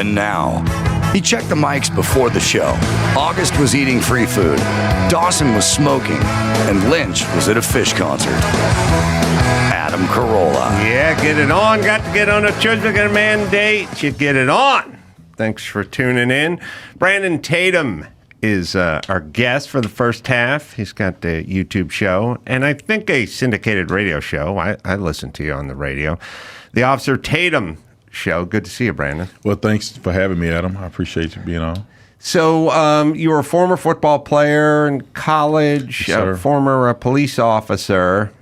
And now, he checked the mics before the show. August was eating free food. Dawson was smoking. And Lynch was at a Fish concert. Adam Carolla. Yeah, get it on. Got to get on a Church mandate. You get it on. Thanks for tuning in. Brandon Tatum is our guest for the first half. He's got a YouTube show and I think a syndicated radio show. I listen to you on the radio. The Officer Tatum Show. Good to see you, Brandon. Well, thanks for having me, Adam. I appreciate you being on. So you were a former football player in college, Yes, former police officer.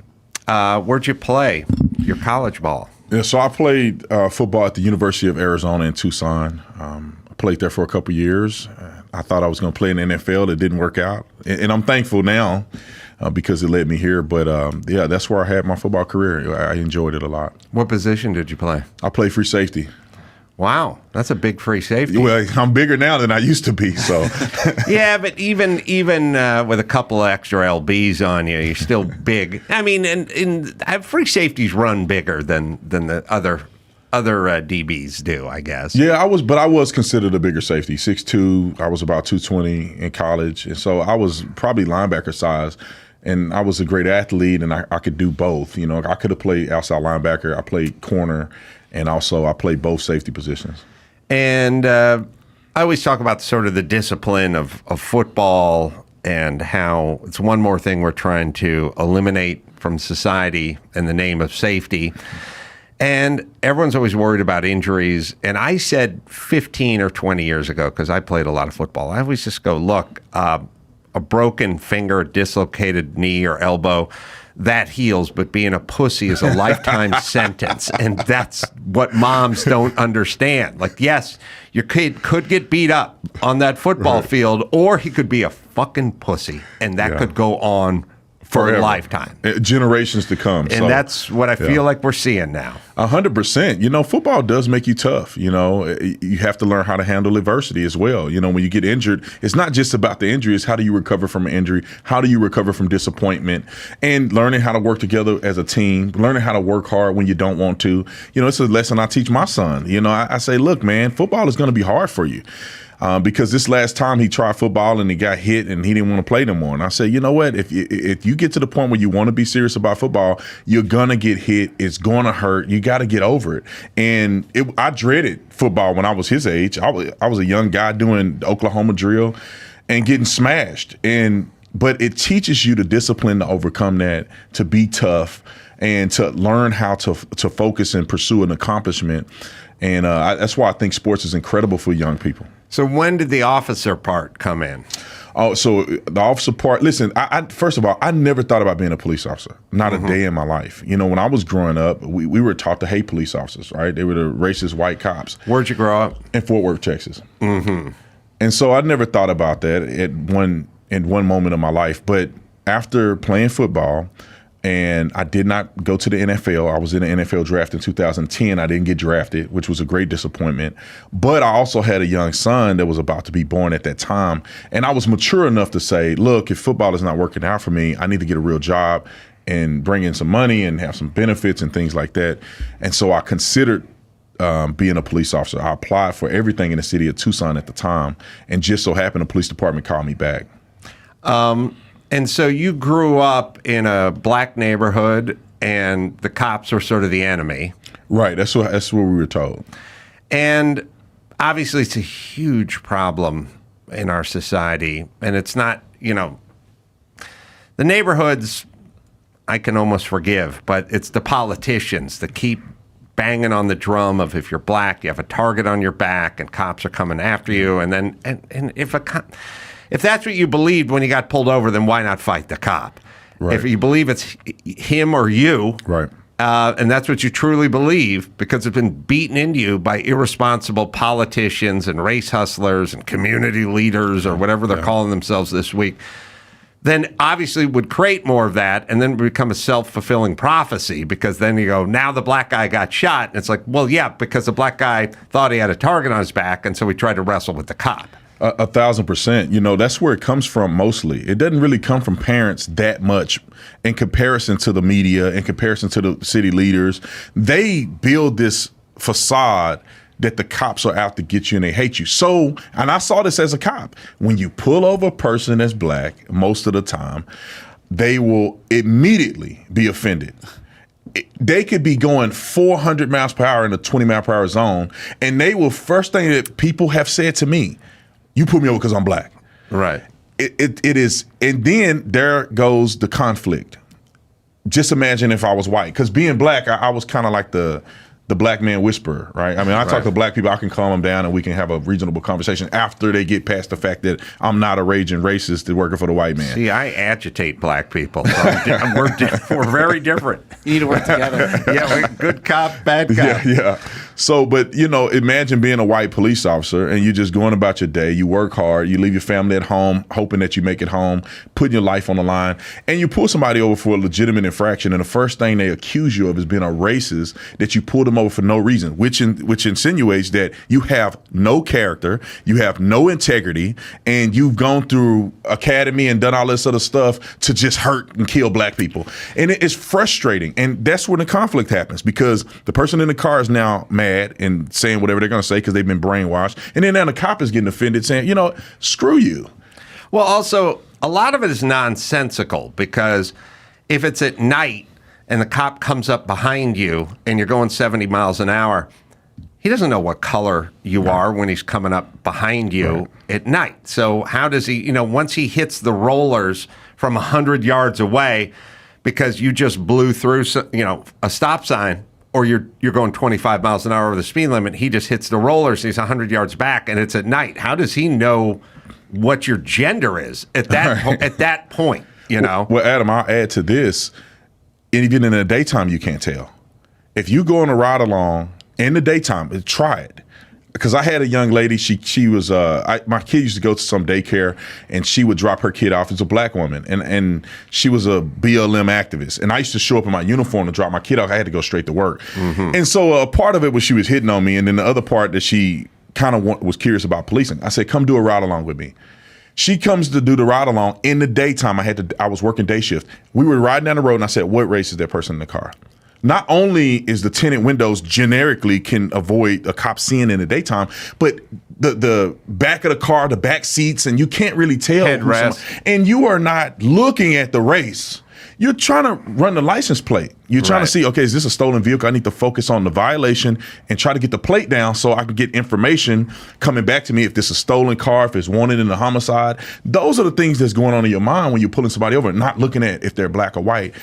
Where'd you play your college ball? Yeah, so I played football at the University of Arizona in Tucson. I played there for a couple years. I thought I was going to play in the NFL. It didn't work out. And I'm thankful now because it led me here. But, yeah, that's where I had my football career. I enjoyed it a lot. What position did you play? I played free safety. Wow, that's a big free safety. Well, I'm bigger now than I used to be, so. Yeah, but even with a couple of extra LBs on you, you're still big. I mean, and free safeties run bigger than the other DBs do, I guess. Yeah, I was considered a bigger safety. 6'2", I was about 220 in college, and so I was probably linebacker size. And I was a great athlete, and I could do both. You know, I could have played outside linebacker. I played corner, and also I played both safety positions. And I always talk about sort of the discipline of football and how it's one more thing we're trying to eliminate from society in the name of safety. And everyone's always worried about injuries. And I said 15 or 20 years ago, because I played a lot of football, I always just go, look, a broken finger, dislocated knee or elbow, that heals, but being a pussy is a lifetime sentence. And that's what moms don't understand. Like, yes, your kid could get beat up on that football field, or he could be a fucking pussy, and that could go on for Forever. a lifetime. Generations to come. And that's what I feel like we're seeing now. 100%. You know, football does make you tough. You know, you have to learn how to handle adversity as well. You know, when you get injured, it's not just about the injury. It's how do you recover from an injury? How do you recover from disappointment? And learning how to work together as a team, learning how to work hard when you don't want to. You know, it's a lesson I teach my son. You know, I say, look, man, football is going to be hard for you. Because this last time he tried football and he got hit and he didn't want to play no more. And I said, you know what? If you get to the point where you want to be serious about football, you're going to get hit. It's going to hurt. You got to get over it. And I dreaded football when I was his age. I was a young guy doing the Oklahoma drill and getting smashed. But it teaches you the discipline to overcome that, to be tough, and to learn how to focus and pursue an accomplishment. And that's why I think sports is incredible for young people. So when did the officer part come in? Oh, so the officer part, listen, I first of all, I never thought about being a police officer, not a day in my life. You know, when I was growing up, we were taught to hate police officers, right? They were the racist white cops. Where'd you grow up? In Fort Worth, Texas. And so I never thought about that in one moment of my life. But after playing football, and I did not go to the NFL. I was in the NFL draft in 2010. I didn't get drafted, which was a great disappointment. But I also had a young son that was about to be born at that time. And I was mature enough to say, look, if football is not working out for me, I need to get a real job and bring in some money and have some benefits and things like that. And so I considered being a police officer. I applied for everything in the city of Tucson at the time. And just so happened the police department called me back. And so you grew up in a black neighborhood, and the cops were sort of the enemy. Right. That's what we were told. And obviously, it's a huge problem in our society. And it's not, you know, the neighborhoods I can almost forgive, but it's the politicians that keep banging on the drum of if you're black, you have a target on your back, and cops are coming after you. And then, and if that's what you believed when you got pulled over, then why not fight the cop? Right. If you believe it's him or you, right, and that's what you truly believe because it's been beaten into you by irresponsible politicians and race hustlers and community leaders or whatever they're calling themselves this week, then obviously would create more of that and then become a self-fulfilling prophecy because then you go, now the black guy got shot. And it's like, well, yeah, because the black guy thought he had a target on his back, and so he tried to wrestle with the cop. 1,000%. You know, that's where it comes from mostly. It doesn't really come from parents that much in comparison to the media, in comparison to the city leaders. They build this facade that the cops are out to get you and they hate you. So, and I saw this as a cop. When you pull over a person that's black, most of the time, they will immediately be offended. They could be going 400 miles per hour in a 20 mile per hour zone, and they will, first thing that people have said to me, you put me over because I'm black. Right. It is, and then there goes the conflict. Just imagine if I was white, because being black, I was kind of like the black man whisperer, right? I mean, I talk to black people, I can calm them down and we can have a reasonable conversation after they get past the fact that I'm not a raging racist and working for the white man. See, I agitate black people. So we're very different. You need to work together. Yeah, good cop, bad cop. Yeah. So, but, you know, imagine being a white police officer and you're just going about your day. You work hard. You leave your family at home, hoping that you make it home, putting your life on the line. And you pull somebody over for a legitimate infraction. And the first thing they accuse you of is being a racist, that you pulled them over for no reason, which insinuates that you have no character, you have no integrity, and you've gone through academy and done all this other stuff to just hurt and kill black people. And it's frustrating. And that's when the conflict happens, because the person in the car is now mad and saying whatever they're going to say because they've been brainwashed. And then now the cop is getting offended saying, you know, screw you. Well, also, a lot of it is nonsensical, because if it's at night and the cop comes up behind you and you're going 70 miles an hour, he doesn't know what color you are when he's coming up behind you at night. So how does he, you know, once he hits the rollers from 100 yards away because you just blew through, you know, a stop sign, or you're going 25 miles an hour over the speed limit, he just hits the rollers, he's 100 yards back, and it's at night. How does he know what your gender is at that at that point, you know? Well, Adam, I'll add to this. Even in the daytime, you can't tell. If you go on a ride along in the daytime, try it. Because I had a young lady, she was, my kid used to go to some daycare, and she would drop her kid off. It's a black woman, and she was a BLM activist. And I used to show up in my uniform to drop my kid off. I had to go straight to work. Mm-hmm. And so a part of it was she was hitting on me, and then the other part that she kind of was curious about policing. I said, come do a ride along with me. She comes to do the ride along in the daytime. I was working day shift. We were riding down the road, and I said, what race is that person in the car? Not only is the tinted windows generically can avoid a cop seeing in the daytime, but the back of the car, the back seats, and you can't really tell. Headrest. And you are not looking at the race. You're trying to run the license plate. You're trying to see, okay, is this a stolen vehicle? I need to focus on the violation and try to get the plate down so I can get information coming back to me if this is a stolen car, if it's wanted in a homicide. Those are the things that's going on in your mind when you're pulling somebody over, not looking at if they're black or white.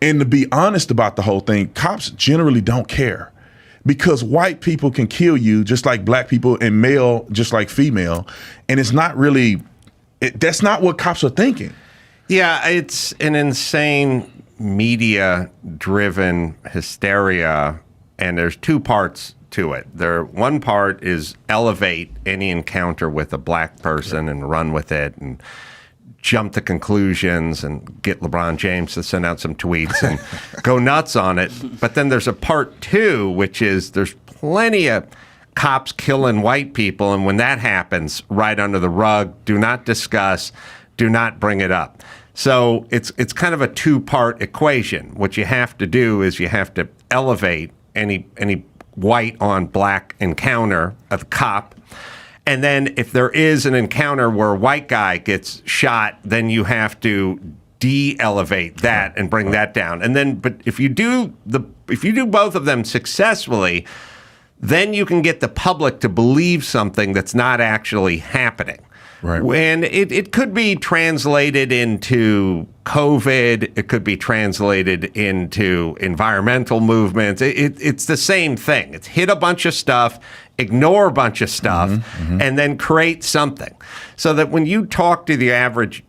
And to be honest about the whole thing, cops generally don't care, because white people can kill you just like black people, and male just like female. And it's not really, that's not what cops are thinking. Yeah, it's an insane media-driven hysteria, and there's two parts to it. One part is elevate any encounter with a black person and run with it and jump to conclusions and get LeBron James to send out some tweets and go nuts on it. But then there's a part two, which is there's plenty of cops killing white people, and when that happens, right under the rug, do not discuss, do not bring it up. So it's kind of a two-part equation. What you have to do is you have to elevate any white on black encounter of the cop. And then if there is an encounter where a white guy gets shot, then you have to de-elevate that and bring that down. And then, but if you do both of them successfully, then you can get the public to believe something that's not actually happening. Right. And it could be translated into COVID. It could be translated into environmental movements. It's the same thing. It's hit a bunch of stuff, ignore a bunch of stuff, and then create something. So that when you talk to the average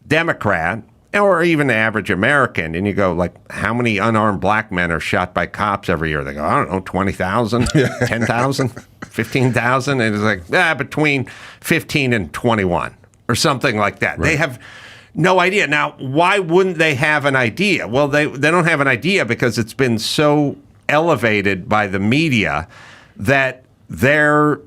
Democrat, or even the average American, and you go, like, how many unarmed black men are shot by cops every year? They go, I don't know, 20,000, 10,000, 15,000. And it's like, between 15 and 21 or something like that. Right. They have no idea. Now, why wouldn't they have an idea? Well, they don't have an idea because it's been so elevated by the media that they're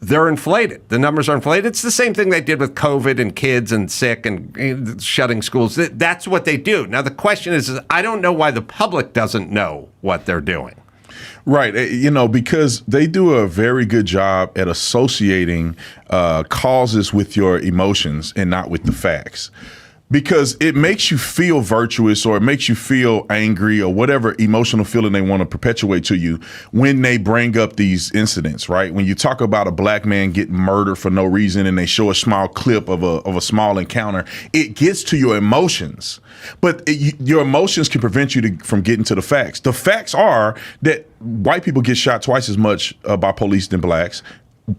inflated. The numbers are inflated. It's the same thing they did with COVID and kids and sick and shutting schools. That's what they do. Now, the question is I don't know why the public doesn't know what they're doing. Right. Because they do a very good job at associating causes with your emotions and not with the facts. Because it makes you feel virtuous, or it makes you feel angry, or whatever emotional feeling they want to perpetuate to you when they bring up these incidents, right? When you talk about a black man getting murdered for no reason and they show a small clip of a small encounter, it gets to your emotions. But your emotions can prevent you from getting to the facts. The facts are that white people get shot twice as much by police than blacks.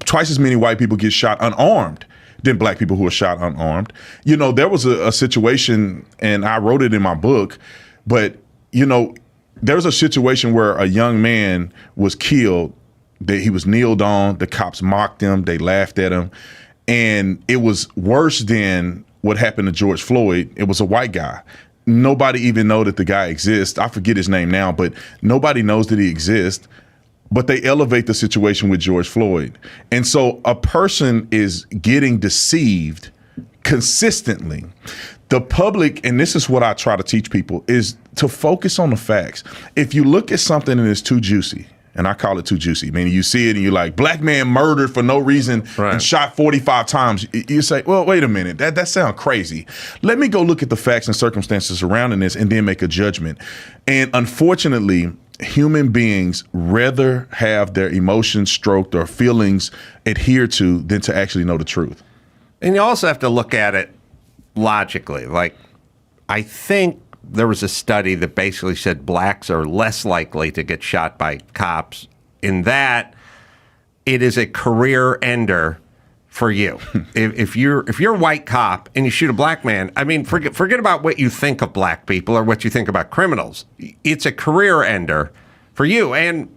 Twice as many white people get shot unarmed than black people who are shot unarmed. There was a situation, and I wrote it in my book, but, there was a situation where a young man was killed, that he was kneeled on, the cops mocked him, they laughed at him, and it was worse than what happened to George Floyd. It was a white guy. Nobody even know that the guy exists. I forget his name now, but nobody knows that he exists. But they elevate the situation with George Floyd. And so a person is getting deceived consistently. The public, and this is what I try to teach people, is to focus on the facts. If you look at something and it's too juicy, and I call it too juicy, meaning you see it and you're like, black man murdered for no reason and shot 45 times. You say, well, wait a minute, that sounds crazy. Let me go look at the facts and circumstances surrounding this and then make a judgment. And unfortunately, human beings rather have their emotions stroked or feelings adhered to than to actually know the truth. And you also have to look at it logically. Like, I think there was a study that basically said blacks are less likely to get shot by cops, in that it is a career ender for you. If you're a white cop and you shoot a black man, I mean, forget about what you think of black people or what you think about criminals. It's a career ender for you, and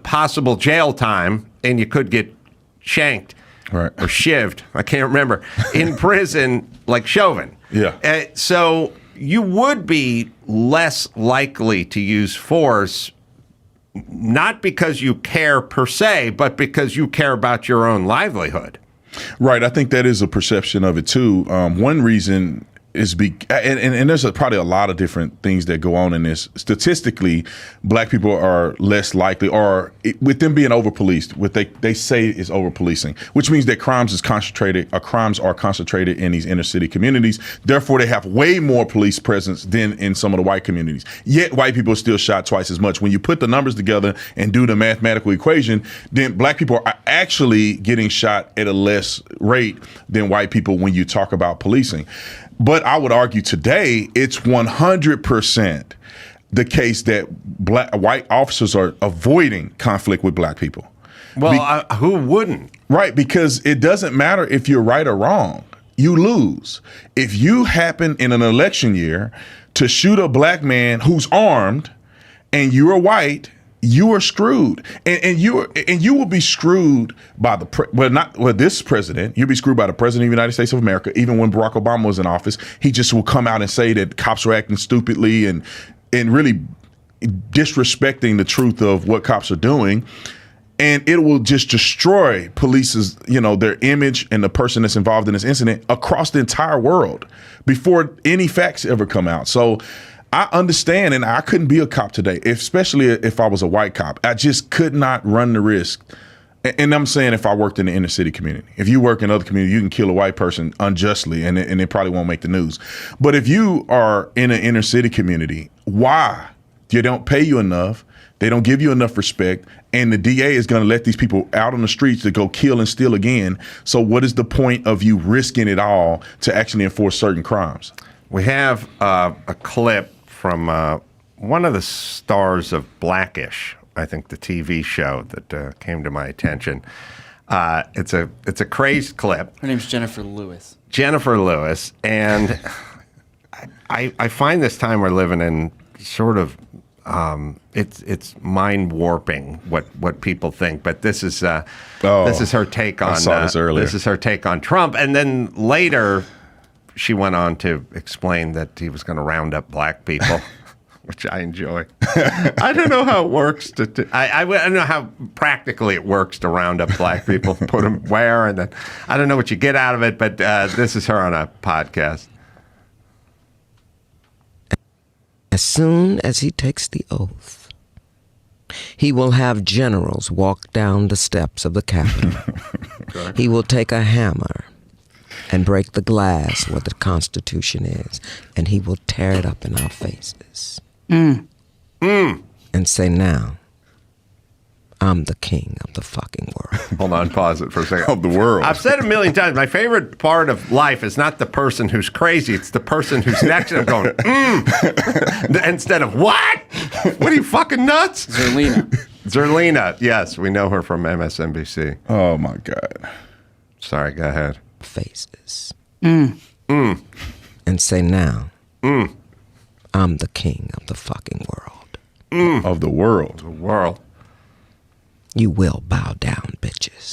possible jail time, and you could get shanked or shivved. I can't remember in prison, like Chauvin. Yeah. So you would be less likely to use force, not because you care per se, but because you care about your own livelihood. Right. I think that is a perception of it, too. One reason is and there's probably a lot of different things that go on in this. Statistically, black people are less likely, or with them being over-policed, what they say is over-policing, which means that crimes are concentrated in these inner city communities. Therefore, they have way more police presence than in some of the white communities. Yet, white people are still shot twice as much. When you put the numbers together and do the mathematical equation, then black people are actually getting shot at a less rate than white people when you talk about policing. But I would argue today it's 100% the case that white officers are avoiding conflict with black people. Well, who wouldn't? Right, because it doesn't matter if you're right or wrong. You lose. If you happen in an election year to shoot a black man who's armed and you're white, you are screwed, and you will be screwed by this president. You'll be screwed by the president of the United States of America. Even when Barack Obama was in office, he just will come out and say that cops are acting stupidly and really disrespecting the truth of what cops are doing, and it will just destroy police's, their image and the person that's involved in this incident across the entire world before any facts ever come out. So I understand, and I couldn't be a cop today, especially if I was a white cop. I just could not run the risk. And I'm saying if I worked in the inner city community. If you work in other communities, you can kill a white person unjustly, and it probably won't make the news. But if you are in an inner city community, why? They don't pay you enough. They don't give you enough respect. And the DA is going to let these people out on the streets to go kill and steal again. So what is the point of you risking it all to actually enforce certain crimes? We have a clip from one of the stars of Blackish, I think the TV show that came to my attention. It's a crazed clip. Her name's Jennifer Lewis. Jennifer Lewis, and I find this time we're living in sort of it's mind warping what people think. But this is her take on. I saw this earlier. This is her take on Trump, and then later she went on to explain that he was going to round up black people, which I enjoy. I don't know how it works. I don't know how practically it works to round up black people, put them where, and then I don't know what you get out of it, but this is her on a podcast. As soon as he takes the oath, He will have generals walk down the steps of the Capitol. Okay. He will take a hammer and break the glass where the Constitution is, and he will tear it up in our faces. And say, now, I'm the king of the fucking world. Hold on, pause it for a second. Of the world. I've said it a million times. My favorite part of life is not the person who's crazy. It's the person who's next to him going, instead of, what? What are you, fucking nuts? Zerlina. Yes, we know her from MSNBC. Oh, my God. Sorry, go ahead. Faces. And say, now, I'm the king of the fucking world. Of the world. The world. You will bow down, bitches.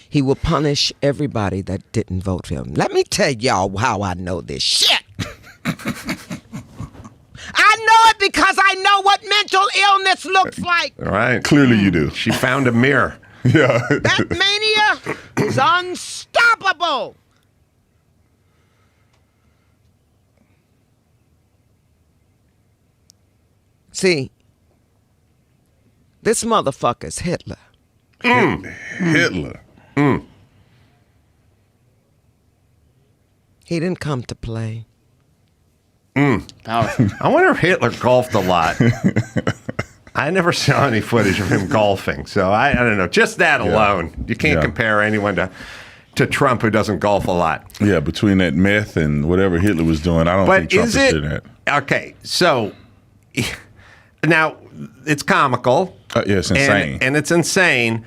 He will punish everybody that didn't vote for him. Let me tell y'all how I know this shit. I know it because I know what mental illness looks like. All right. Clearly you do. She found a mirror. Yeah. That mania is unstoppable. See, this motherfucker's Hitler. Hitler. He didn't come to play. I wonder if Hitler golfed a lot. I never saw any footage of him golfing, so I don't know. Just that alone, you can't compare anyone to Trump who doesn't golf a lot. Yeah, between that meth and whatever Hitler was doing, I don't think Trump is doing that. Okay, so now it's comical. Yeah, it's insane. And it's insane.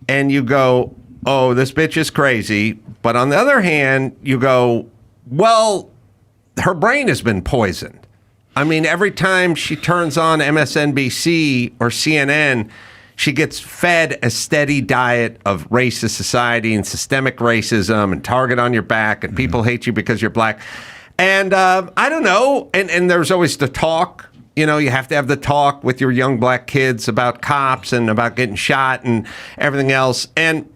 And you go, oh, this bitch is crazy. But on the other hand, you go, well, her brain has been poisoned. I mean, every time she turns on MSNBC or CNN, she gets fed a steady diet of racist society and systemic racism and target on your back and people hate you because you're black. And I don't know. And there's always the talk. You know, you have to have the talk with your young black kids about cops and about getting shot and everything else. And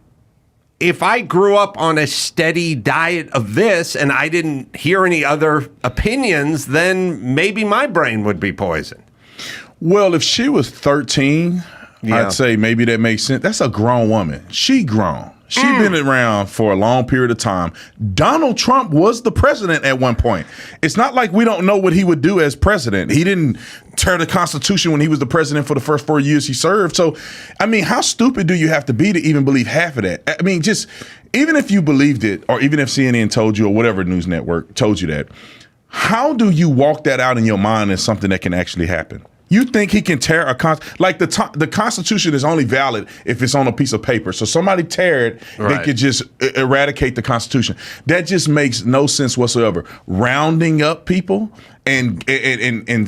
if I grew up on a steady diet of this and I didn't hear any other opinions, then maybe my brain would be poisoned. Well, if she was 13, I'd say maybe that makes sense. That's a grown woman. She grown. She been around for a long period of time. Donald Trump was the president at one point. It's not like we don't know what he would do as president. He didn't tear the Constitution when he was the president for the first 4 years he served. So, I mean, how stupid do you have to be to even believe half of that? I mean, just even if you believed it, or even if CNN told you, or whatever news network told you that, how do you walk that out in your mind as something that can actually happen? You think he can tear a like the Constitution is only valid if it's on a piece of paper. So somebody tear it, they could just eradicate the Constitution. That just makes no sense whatsoever. Rounding up people and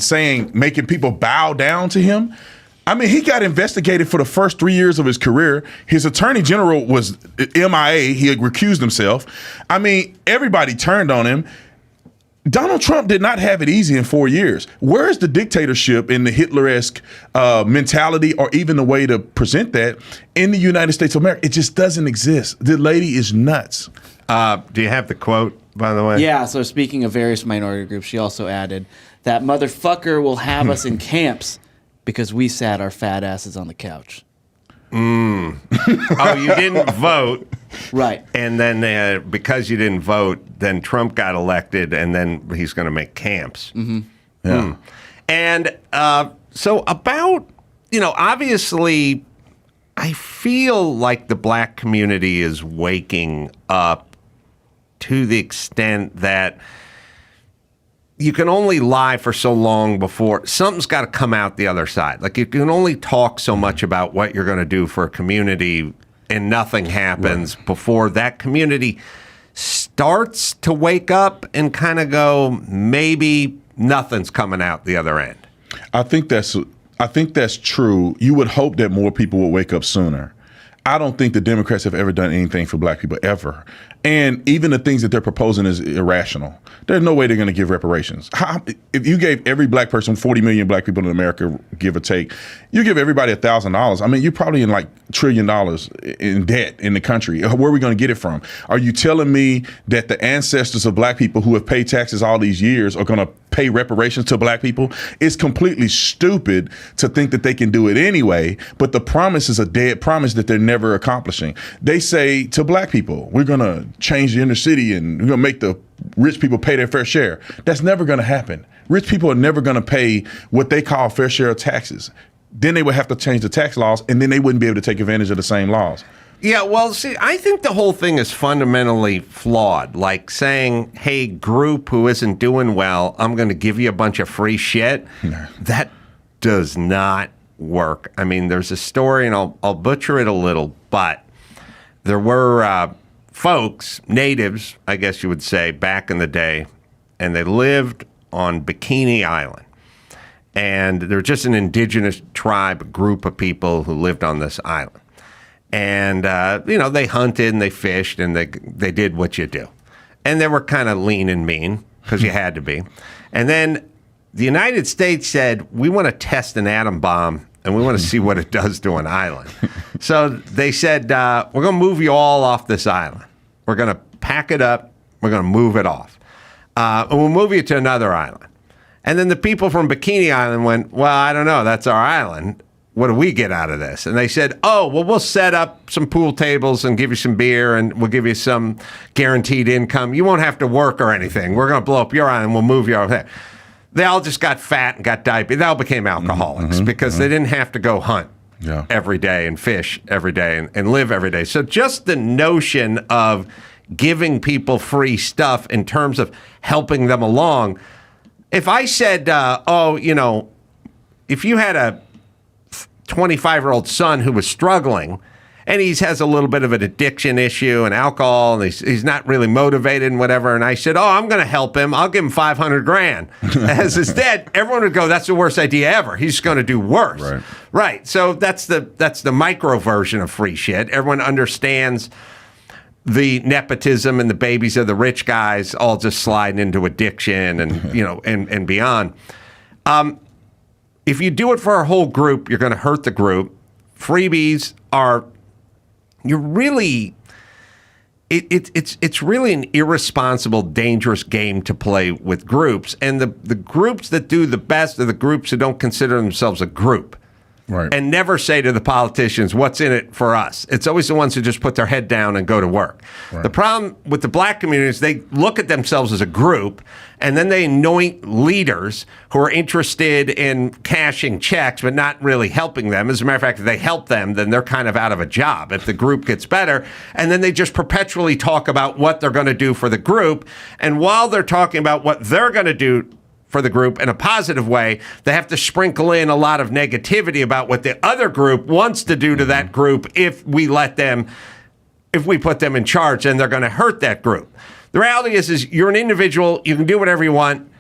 saying, making people bow down to him. I mean, he got investigated for the first 3 years of his career. His attorney general was MIA. He had recused himself. I mean, everybody turned on him. Donald Trump did not have it easy in 4 years. Where is the dictatorship in the Hitler-esque mentality or even the way to present that in the United States of America? It just doesn't exist. The lady is nuts. Do you have the quote, by the way? Yeah, so speaking of various minority groups, she also added, that motherfucker will have us in camps because we sat our fat asses on the couch. Oh, you didn't vote. Right. And then because you didn't vote, then Trump got elected, and then he's going to make camps. Yeah. And so about, obviously, I feel like the black community is waking up to the extent that you can only lie for so long before something's got to come out the other side. Like you can only talk so much about what you're going to do for a community and nothing happens before that community starts to wake up and kind of go, maybe nothing's coming out the other end. I think that's true. You would hope that more people would wake up sooner. I don't think the Democrats have ever done anything for black people, ever. And even the things that they're proposing is irrational. There's no way they're going to give reparations. If you gave every black person, 40 million black people in America, give or take, you give everybody $1,000. I mean, you're probably in like $1 trillion in debt in the country. Where are we going to get it from? Are you telling me that the ancestors of black people who have paid taxes all these years are going to pay reparations to black people, it's completely stupid to think that they can do it anyway, but the promise is a dead promise that they're never accomplishing. They say to black people, we're going to change the inner city and we're going to make the rich people pay their fair share. That's never going to happen. Rich people are never going to pay what they call fair share of taxes. Then they would have to change the tax laws, and then they wouldn't be able to take advantage of the same laws. Yeah, well, see, I think the whole thing is fundamentally flawed. Like saying, hey, group who isn't doing well, I'm going to give you a bunch of free shit. That does not work. I mean, there's a story, and I'll butcher it a little, but there were folks, natives, I guess you would say, back in the day, and they lived on Bikini Island. And they're just an indigenous tribe group of people who lived on this island. And, they hunted and they fished and they did what you do. And they were kind of lean and mean because you had to be. And then the United States said, we want to test an atom bomb and we want to see what it does to an island. So they said, we're going to move you all off this island. We're going to pack it up. We're going to move it off. And we'll move you to another island. And then the people from Bikini Island went, well, I don't know. That's our island. What do we get out of this? And they said, oh, well, we'll set up some pool tables and give you some beer and we'll give you some guaranteed income. You won't have to work or anything. We're going to blow up your island. We'll move you over there. They all just got fat and got diabetes. They all became alcoholics because they didn't have to go hunt every day and fish every day and live every day. So just the notion of giving people free stuff in terms of helping them along. If I said, if you had a 25-year-old son who was struggling and he has a little bit of an addiction issue and alcohol and he's not really motivated and whatever, and I said, oh, I'm going to help him. I'll give him $500,000 as his dad. Everyone would go, that's the worst idea ever. He's going to do worse. Right. So that's the micro version of free shit. Everyone understands the nepotism and the babies of the rich guys all just sliding into addiction and, and beyond. If you do it for a whole group, you're going to hurt the group. Freebies are, it's really an irresponsible, dangerous game to play with groups. And the groups that do the best are the groups who don't consider themselves a group. Right. And never say to the politicians, what's in it for us? It's always the ones who just put their head down and go to work. Right. The problem with the black community is they look at themselves as a group, and then they anoint leaders who are interested in cashing checks but not really helping them. As a matter of fact, if they help them, then they're kind of out of a job if the group gets better. And then they just perpetually talk about what they're going to do for the group. And while they're talking about what they're going to do for the group in a positive way, they have to sprinkle in a lot of negativity about what the other group wants to do to that group if we put them in charge, and they're going to hurt that group. The reality is you're an individual, you can do whatever you want,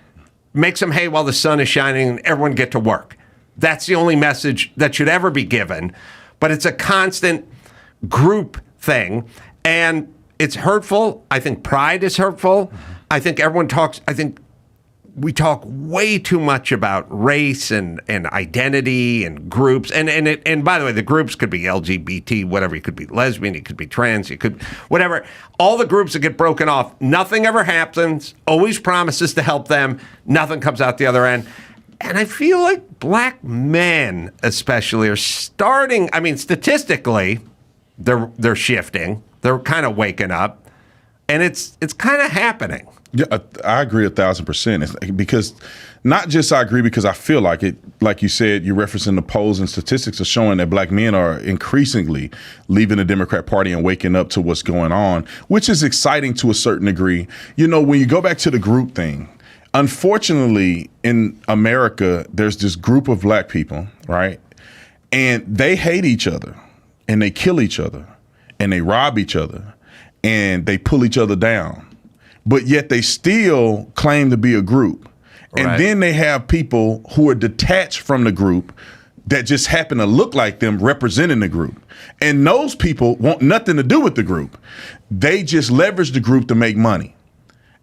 make some hay while the sun is shining, and everyone get to work. That's the only message that should ever be given, but it's a constant group thing, and it's hurtful. I think pride is hurtful. I think we talk way too much about race and identity and groups. And by the way, the groups could be LGBT, whatever. It could be lesbian, it could be trans, it could, whatever. All the groups that get broken off, nothing ever happens, always promises to help them, nothing comes out the other end. And I feel like black men especially are starting, I mean, statistically, they're shifting. They're kind of waking up. And it's kind of happening. Yeah, I agree 1,000%. It's because not just I agree because I feel like it, like you said, you're referencing the polls and statistics are showing that black men are increasingly leaving the Democrat Party and waking up to what's going on, which is exciting to a certain degree. When you go back to the group thing, unfortunately in America, there's this group of black people, right? And they hate each other and they kill each other and they rob each other and they pull each other down. But yet they still claim to be a group. And then they have people who are detached from the group that just happen to look like them representing the group. And those people want nothing to do with the group. They just leverage the group to make money.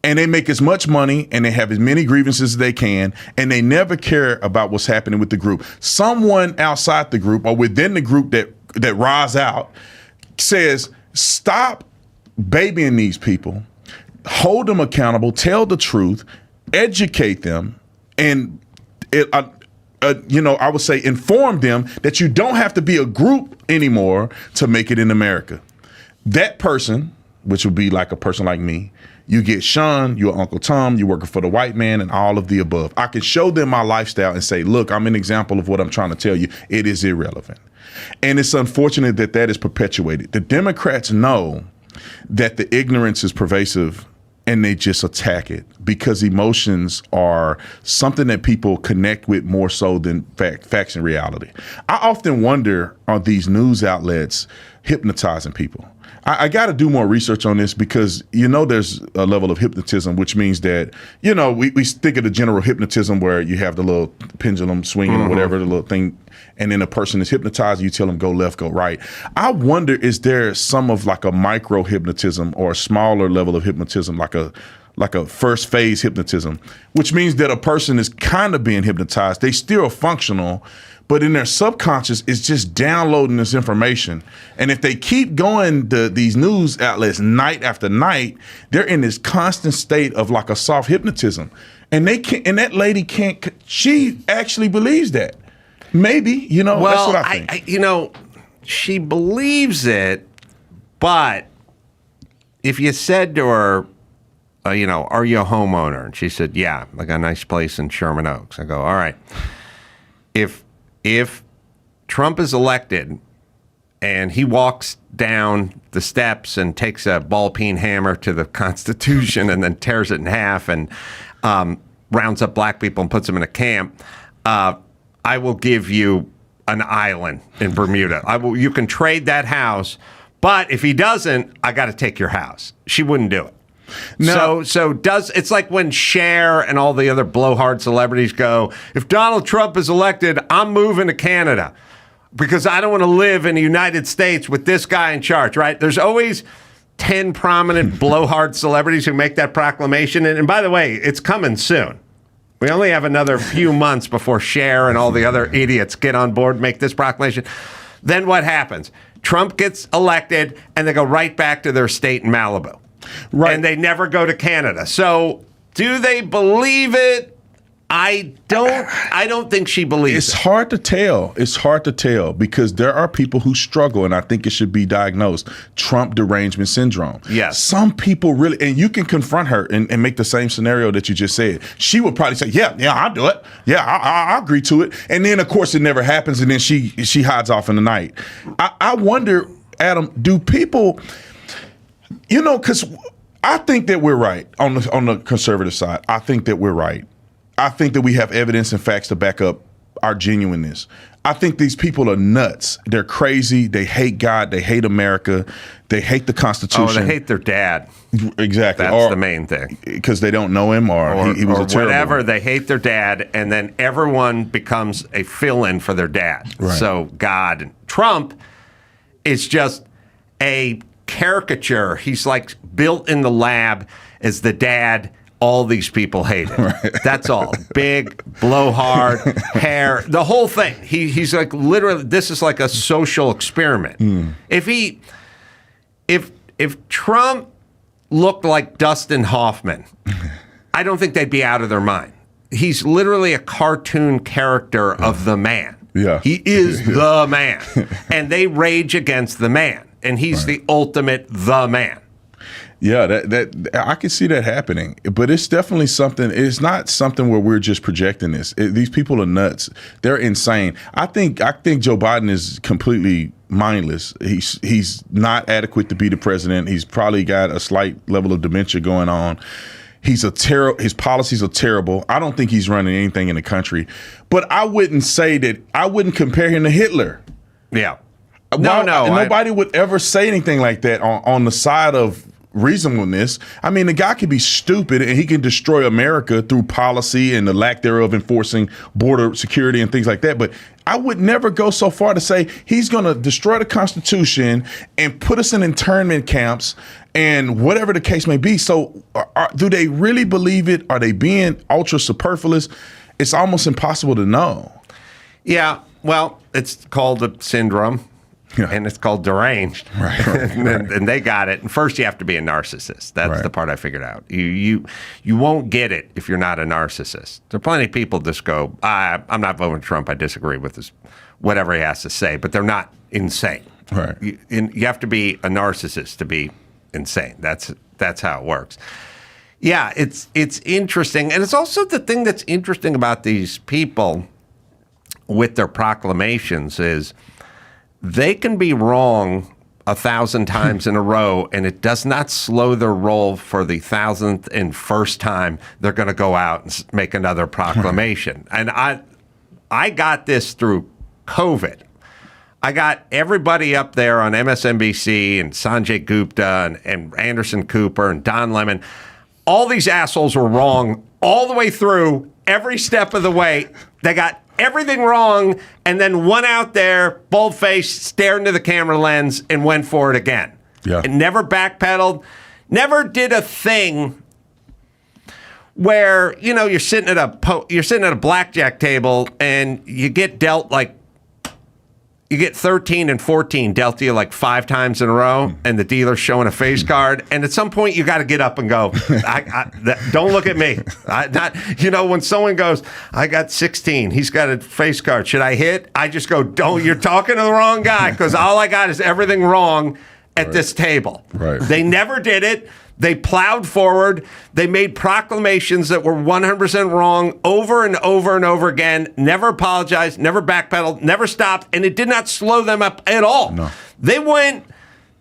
And they make as much money and they have as many grievances as they can. And they never care about what's happening with the group. Someone outside the group or within the group that rise out says, stop babying these people. Hold them accountable, tell the truth, educate them, and I would say inform them that you don't have to be a group anymore to make it in America. That person, which would be like a person like me, you get Sean, you're Uncle Tom, you're working for the white man, and all of the above. I can show them my lifestyle and say, look, I'm an example of what I'm trying to tell you. It is irrelevant. And it's unfortunate that that is perpetuated. The Democrats know that the ignorance is pervasive, and they just attack it because emotions are something that people connect with more so than facts and reality. I often wonder, are these news outlets hypnotizing people? I got to do more research on this because, there's a level of hypnotism, which means that, we think of the general hypnotism where you have the little pendulum swinging or whatever, the little thing, and then a person is hypnotized, you tell them go left, go right. I wonder, is there some of like a micro hypnotism or a smaller level of hypnotism, like a first phase hypnotism, which means that a person is kind of being hypnotized. They still are functional, but in their subconscious, it's just downloading this information. And if they keep going to these news outlets night after night, they're in this constant state of like a soft hypnotism. And that lady she actually believes that. Maybe, that's what I think. She believes it, but if you said to her, are you a homeowner? And she said, yeah, I got a nice place in Sherman Oaks. I go, all right. If Trump is elected and he walks down the steps and takes a ball-peen hammer to the Constitution and then tears it in half and rounds up black people and puts them in a camp, I will give you an island in Bermuda. You can trade that house, but if he doesn't, I got to take your house. She wouldn't do it. No. It's like when Cher and all the other blowhard celebrities go, if Donald Trump is elected, I'm moving to Canada because I don't want to live in the United States with this guy in charge, right? There's always 10 prominent blowhard celebrities who make that proclamation. And by the way, it's coming soon. We only have another few months before Cher and all the other idiots get on board and make this proclamation. Then what happens? Trump gets elected and they go right back to their state in Malibu. Right. And they never go to Canada. So do they believe it? I don't think she believes it. It's hard to tell. It's hard to tell because there are people who struggle, and I think it should be diagnosed. Trump derangement syndrome. Yes. Some people really, and you can confront her and make the same scenario that you just said. She would probably say, yeah, I'll do it. Yeah, I agree to it. And then, of course, it never happens, and then she hides off in the night. I wonder, Adam, do people... because I think that we're right on the conservative side. I think that we're right. I think that we have evidence and facts to back up our genuineness. I think these people are nuts. They're crazy. They hate God. They hate America. They hate the Constitution. Oh, they hate their dad. Exactly. That's the main thing. Because they don't know him or he was a terrible whatever. one. They hate their dad, and then everyone becomes a fill-in for their dad. Right. So God. Trump is just a caricature. He's like built in the lab as the dad all these people hate him. Right. That's all. Big, blowhard, hair, the whole thing. He's like literally, this is like a social experiment. If Trump looked like Dustin Hoffman, I don't think they'd be out of their mind. He's literally a cartoon character of the man. Yeah. He is the man. And they rage against the man. And he's the ultimate the man. Yeah, that I can see that happening, but it's definitely something. It's not something where we're just projecting this. These people are nuts. They're insane. I think Joe Biden is completely mindless. He's not adequate to be the president. He's probably got a slight level of dementia going on. His policies are terrible. I don't think he's running anything in the country. But I wouldn't compare him to Hitler. Yeah. Nobody would ever say anything like that on the side of reasonableness. I mean, the guy can be stupid and he can destroy America through policy and the lack thereof enforcing border security and things like that. But I would never go so far to say he's going to destroy the Constitution and put us in internment camps and whatever the case may be. So do they really believe it? Are they being ultra superfluous? It's almost impossible to know. Yeah, well, it's called a syndrome. Yeah. And it's called deranged. Right. And they got it. And first you have to be a narcissist. That's the part I figured out. You won't get it if you're not a narcissist. There are plenty of people just go, I'm not voting Trump. I disagree with this, whatever he has to say. But they're not insane. Right. You have to be a narcissist to be insane. That's how it works. Yeah, it's interesting. And it's also the thing that's interesting about these people with their proclamations is they can be wrong 1,000 times in a row, and it does not slow their roll for the 1,001st time they're going to go out and make another proclamation. And I got this through COVID. I got everybody up there on MSNBC and Sanjay Gupta and Anderson Cooper and Don Lemon. All these assholes were wrong all the way through, every step of the way. They got everything wrong, and then went out there, bold-faced, stared into the camera lens, and went for it again. Yeah. And never backpedaled, never did a thing where, you're sitting at a blackjack table and you get dealt you get 13 and 14 dealt to you like 5 times in a row, and the dealer's showing a face card. And at some point, you got to get up and go, don't look at me. When someone goes, I got 16, he's got a face card. Should I hit? I just go, don't, you're talking to the wrong guy, because all I got is everything wrong at this table. Right. They never did it. They plowed forward. They made proclamations that were 100% wrong over and over and over again, never apologized, never backpedaled, never stopped, and it did not slow them up at all. No. They went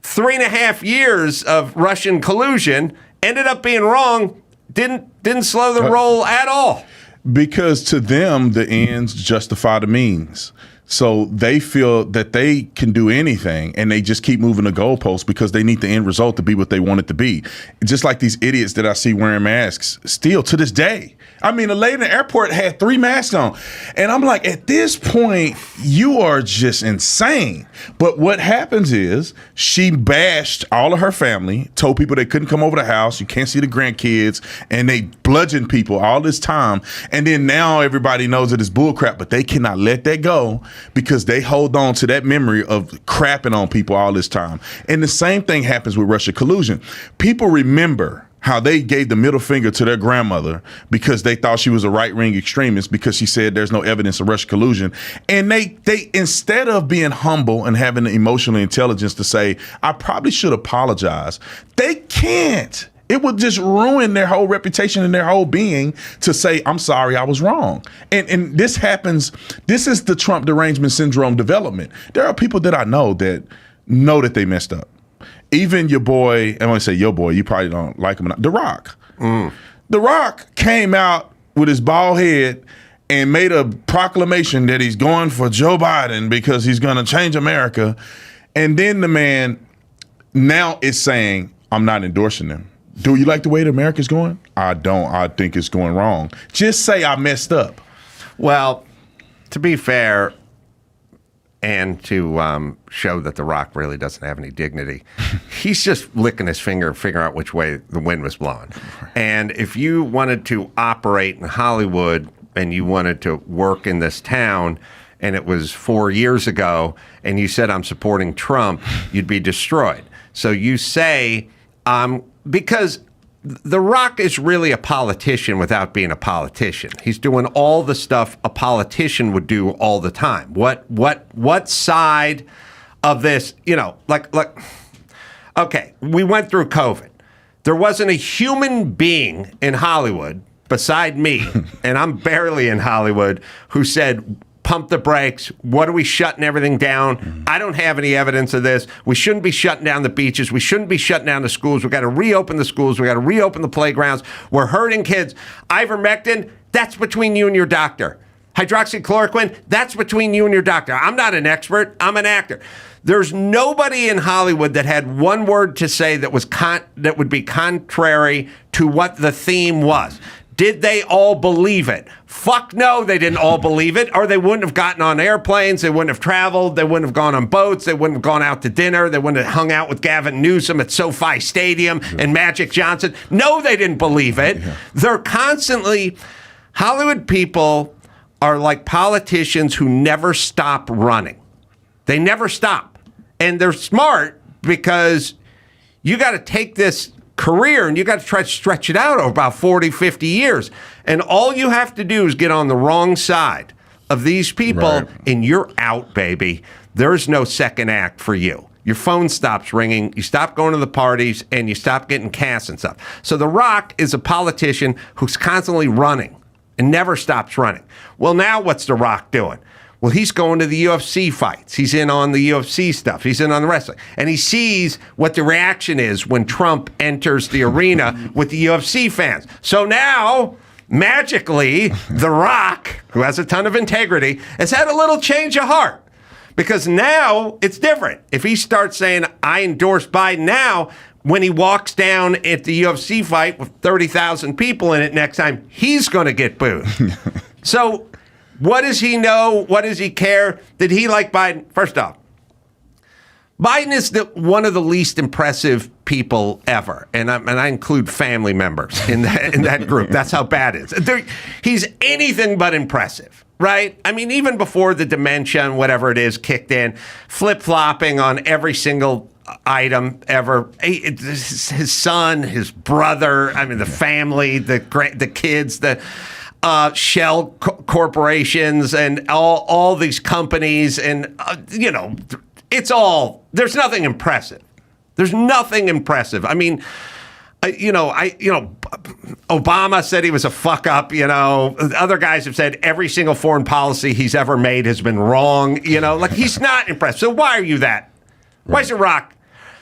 3.5 years of Russian collusion, ended up being wrong, didn't slow the roll at all. Because to them, the ends justify the means. So they feel that they can do anything, and they just keep moving the goalposts because they need the end result to be what they want it to be. Just like these idiots that I see wearing masks still to this day. I mean, a lady in the airport had 3 masks on. And I'm like, at this point, you are just insane. But what happens is she bashed all of her family, told people they couldn't come over the house, you can't see the grandkids, and they bludgeoned people all this time. And then now everybody knows that it's bullcrap, but they cannot let that go because they hold on to that memory of crapping on people all this time. And the same thing happens with Russia collusion. People remember how they gave the middle finger to their grandmother because they thought she was a right-wing extremist because she said there's no evidence of Russian collusion. And they instead of being humble and having the emotional intelligence to say, I probably should apologize, they can't. It would just ruin their whole reputation and their whole being to say, I'm sorry, I was wrong. And this happens. This is the Trump derangement syndrome development. There are people that I know that they messed up. Even your boy, I want to say your boy, you probably don't like him or not, The Rock. The Rock came out with his bald head and made a proclamation that he's going for Joe Biden because he's going to change America. And then the man now is saying, I'm not endorsing them. Do you like the way that America's going? I don't. I think it's going wrong. Just say I messed up. Well, to be fair, and to show that The Rock really doesn't have any dignity, he's just licking his finger, figuring out which way the wind was blowing. And if you wanted to operate in Hollywood and you wanted to work in this town, and it was 4 years ago, and you said, I'm supporting Trump, you'd be destroyed. So you say, because The Rock is really a politician without being a politician. He's doing all the stuff a politician would do all the time. What side of this, okay, we went through COVID. There wasn't a human being in Hollywood beside me, and I'm barely in Hollywood, who said, pump the brakes. What are we shutting everything down? I don't have any evidence of this. We shouldn't be shutting down the beaches. We shouldn't be shutting down the schools. We got to reopen the schools. We got to reopen the playgrounds. We're hurting kids. Ivermectin, that's between you and your doctor. Hydroxychloroquine, that's between you and your doctor. I'm not an expert. I'm an actor. There's nobody in Hollywood that had one word to say that was that would be contrary to what the theme was. Did they all believe it? Fuck no, they didn't all believe it, or they wouldn't have gotten on airplanes, they wouldn't have traveled, they wouldn't have gone on boats, they wouldn't have gone out to dinner, they wouldn't have hung out with Gavin Newsom at SoFi Stadium and Magic Johnson. No, they didn't believe it. They're constantly, Hollywood people are like politicians who never stop running. They never stop. And they're smart because you got to take this career and you got to try to stretch it out over about 40, 50 years. And all you have to do is get on the wrong side of these people and you're out, baby. There's no second act for you. Your phone stops ringing, you stop going to the parties, and you stop getting cast and stuff. So The Rock is a politician who's constantly running and never stops running. Well, now what's The Rock doing? Well, he's going to the UFC fights. He's in on the UFC stuff. He's in on the wrestling. And he sees what the reaction is when Trump enters the arena with the UFC fans. So now, magically, The Rock, who has a ton of integrity, has had a little change of heart. Because now it's different. If he starts saying, I endorse Biden now, when he walks down at the UFC fight with 30,000 people in it next time, he's going to get booed. So what does he know? What does he care? Did he like Biden? First off, Biden is one of the least impressive people ever. And I include family members in that group. That's how bad it is. He's anything but impressive. Right? I mean, even before the dementia and whatever it is kicked in, flip-flopping on every single item ever. His son, his brother, I mean, the family, the kids, the shell corporations and all these companies. And, it's all, there's nothing impressive. There's nothing impressive. I mean, Obama said he was a fuck up, Other guys have said every single foreign policy he's ever made has been wrong, like he's not impressive. So why are you that? Why is The Rock?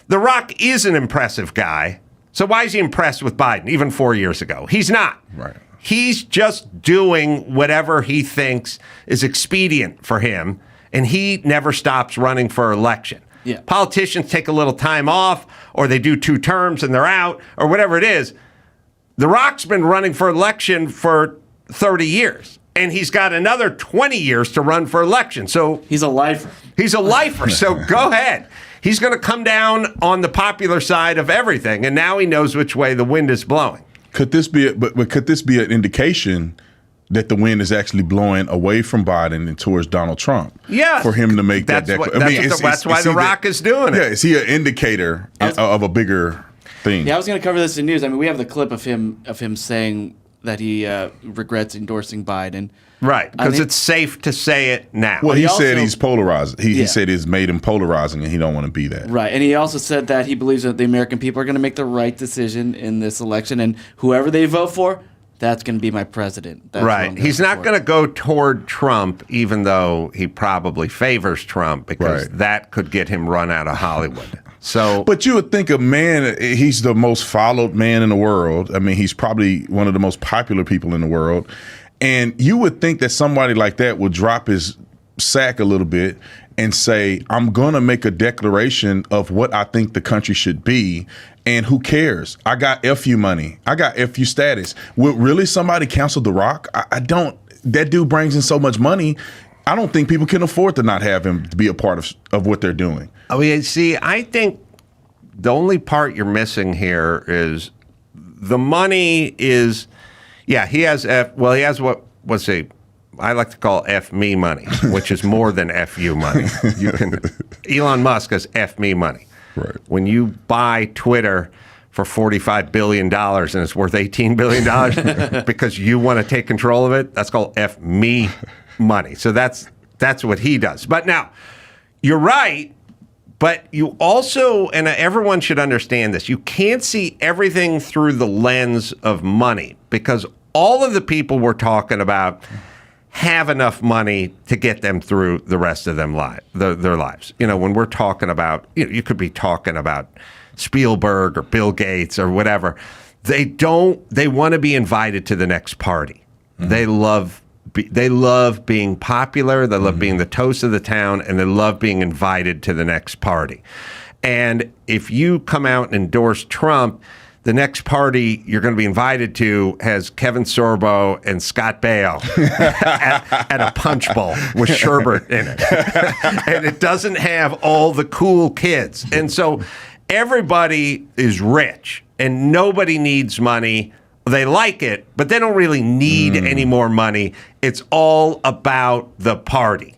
The Rock is an impressive guy. So why is he impressed with Biden even 4 years ago? He's not. Right. He's just doing whatever he thinks is expedient for him, and he never stops running for election. Yeah. Politicians take a little time off, or they do 2 terms and they're out, or whatever it is. The Rock's been running for election for 30 years, and he's got another 20 years to run for election. So he's a lifer. He's a lifer, so go ahead. He's going to come down on the popular side of everything, and now he knows which way the wind is blowing. Could this be could this be an indication that the wind is actually blowing away from Biden and towards Donald Trump? Yeah, for him to make that declaration. That's why The Rock is doing it. Yeah, is he an indicator of a bigger thing? Yeah, I was going to cover this in news. I mean, we have the clip of him saying that he regrets endorsing Biden. Right, because it's safe to say it now. Well, he said he's polarized. He said it's made him polarizing, and he don't want to be that. Right, and he also said that he believes that the American people are going to make the right decision in this election, and whoever they vote for, that's going to be my president. That's right. He's not going to go toward Trump, even though he probably favors Trump, because that could get him run out of Hollywood. So, but you would think he's the most followed man in the world. I mean, he's probably one of the most popular people in the world. And you would think that somebody like that would drop his sack a little bit and say, I'm going to make a declaration of what I think the country should be. And who cares? I got FU money. I got FU status. Would really somebody cancel The Rock? I don't. That dude brings in so much money. I don't think people can afford to not have him to be a part of what they're doing. I mean, see, I think the only part you're missing here is the money is, he has what was I like to call F me money, which is more than FU money. Elon Musk has F me money. Right. When you buy Twitter for $45 billion and it's worth $18 billion because you want to take control of it, that's called F me money. So that's what he does. But now, you're right, but you also, and everyone should understand this, you can't see everything through the lens of money, because all of the people we're talking about have enough money to get them through the rest of their lives. When we're talking about, you could be talking about Spielberg or Bill Gates or whatever. They want to be invited to the next party. Mm-hmm. They love being popular. They love being the toast of the town, and they love being invited to the next party. And if you come out and endorse Trump, the next party you're going to be invited to has Kevin Sorbo and Scott Baio at a punch bowl with sherbet in it. And it doesn't have all the cool kids. And so everybody is rich and nobody needs money. They like it, but they don't really need any more money. It's all about the party.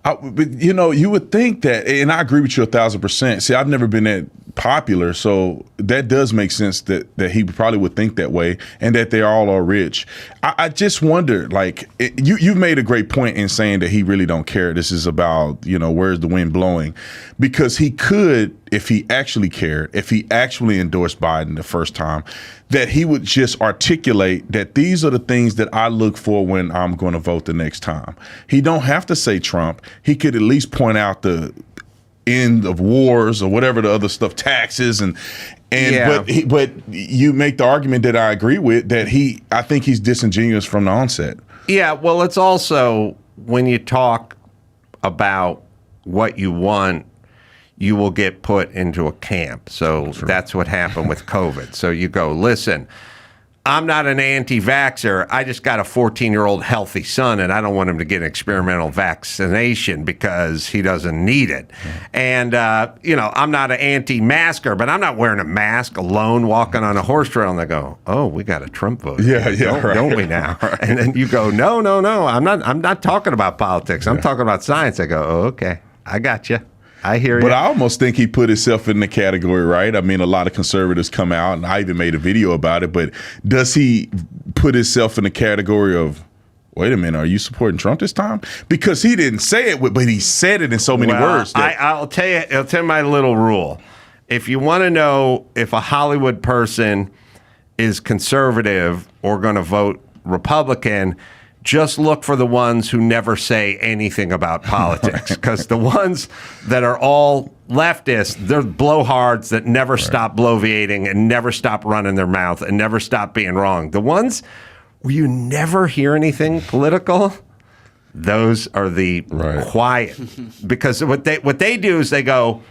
But you would think that, and I agree with you 1,000%. See, I've never been that popular, so that does make sense that he probably would think that way, and that they all are rich. I just wonder, like, you've made a great point in saying that he really don't care. This is about, where's the wind blowing, because he could, if he actually cared, if he actually endorsed Biden the first time, that he would just articulate that these are the things that I look for when I'm going to vote the next time. He don't have to say Trump. He could at least point out the end of wars or whatever the other stuff, taxes but you make the argument that I agree with, that I think he's disingenuous from the onset. Yeah, well, it's also when you talk about what you want, you will get put into a camp. So that's what happened with COVID. So you go, listen, I'm not an anti-vaxxer. I just got a 14-year-old healthy son, and I don't want him to get an experimental vaccination because he doesn't need it. And, I'm not an anti-masker, but I'm not wearing a mask alone walking on a horse trail. And they go, oh, we got a Trump vote. Don't we now? Right. And then you go, no. I'm not talking about politics. I'm talking about science. I go, oh, okay. I got you. I hear you. But I almost think he put himself in the category, right? I mean, a lot of conservatives come out, and I even made a video about it, but does he put himself in the category of, wait a minute, are you supporting Trump this time? Because he didn't say it, but he said it in so many words. I'll tell you my little rule. If you want to know if a Hollywood person is conservative or going to vote Republican, just look for the ones who never say anything about politics, because the ones that are all leftists, they're blowhards that never stop bloviating and never stop running their mouth and never stop being wrong. The ones where you never hear anything political, those are the quiet. Because what they do is they go,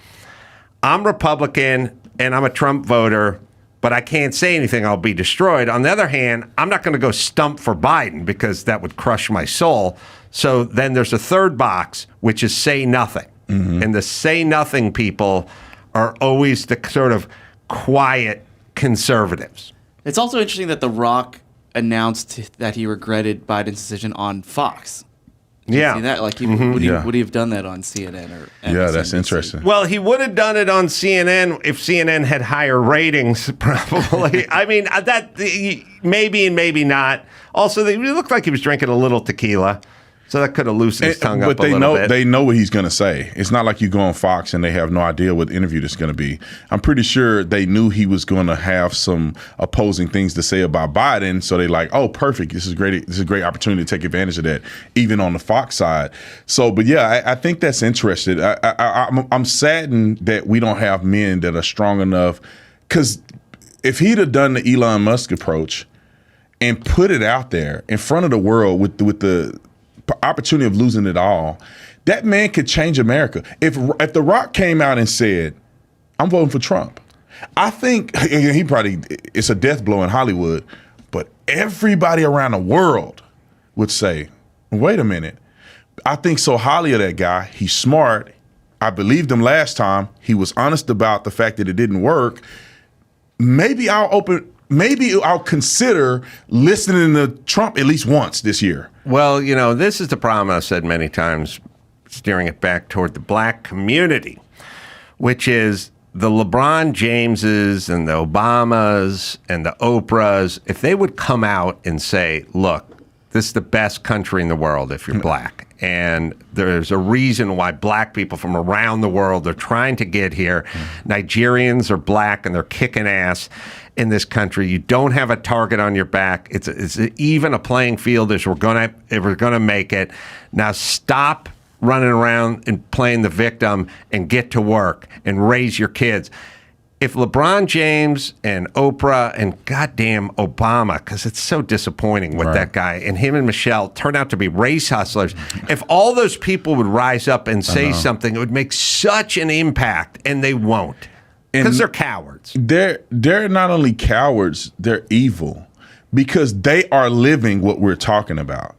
I'm Republican and I'm a Trump voter, but I can't say anything, I'll be destroyed. On the other hand, I'm not going to go stump for Biden because that would crush my soul. So then there's a third box, which is say nothing. Mm-hmm. And the say nothing people are always the sort of quiet conservatives. It's also interesting that The Rock announced that he regretted Biden's decision on Fox. Did you see that? Like, would he have done that on CNN or MSNBC? Yeah, that's interesting. Well, he would have done it on CNN if CNN had higher ratings, probably. I mean, that maybe and maybe not. Also, it looked like he was drinking a little tequila, so that could have loosened his tongue up a little bit. But they know what he's going to say. It's not like you go on Fox and they have no idea what the interview is going to be. I'm pretty sure they knew he was going to have some opposing things to say about Biden, so they're like, oh, perfect. This is great. This is a great opportunity to take advantage of that, even on the Fox side. So, but yeah, I think that's interesting. I'm saddened that we don't have men that are strong enough, because if he'd have done the Elon Musk approach and put it out there in front of the world with the opportunity of losing it all, that man could change America. If The Rock came out and said, I'm voting for Trump, I think it's a death blow in Hollywood, but everybody around the world would say, wait a minute, I think so highly of that guy. He's smart. I believed him last time. He was honest about the fact that it didn't work. Maybe I'll consider listening to Trump at least once this year. Well, this is the problem I've said many times, steering it back toward the black community, which is the LeBron Jameses and the Obamas and the Oprahs. If they would come out and say, look, this is the best country in the world if you're black, and there's a reason why black people from around the world are trying to get here. Nigerians are black and they're kicking ass in this country. You don't have a target on your back. It's even a playing field if we're gonna make it. Now stop running around and playing the victim and get to work and raise your kids. If LeBron James and Oprah and goddamn Obama, because it's so disappointing with that guy, and him and Michelle turn out to be race hustlers, if all those people would rise up and say something, it would make such an impact, and they won't. Because they're cowards. They're not only cowards, they're evil, because they are living what we're talking about.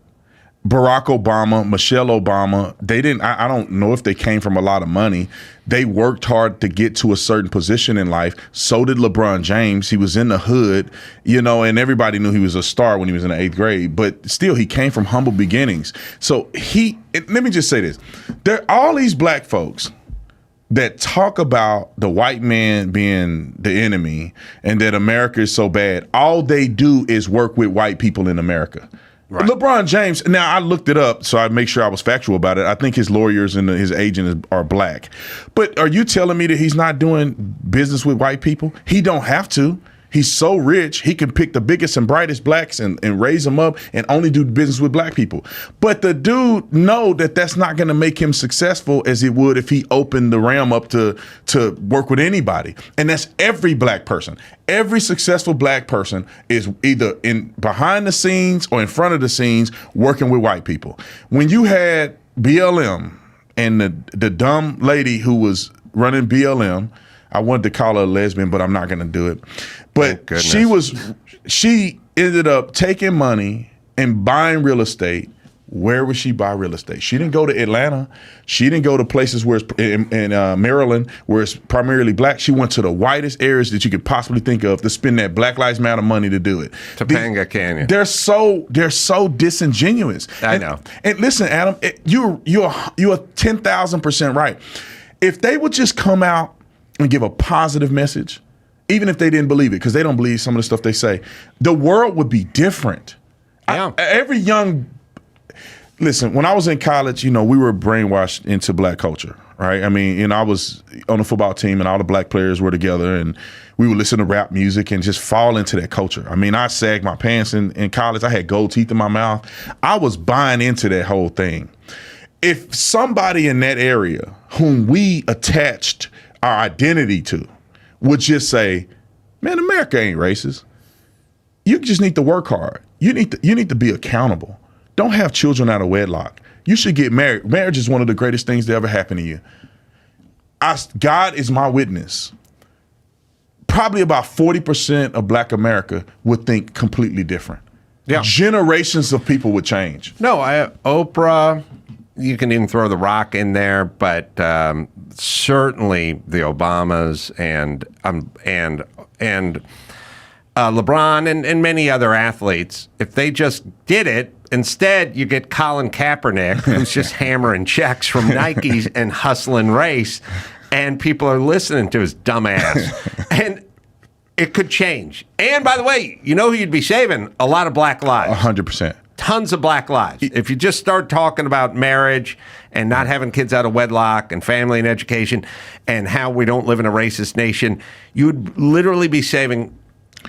Barack Obama, Michelle Obama, they didn't, I don't know if they came from a lot of money. They worked hard to get to a certain position in life. So did LeBron James. He was in the hood, and everybody knew he was a star when he was in the 8th grade, but still he came from humble beginnings. So let me just say this. There are all these black folks that talk about the white man being the enemy and that America is so bad. All they do is work with white people in America. Right. LeBron James, now I looked it up so I make sure I was factual about it. I think his lawyers and his agent are black. But are you telling me that he's not doing business with white people? He don't have to. He's so rich, he can pick the biggest and brightest blacks and raise them up and only do business with black people. But the dude know that that's not going to make him successful as it would if he opened the realm up to work with anybody. And that's every black person. Every successful black person is either in behind the scenes or in front of the scenes working with white people. When you had BLM and the dumb lady who was running BLM, I wanted to call her a lesbian, but I'm not going to do it. But she ended up taking money and buying real estate. Where would she buy real estate? She didn't go to Atlanta. She didn't go to places where it's in Maryland, where it's primarily black. She went to the whitest areas that you could possibly think of to spend that Black Lives Matter money to do it. Topanga Canyon. They're so disingenuous. I know. And listen, Adam, you're 10,000% right. If they would just come out and give a positive message, even if they didn't believe it, because they don't believe some of the stuff they say, the world would be different. Yeah. Listen, when I was in college, we were brainwashed into black culture, right? I mean, I was on the football team and all the black players were together and we would listen to rap music and just fall into that culture. I mean, I sagged my pants in college. I had gold teeth in my mouth. I was buying into that whole thing. If somebody in that area whom we attached our identity to would just say, man, America ain't racist. You just need to work hard. You need to be accountable. Don't have children out of wedlock. You should get married. Marriage is one of the greatest things that ever happened to you. God is my witness. Probably about 40% of black America would think completely different. Yeah. Generations of people would change. No, Oprah, you can even throw The Rock in there, but certainly the Obamas and LeBron and many other athletes, if they just did it, instead you get Colin Kaepernick, who's just hammering checks from Nikes and hustling race, and people are listening to his dumb ass. And it could change. And by the way, you know who you'd be saving? A lot of black lives. 100%. Tons of black lives. If you just start talking about marriage and not having kids out of wedlock and family and education and how we don't live in a racist nation, you would literally be saving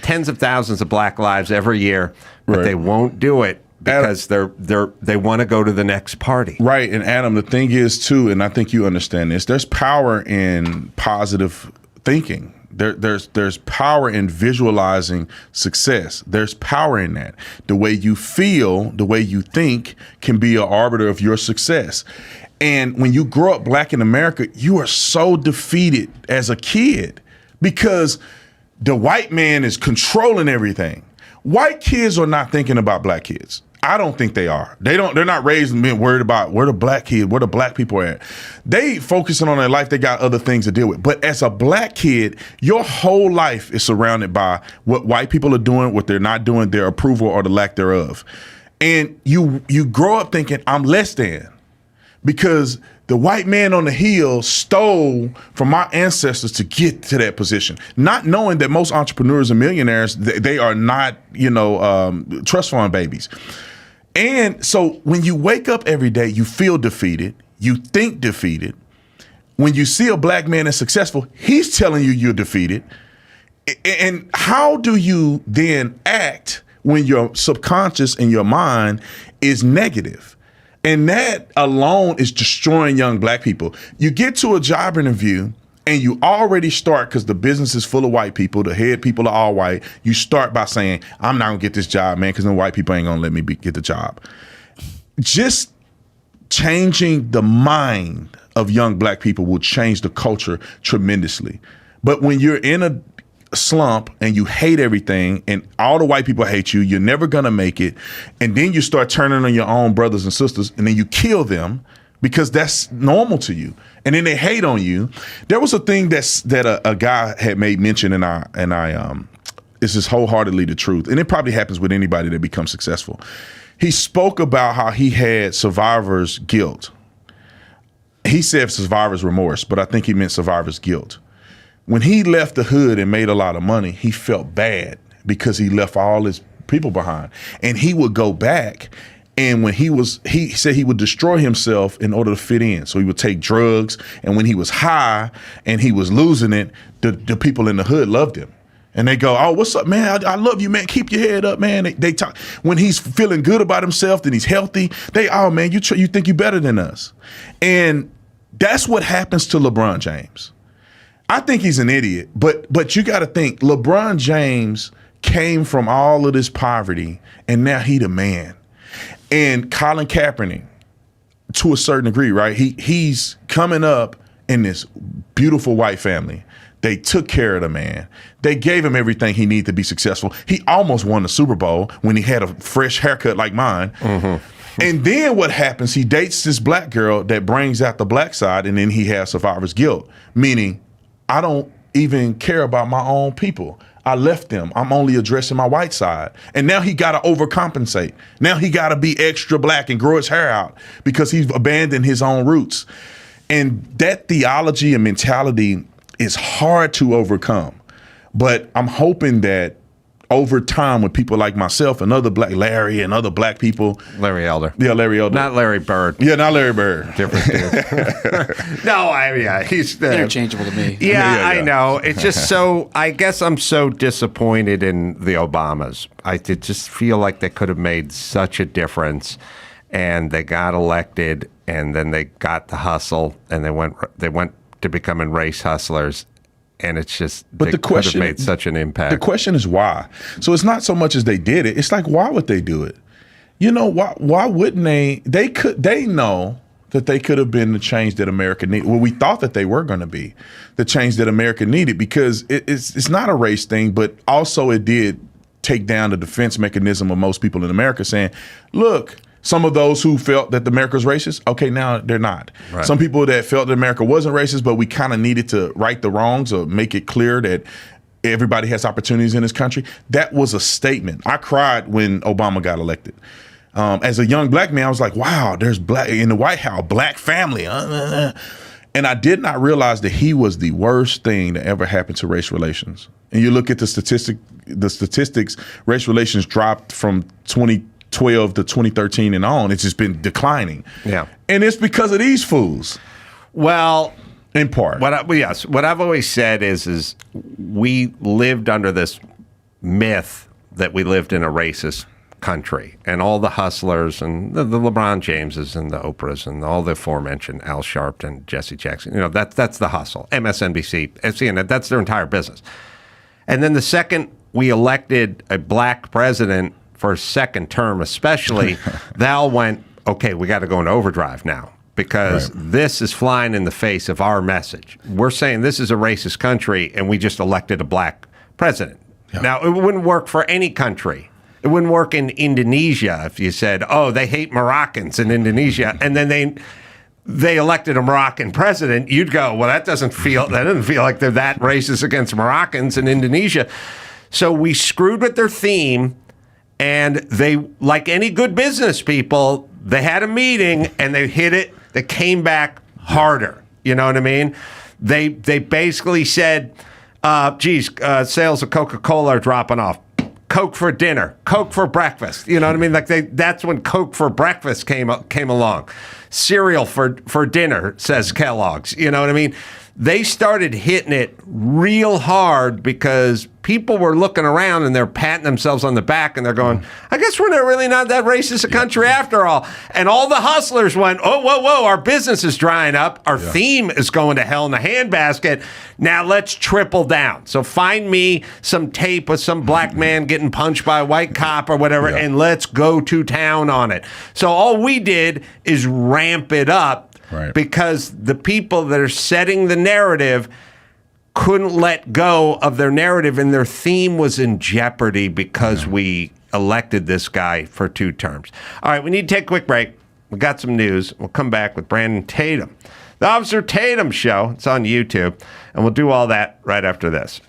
tens of thousands of black lives every year, but they won't do it because they want to go to the next party. Right. And Adam, the thing is too, and I think you understand this, there's power in positive thinking. There's power in visualizing success. There's power in that. The way you feel, the way you think can be an arbiter of your success. And when you grow up black in America, you are so defeated as a kid because the white man is controlling everything. White kids are not thinking about black kids. I don't think they are. They're not raised and being worried about where the black people are at. They focusing on their life. They got other things to deal with. But as a black kid, your whole life is surrounded by what white people are doing, what they're not doing, their approval or the lack thereof. And you grow up thinking, I'm less than, because the white man on the hill stole from my ancestors to get to that position, not knowing that most entrepreneurs and millionaires, they are not, trust fund babies. And so when you wake up every day, you feel defeated, you think defeated. When you see a black man is successful, he's telling you you're defeated. And how do you then act when your subconscious and your mind is negative? And that alone is destroying young black people. You get to a job interview and you already start, because the business is full of white people, the head people are all white. You start by saying, I'm not gonna get this job, man, because the white people ain't gonna let me get the job. Just changing the mind of young black people will change the culture tremendously. But when you're in a slump and you hate everything and all the white people hate you, you're never going to make it, and then you start turning on your own brothers and sisters and then you kill them because that's normal to you, and then they hate on you. There was a thing that a guy had made mention, and I this is wholeheartedly the truth, and it probably happens with anybody that becomes successful. He spoke about how he had survivor's guilt. He said survivor's remorse, but I think he meant survivor's guilt. When he left the hood and made a lot of money, he felt bad because he left all his people behind. And he would go back, and when he said he would destroy himself in order to fit in. So he would take drugs, and when he was high and he was losing it, the people in the hood loved him. And they go, "Oh, what's up, man? I love you, man. Keep your head up, man." They talk when he's feeling good about himself, then he's healthy. "Oh, man, you think you better than us," and that's what happens to LeBron James. I think he's an idiot, but you got to think LeBron James came from all of this poverty, and now he the man. And Colin Kaepernick, to a certain degree, right? He's coming up in this beautiful white family. They took care of the man. They gave him everything he needed to be successful. He almost won the Super Bowl when he had a fresh haircut like mine. Mm-hmm. And then what happens? He dates this black girl that brings out the black side, and then he has survivor's guilt, meaning I don't even care about my own people. I left them. I'm only addressing my white side. And now he got to overcompensate. Now he got to be extra black and grow his hair out because he's abandoned his own roots. And that theology and mentality is hard to overcome. But I'm hoping that over time with people like myself and other black, Larry and other black people. Larry Elder. Yeah, Larry Elder. Not Larry Bird. Yeah, not Larry Bird. Different dude. No, he's interchangeable to me. Yeah, I know. It's just so, I guess I'm so disappointed in the Obamas. I just feel like they could have made such a difference, and they got elected, and then they got the hustle, and they went to becoming race hustlers. And it's just, but they could have made such an impact. The question is why. So it's not so much as they did it. It's like, why would they do it? You know, why wouldn't they? They know that they could have been the change that America needed. Well, we thought that they were going to be the change that America needed, because it's not a race thing, but also it did take down the defense mechanism of most people in America, saying, look, some of those who felt that America's racist, okay, now they're not. Right. Some people that felt that America wasn't racist, but we kind of needed to right the wrongs or make it clear that everybody has opportunities in this country. That was a statement. I cried when Obama got elected. As a young black man, I was like, wow, there's black in the White House, black family. And I did not realize that he was the worst thing that ever happened to race relations. And you look at the statistics, race relations dropped from 2012 to 2013 and on. It's just been declining. Yeah. And it's because of these fools. Well, in part. What I've always said is we lived under this myth that we lived in a racist country, and all the hustlers and the LeBron Jameses and the Oprahs and all the aforementioned Al Sharpton, Jesse Jackson, that's the hustle. MSNBC, CNN, that's their entire business. And then the second we elected a black president for a second term especially, Val went, okay, we got to go into overdrive now, because this is flying in the face of our message. We're saying this is a racist country, and we just elected a black president. Yeah. Now, it wouldn't work for any country. It wouldn't work in Indonesia if you said, oh, they hate Moroccans in Indonesia, and then they elected a Moroccan president. You'd go, well, that doesn't feel like they're that racist against Moroccans in Indonesia. So we screwed with their theme, and they, like any good business people, they had a meeting and they hit it. They came back harder. You know what I mean? They basically said, sales of Coca-Cola are dropping off. Coke for dinner, Coke for breakfast. You know what I mean? Like that's when Coke for breakfast came along. Cereal for dinner, says Kellogg's. You know what I mean? They started hitting it real hard because people were looking around and they're patting themselves on the back and they're going, I guess we're not that racist a country after all. And all the hustlers went, oh, whoa, our business is drying up. Our theme is going to hell in a handbasket. Now let's triple down. So find me some tape with some black man getting punched by a white cop or whatever, and let's go to town on it. So all we did is ramp it up. Right. Because the people that are setting the narrative couldn't let go of their narrative, and their theme was in jeopardy because we elected this guy for 2 terms. All right, we need to take a quick break. We got some news. We'll come back with Brandon Tatum. The Officer Tatum Show. It's on YouTube, and we'll do all that right after this.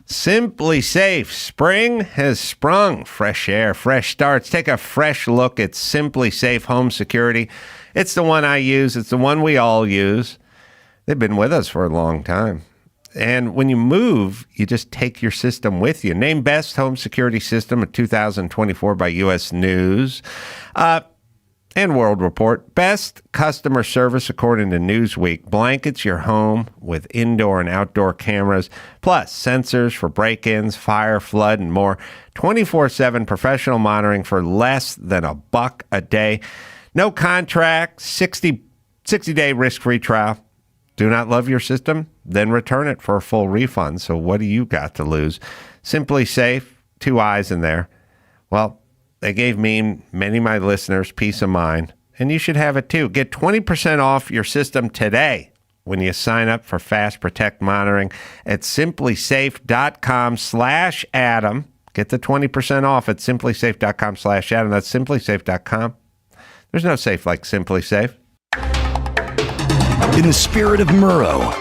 Simply Safe. Spring has sprung. Fresh air, fresh starts. Take a fresh look at Simply Safe Home Security. It's the one I use. It's the one we all use. They've been with us for a long time. And when you move, you just take your system with you. Named Best Home Security System of 2024 by U.S. News and World Report. Best customer service according to Newsweek. Blankets your home with indoor and outdoor cameras, plus sensors for break-ins, fire, flood, and more. 24/7 professional monitoring for less than $1 a day. No contract, 60-day risk-free trial. Do not love your system? Then return it for a full refund. So what do you got to lose? Simply Safe, 2 eyes in there. Well, they gave me, many of my listeners, peace of mind. And you should have it too. Get 20% off your system today when you sign up for Fast Protect monitoring at simplysafe.com/Adam. Get the 20% off at simplysafe.com/Adam. That's simplysafe.com. There's no safe like Simply Safe. In the spirit of Murrow,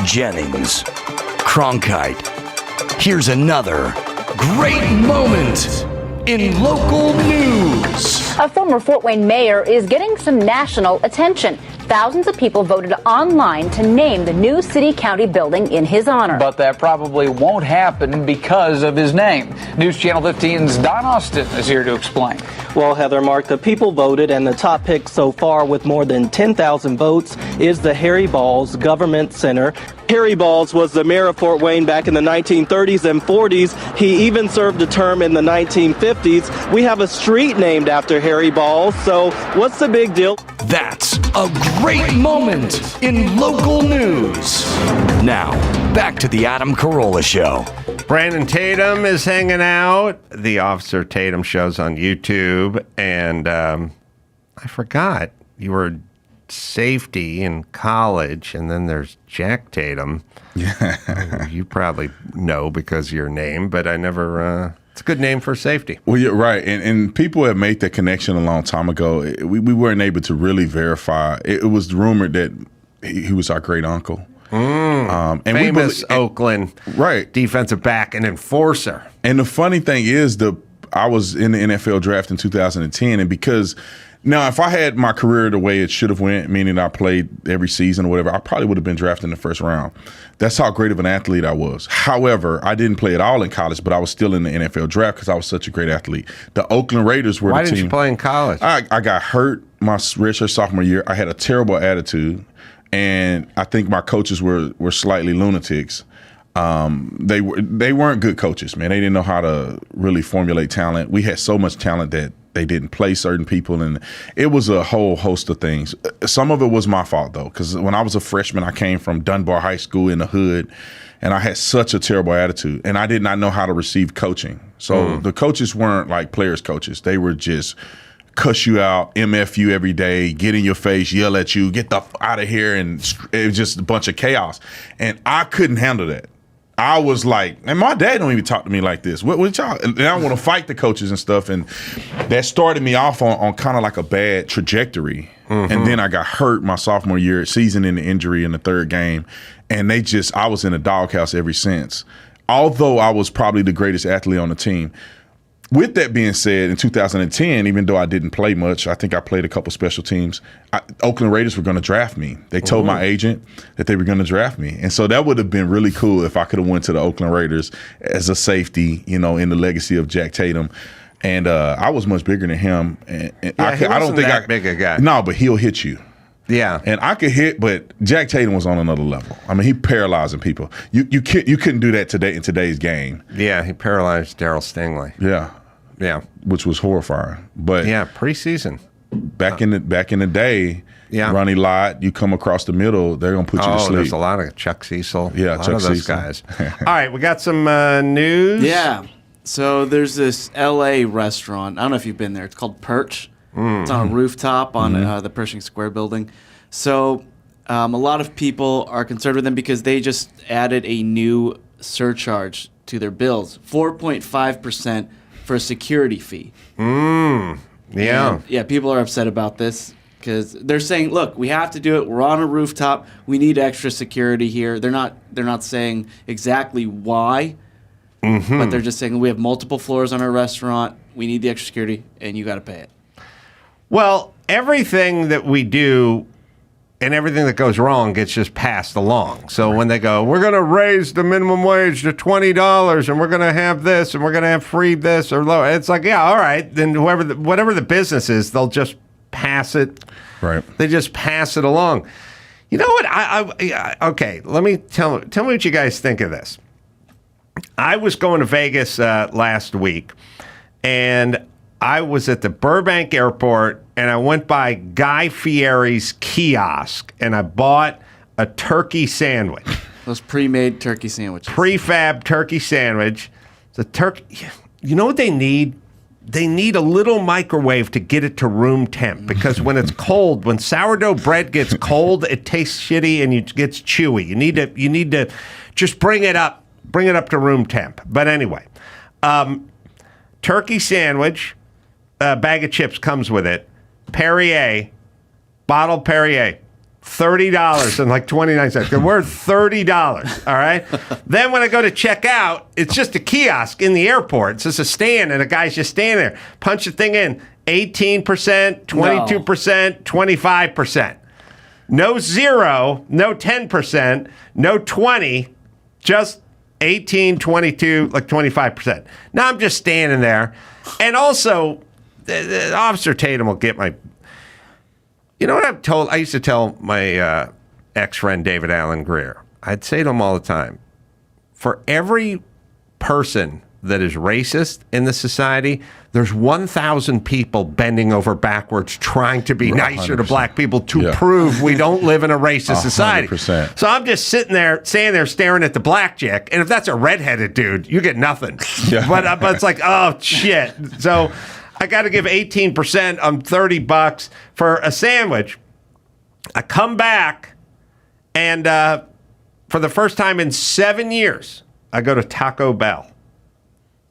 Jennings, Cronkite, here's another great moment in local news. A former Fort Wayne mayor is getting some national attention. Thousands of people voted online to name the new city-county building in his honor. But that probably won't happen because of his name. News Channel 15's Don Austin is here to explain. Well, Heather, Mark, the people voted, and the top pick so far with more than 10,000 votes is the Harry Balls Government Center. Harry Balls was the mayor of Fort Wayne back in the 1930s and 40s. He even served a term in the 1950s. We have a street named after Harry Balls, so what's the big deal? That's a great moment in local news. Now, back to the Adam Carolla Show. Brandon Tatum is hanging out. The Officer Tatum Show's on YouTube. And I forgot you were safety in college, and then there's Jack Tatum. Yeah. You probably know because of your name, but I never... It's a good name for safety. Well, you're right. And people have made that connection a long time ago. We weren't able to really verify. It was rumored that he was our great uncle. And famous Oakland defensive back and enforcer. And the funny thing is, I was in the NFL draft in 2010, and because now if I had my career the way it should have went, meaning I played every season or whatever, I probably would have been drafted in the first round. That's how great of an athlete I was. However, I didn't play at all in college, but I was still in the NFL draft because I was such a great athlete. The Oakland Raiders were the team. Why didn't you play in college? I got hurt my redshirt sophomore year. I had a terrible attitude, and I think my coaches were slightly lunatics. They weren't good coaches, man. They didn't know how to really formulate talent. We had so much talent that they didn't play certain people, and it was a whole host of things. Some of it was my fault, though, because when I was a freshman, I came from Dunbar High School in the hood, and I had such a terrible attitude, and I did not know how to receive coaching. So the coaches weren't like players' coaches. They were just cuss you out, MF you every day, get in your face, yell at you, get the f out of here, and it was just a bunch of chaos. And I couldn't handle that. I was like, and my dad don't even talk to me like this. What y'all? And I want to fight the coaches and stuff, and that started me off on kind of like a bad trajectory. And then I got hurt my sophomore year, season in the injury in the third game, and I was in a doghouse ever since. Although I was probably the greatest athlete on the team. With that being said, in 2010, even though I didn't play much, I think I played a couple special teams, Oakland Raiders were going to draft me. They told my agent that they were going to draft me. And so that would have been really cool if I could have went to the Oakland Raiders as a safety, in the legacy of Jack Tatum. And I was much bigger than him. And I don't think that big a guy. No, but he'll hit you. Yeah. And I could hit, but Jack Tatum was on another level. I mean, he paralyzing people. You couldn't do that today in today's game. Yeah, he paralyzed Darryl Stingley. Yeah, which was horrifying. But yeah, preseason. Back in the day, Ronnie Lott, you come across the middle, they're gonna put you to sleep. There's a lot of Chuck Cecil. Yeah, Chuck Cecil. Those guys. All right, we got some news. Yeah. So there's this L.A. restaurant. I don't know if you've been there. It's called Perch. It's on a rooftop on the Pershing Square building. So A lot of people are concerned with them because they just added a new surcharge to their bills, 4.5% for a security fee. Yeah. And, yeah, people are upset about this because they're saying, look, we have to do it. We're on a rooftop. We need extra security here. They're not saying exactly why, but they're just saying we have multiple floors on our restaurant. We need the extra security, and you got to pay it. Well, everything that we do and everything that goes wrong gets just passed along. So when they go, we're going to raise the minimum wage to $20 and we're going to have this and we're going to have free this or low, it's like, yeah, all right. Then whatever the business is, they'll just pass it. Right. They just pass it along. You know what? Okay, let me tell me what you guys think of this. I was going to Vegas last week, and I was at the Burbank airport, and I went by Guy Fieri's kiosk, and I bought a turkey sandwich. Those pre-made turkey sandwiches. Prefab turkey sandwich. The turkey. You know what they need? They need a little microwave to get it to room temp, because when it's cold, when sourdough bread gets cold, it tastes shitty and it gets chewy. You need to just bring it up to room temp. But anyway, turkey sandwich. A bag of chips comes with it. Perrier, bottled Perrier, $30 and like 29 cents. They're worth $30, all right? Then when I go to check out, it's just a kiosk in the airport. It's just a stand, and a guy's just standing there. Punch the thing in, 18%, 22%, 25%. No 0, no 10%, no 20, just 18, 22, like 25%. Now I'm just standing there. And also, Officer Tatum will get my... You know what I used to tell my ex-friend David Allen Greer? I'd say to him all the time, for every person that is racist in the society, there's 1,000 people bending over backwards trying to be nicer to black people to prove we don't live in a racist society. 100%. So I'm just standing there staring at the blackjack, and if that's a redheaded dude, you get nothing. Yeah. But it's like, oh, shit. So I got to give 18% on $30 for a sandwich. I come back, and for the first time in 7 years, I go to Taco Bell.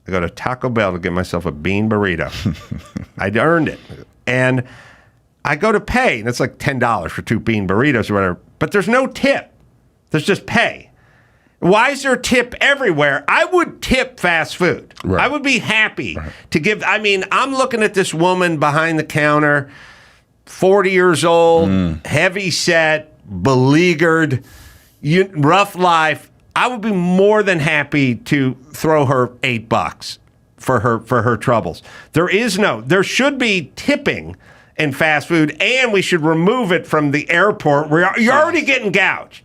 I go to Taco Bell to get myself a bean burrito. I'd earned it. And I go to pay, and it's like $10 for 2 bean burritos or whatever. But there's no tip. There's just pay. Why is there a tip everywhere? I would tip fast food. Right. I would be happy to give. I mean, I'm looking at this woman behind the counter, 40 years old, heavy set, beleaguered, rough life. I would be more than happy to throw her $8 for her troubles. There should be tipping in fast food, and we should remove it from the airport where you're already getting gouged.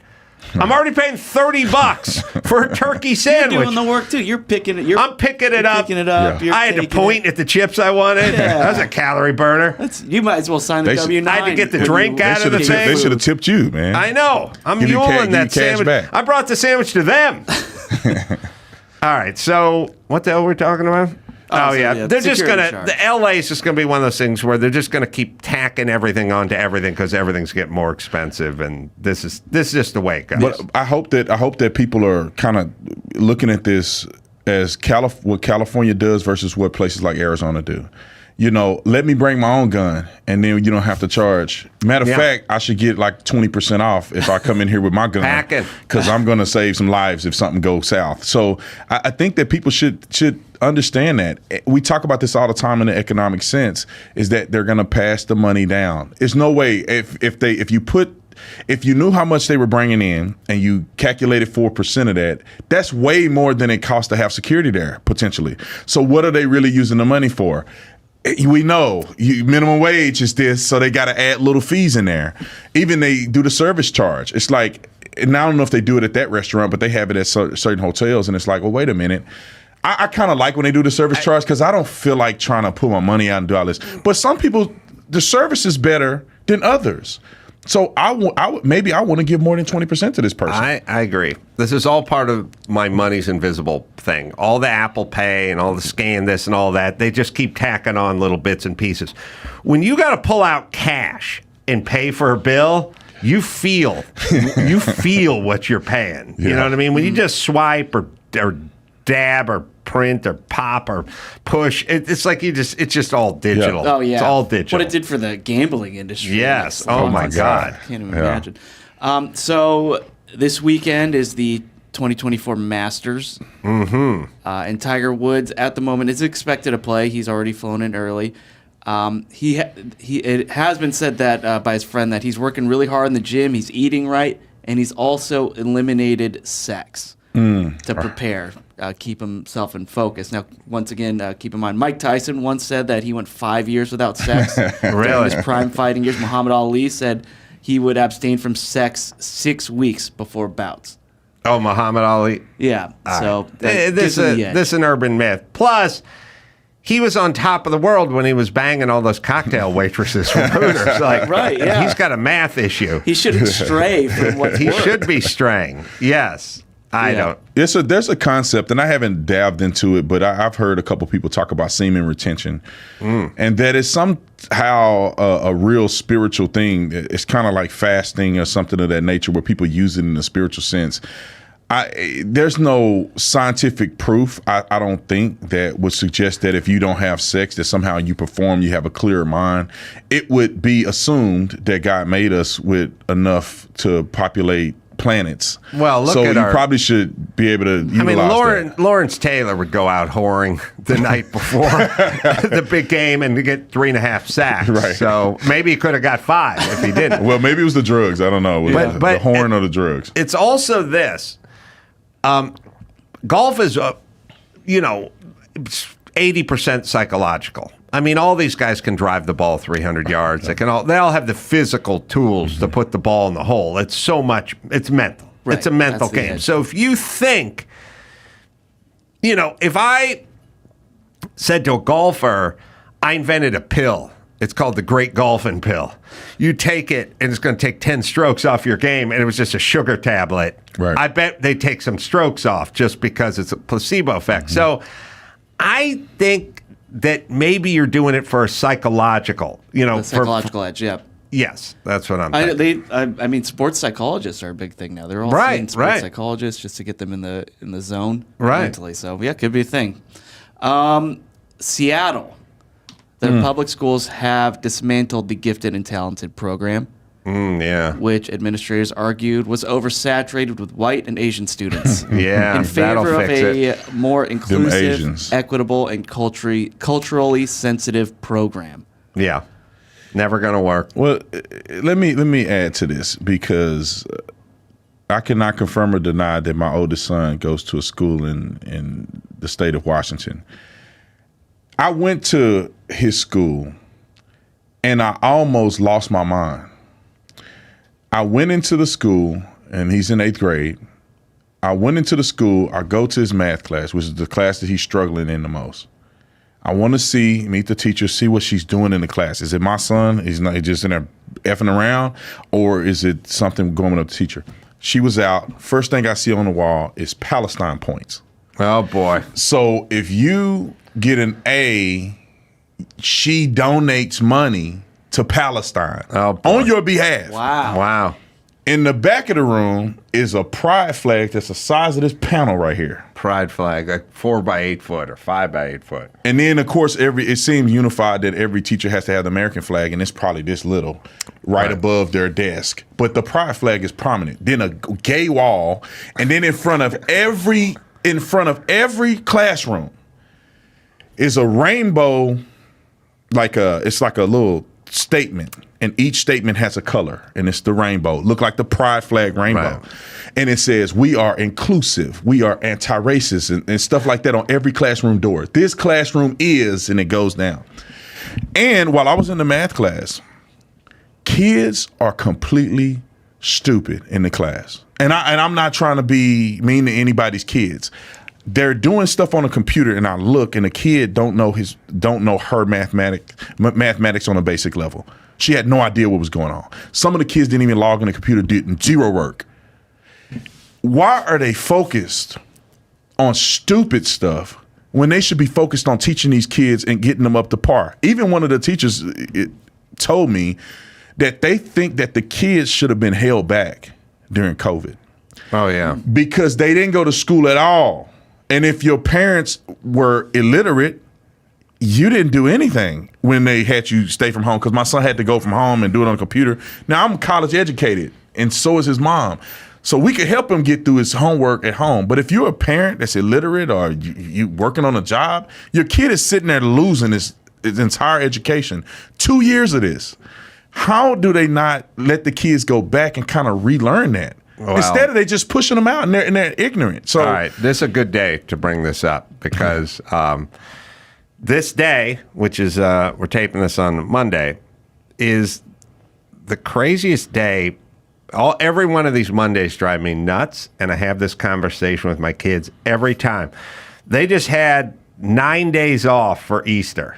I'm already paying $30 for a turkey sandwich. You're doing the work too. You're picking it. I'm picking it up. Yeah. I had to point at the chips I wanted. Yeah. That was a calorie burner. You might as well sign the W-9. I had to get the drink out of the thing. They should have tipped you, man. I know. I'm muling that sandwich. Back. I brought the sandwich to them. All right. So what the hell were we talking about? Oh, yeah. They're just going to, the LA is just going to be one of those things where they're just going to keep tacking everything onto everything because everything's getting more expensive. And this is just the way it goes. But I hope that people are kind of looking at this as what California does versus what places like Arizona do. You know, let me bring my own gun, and then you don't have to charge. Matter of fact, I should get like 20% off if I come in here with my gun, because I'm going to save some lives if something goes south. So I think that people should understand that. We talk about this all the time in the economic sense, is that they're going to pass the money down. There's no way if you knew how much they were bringing in and you calculated 4% of that, that's way more than it costs to have security there, potentially. So what are they really using the money for? We know minimum wage is this, so they got to add little fees in there. Even they do the service charge. It's like, and I don't know if they do it at that restaurant, but they have it at certain hotels, and it's like, well, wait a minute. I kind of like when they do the service charge because I don't feel like trying to pull my money out and do all this. But some people, the service is better than others. So maybe I want to give more than 20% to this person. I agree. This is all part of my money's invisible thing. All the Apple Pay and all the scan this and all that, they just keep tacking on little bits and pieces. When you got to pull out cash and pay for a bill, you feel what you're paying. You know what I mean? When you just swipe or dab or print or pop or push, it's like it's just all digital. Yeah. Oh yeah, it's all digital. What it did for the gambling industry. Yes. Oh my God. I can't even imagine. So this weekend is the 2024 Masters. And Tiger Woods at the moment is expected to play. He's already flown in early. It has been said that by his friend that he's working really hard in the gym. He's eating right, and he's also eliminated sex to prepare, keep himself in focus. Now, once again, keep in mind, Mike Tyson once said that he went 5 years without sex. During his prime fighting years. Muhammad Ali said he would abstain from sex 6 weeks before bouts. Oh, Muhammad Ali. Yeah. So this is an urban myth. Plus, he was on top of the world when he was banging all those cocktail waitresses from Hooters. Like, right, yeah. He's got a math issue. He shouldn't stray from what's He should be straying. Yes. I don't. There's a concept, and I haven't dabbed into it, but I've heard a couple people talk about semen retention, and that is somehow a real spiritual thing. It's kind of like fasting or something of that nature, where people use it in a spiritual sense. There's no scientific proof, I don't think, that would suggest that if you don't have sex, that somehow you perform, you have a clearer mind. It would be assumed that God made us with enough to populate planets. Well, look so at you probably should be able to utilize that. Lawrence Taylor would go out whoring the night before the big game and get 3.5 sacks. Right. So maybe he could have got 5 if he didn't. Well, maybe it was the drugs. I don't know. But the horn or the drugs. It's also this. Golf is, 80% psychological. I mean, all these guys can drive the ball 300 yards. They all have the physical tools to put the ball in the hole. It's so much. It's mental. Right. It's a mental game. So if you think, if I said to a golfer, I invented a pill. It's called the Great Golfing Pill. You take it, and it's going to take 10 strokes off your game, and it was just a sugar tablet. Right. I bet they take some strokes off just because it's a placebo effect. So I think that maybe you're doing it for a psychological, psychological edge, yeah. Yes, that's what I'm thinking. I mean, sports psychologists are a big thing now. They're all seeing sports psychologists just to get them in the zone mentally. So, yeah, it could be a thing. Seattle. The public schools have dismantled the gifted and talented program, which administrators argued was oversaturated with white and Asian students. In favor of a more inclusive, equitable, and culturally sensitive program. Yeah, never going to work. Well, let me add to this, because I cannot confirm or deny that my oldest son goes to a school in the state of Washington. I went to his school, and I almost lost my mind. I went into the school, and he's in 8th grade. I went into the school. I go to his math class, which is the class that he's struggling in the most. I want to meet the teacher, see what she's doing in the class. Is it my son? He's not just in there effing around, or is it something going with the teacher? She was out. First thing I see on the wall is Palestine points. Oh, boy. So if you get an A, she donates money to Palestine on your behalf. Wow. In the back of the room is a pride flag that's the size of this panel right here. Pride flag, like 4 by 8 foot or 5 by 8 foot. And then, of course, it seems unified that every teacher has to have the American flag, and it's probably this little right above their desk. But the pride flag is prominent. Then a gay wall, and then in front of every classroom is a rainbow, it's like a little statement, and each statement has a color, and it's the rainbow. Look like the pride flag rainbow. Right. And it says, we are inclusive, we are anti-racist, and stuff like that on every classroom door. This classroom is, and it goes down. And while I was in the math class, kids are completely stupid in the class. And I'm not trying to be mean to anybody's kids. They're doing stuff on a computer, and I look, and the kid don't know her mathematics on a basic level. She had no idea what was going on. Some of the kids didn't even log in the computer, did zero work. Why are they focused on stupid stuff when they should be focused on teaching these kids and getting them up to par? Even one of the teachers told me that they think that the kids should have been held back during COVID. Oh, yeah. Because they didn't go to school at all. And if your parents were illiterate, you didn't do anything when they had you stay from home, because my son had to go from home and do it on a computer. Now, I'm college educated, and so is his mom. So we could help him get through his homework at home. But if you're a parent that's illiterate or you working on a job, your kid is sitting there losing his entire education. 2 years of this. How do they not let the kids go back and kind of relearn that? Well, instead of they just pushing them out and they're ignorant. So, all right, this is a good day to bring this up because this day, which is we're taping this on Monday, is the craziest day. Every one of these Mondays drive me nuts, and I have this conversation with my kids every time. They just had 9 days off for Easter.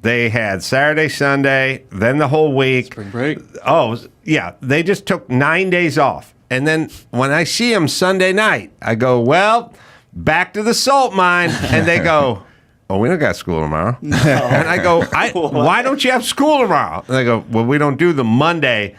They had Saturday, Sunday, then the whole week. Spring break. Oh, yeah. They just took 9 days off. And then when I see them Sunday night, I go, well, back to the salt mine. And they go, oh, we don't got school tomorrow. No. And I go, why don't you have school tomorrow? And they go, well, we don't do the Monday.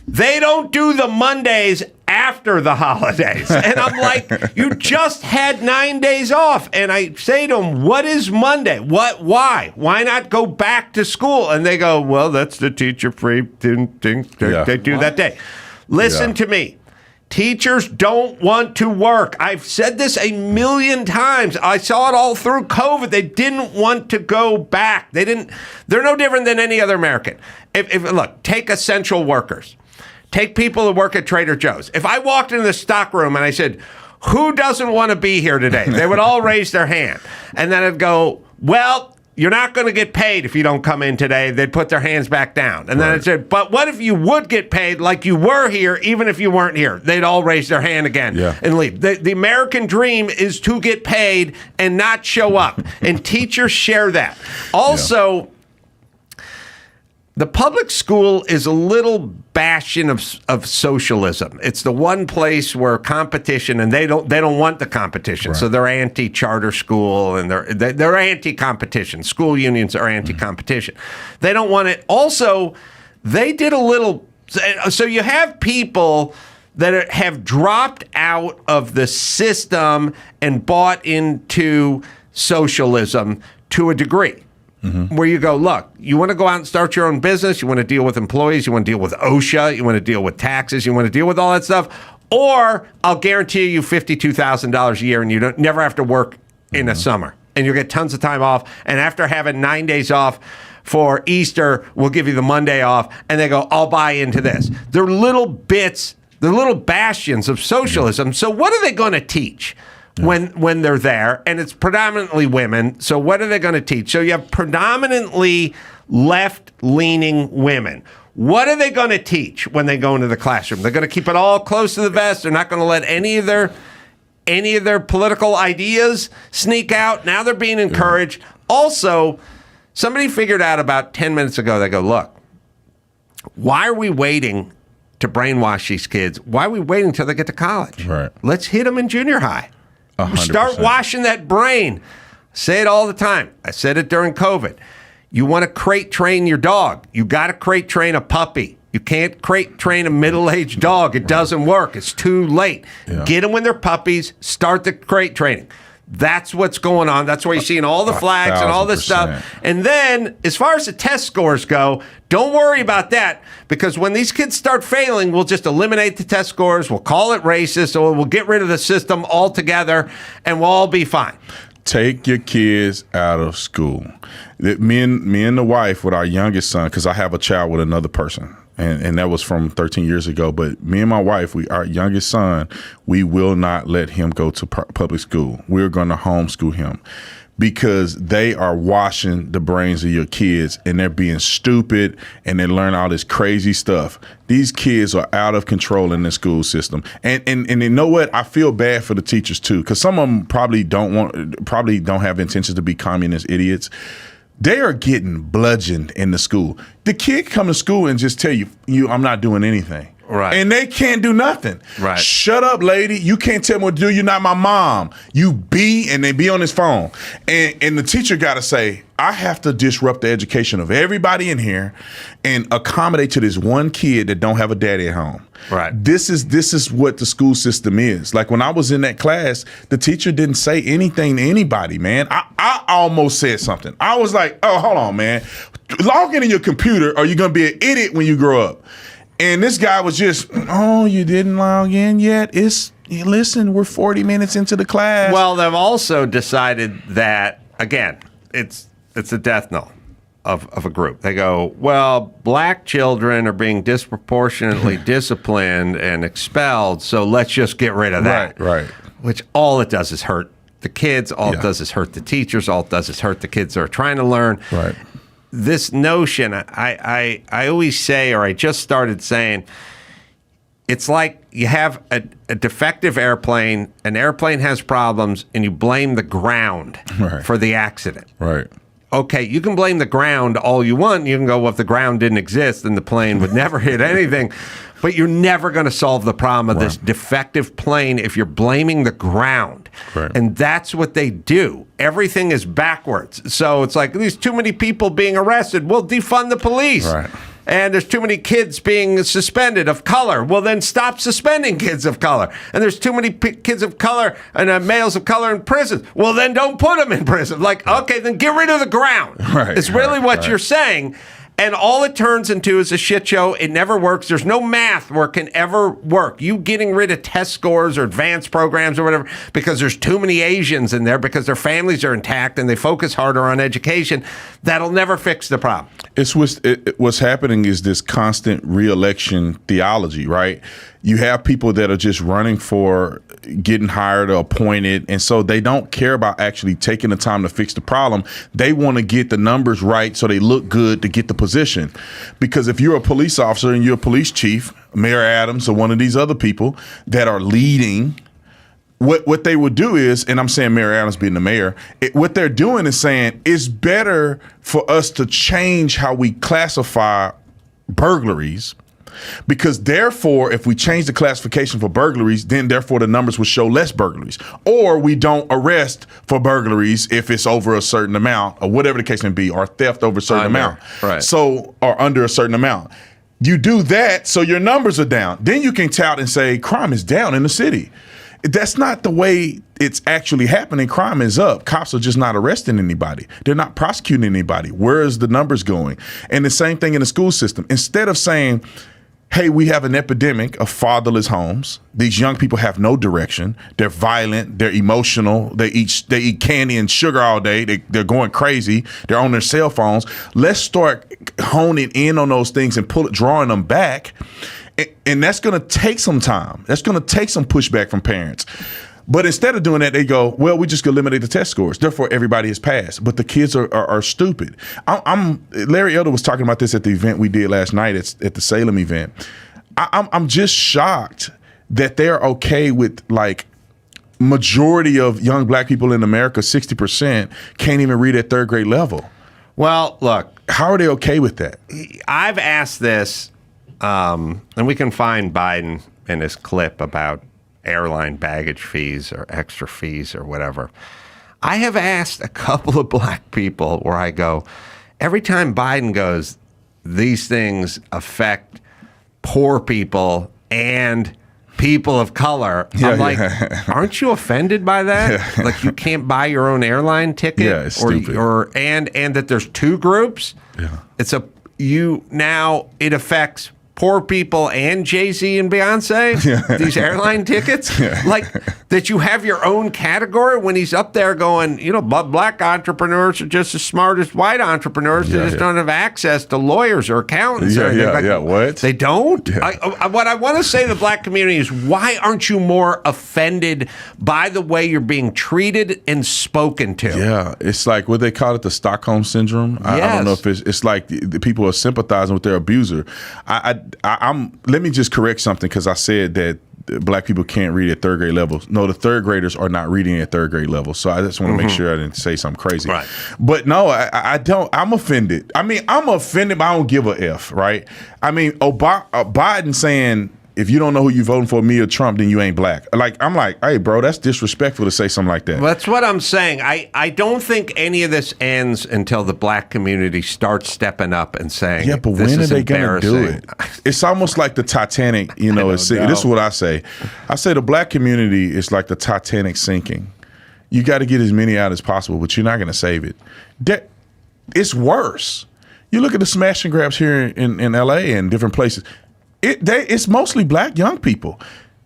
They don't do the Mondays after the holidays. And I'm like, you just had 9 days off. And I say to them, what is Monday? Why? Why not go back to school? And they go, well, that's the teacher-free thing they do that day. Listen to me. Teachers don't want to work. I've said this a million times. I saw it all through COVID. They didn't want to go back. They're no different than any other American. Look, take essential workers. Take people who work at Trader Joe's. If I walked into the stock room and I said, who doesn't want to be here today? They would all raise their hand. And then I'd go, well, you're not going to get paid if you don't come in today. They'd put their hands back down. And then I'd say, but what if you would get paid like you were here, even if you weren't here? They'd all raise their hand again and leave. The American dream is to get paid and not show up. And teachers share that. Also, the public school is a little bastion of socialism. It's the one place where competition, and they don't want the competition, so they're anti-charter school and they're anti-competition. School unions are anti-competition. They don't want it. Also, they did a little. So you have people that have dropped out of the system and bought into socialism to a degree. Mm-hmm. Where you go, look, you want to go out and start your own business, you want to deal with employees, you want to deal with OSHA, you want to deal with taxes, you want to deal with all that stuff, or I'll guarantee you $52,000 a year and you never have to work in the summer. And you'll get tons of time off. And after having 9 days off for Easter, we'll give you the Monday off. And they go, I'll buy into this. They're little bits, they're little bastions of socialism. So what are they going to teach? When they're there, and it's predominantly women. So what are they going to teach? So you have predominantly left-leaning women. What are they going to teach when they go into the classroom? They're going to keep it all close to the vest. They're not going to let any of their political ideas sneak out. Now they're being encouraged. Also, somebody figured out about 10 minutes ago, they go, look, why are we waiting to brainwash these kids? Why are we waiting until they get to college? Right. Let's hit them in junior high. 100%. Start washing that brain. I say it all the time. I said it during COVID. You want to crate train your dog. You got to crate train a puppy. You can't crate train a middle-aged dog. It doesn't work. It's too late. Yeah. Get them when they're puppies. Start the crate training. That's what's going on. That's why you're seeing all the flags and all this stuff. And then, as far as the test scores go, don't worry about that, because when these kids start failing, we'll just eliminate the test scores. We'll call it racist, or we'll get rid of the system altogether, and we'll all be fine. Take your kids out of school. Me and the wife with our youngest son, because I have a child with another person. And that was from 13 years ago. But me and my wife, our youngest son, we will not let him go to public school. We're going to homeschool him, because they are washing the brains of your kids, and they're being stupid, and they learn all this crazy stuff. These kids are out of control in the school system. And you know what? I feel bad for the teachers too, because some of them probably don't have intentions to be communist idiots. They are getting bludgeoned in the school. The kid come to school and just tell you, I'm not doing anything. Right. And they can't do nothing. Right. Shut up, lady. You can't tell me what to do. You're not my mom. You be, and they be on his phone. And the teacher got to say, I have to disrupt the education of everybody in here and accommodate to this one kid that don't have a daddy at home. Right. This is what the school system is. Like when I was in that class, the teacher didn't say anything to anybody, man. I almost said something. I was like, oh, hold on, man. Log into your computer or you're going to be an idiot when you grow up. And this guy was just, oh, you didn't log in yet? Listen, we're 40 minutes into the class. Well, they've also decided that, again, it's a death knell of a group. They go, well, black children are being disproportionately disciplined and expelled, so let's just get rid of that. Right. Which all it does is hurt the kids. All it does is hurt the teachers. All it does is hurt the kids that are trying to learn. Right. This notion, I always say, or I just started saying, it's like you have a defective airplane, an airplane has problems, and you blame the ground for the accident. Right. Okay, you can blame the ground all you want. You can go, well, if the ground didn't exist, then the plane would never hit anything. But you're never going to solve the problem of this defective plane if you're blaming the ground. Right. And that's what they do. Everything is backwards. So it's like, there's too many people being arrested. We'll defund the police. Right. And there's too many kids being suspended of color. Well, then stop suspending kids of color. And there's too many kids of color and males of color in prison. Well, then don't put them in prison. Like, okay, then get rid of the ground. Right. It's really what you're saying. And all it turns into is a shit show. It never works. There's no math where it can ever work. You getting rid of test scores or advanced programs or whatever because there's too many Asians in there because their families are intact and they focus harder on education, that'll never fix the problem. What's happening is this constant re-election theology, right? You have people that are just running for getting hired or appointed, and so they don't care about actually taking the time to fix the problem. They want to get the numbers right so they look good to get the position. Because if you're a police officer and you're a police chief, Mayor Adams or one of these other people that are leading, what they would do is, and I'm saying Mayor Adams being the mayor, what they're doing is saying it's better for us to change how we classify burglaries. Because therefore, if we change the classification for burglaries, then therefore the numbers will show less burglaries. Or we don't arrest for burglaries if it's over a certain amount, or whatever the case may be, or theft over a certain amount. Right. So, or under a certain amount. You do that so your numbers are down. Then you can tout and say crime is down in the city. That's not the way it's actually happening. Crime is up. Cops are just not arresting anybody. They're not prosecuting anybody. Where is the numbers going? And the same thing in the school system. Instead of saying, hey, we have an epidemic of fatherless homes. These young people have no direction. They're violent. They're emotional. They eat candy and sugar all day. They're going crazy. They're on their cell phones. Let's start honing in on those things and drawing them back. And that's going to take some time. That's going to take some pushback from parents. But instead of doing that, they go, well, we just eliminate the test scores. Therefore, everybody has passed. But the kids are stupid. Larry Elder was talking about this at the event we did last night at the Salem event. I'm just shocked that they're okay with, like, majority of young black people in America, 60%, can't even read at third grade level. Well, look. How are they okay with that? I've asked this, and we can find Biden in his clip about airline baggage fees or extra fees or whatever. I have asked a couple of black people where I go, every time Biden goes, these things affect poor people and people of color. I'm like, aren't you offended by that? Yeah. Like you can't buy your own airline ticket? Yeah, it's stupid. And that there's two groups? Yeah. It affects poor people and Jay-Z and Beyonce, these airline tickets, like that you have your own category when he's up there going, black entrepreneurs are just as smart as white entrepreneurs. They just don't have access to lawyers or accountants. What? They don't? Yeah. What I want to say to the black community is, why aren't you more offended by the way you're being treated and spoken to? Yeah, it's like what they call it, the Stockholm Syndrome. I don't know if it's like the people are sympathizing with their abuser. Let me just correct something, because I said that black people can't read at third grade level. No, the third graders are not reading at third grade level. So I just want to make sure I didn't say something crazy. Right. But no, I don't. I'm offended. I mean, I'm offended, but I don't give a F, right? I mean, Biden saying, if you don't know who you voting for, me or Trump, then you ain't black. I'm like, hey, bro, that's disrespectful to say something like that. That's what I'm saying. I don't think any of this ends until the black community starts stepping up and saying, yeah, but this when are is they going to do embarrassing. it? It's almost like the Titanic, this is what I say. I say the black community is like the Titanic sinking. You got to get as many out as possible, but you're not going to save it. It's worse. You look at the smash and grabs here in L.A. and different places. It's mostly black young people,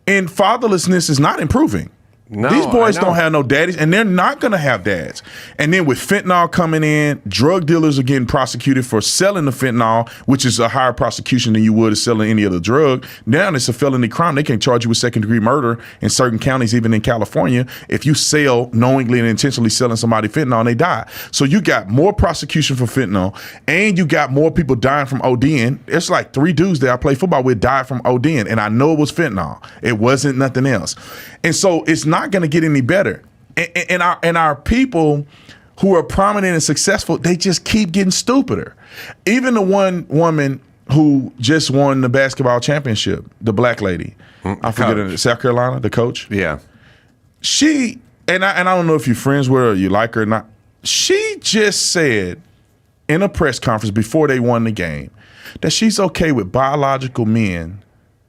and fatherlessness is not improving. No, these boys don't have no daddies, and they're not going to have dads. And then with fentanyl coming in, drug dealers are getting prosecuted for selling the fentanyl, which is a higher prosecution than you would of selling any other drug. Now it's a felony crime. They can charge you with second-degree murder in certain counties, even in California, if you sell knowingly and intentionally selling somebody fentanyl and they die. So you got more prosecution for fentanyl, and you got more people dying from ODing. It's like 3 dudes that I play football with died from ODing, and I know it was fentanyl. It wasn't nothing else. And so it's not going to get any better. And our people who are prominent and successful, they just keep getting stupider. Even the one woman who just won the basketball championship, the black lady, I forget her, South Carolina, the coach. Yeah. She, and I don't know if you're friends with her or you like her or not, she just said in a press conference before they won the game that she's okay with biological men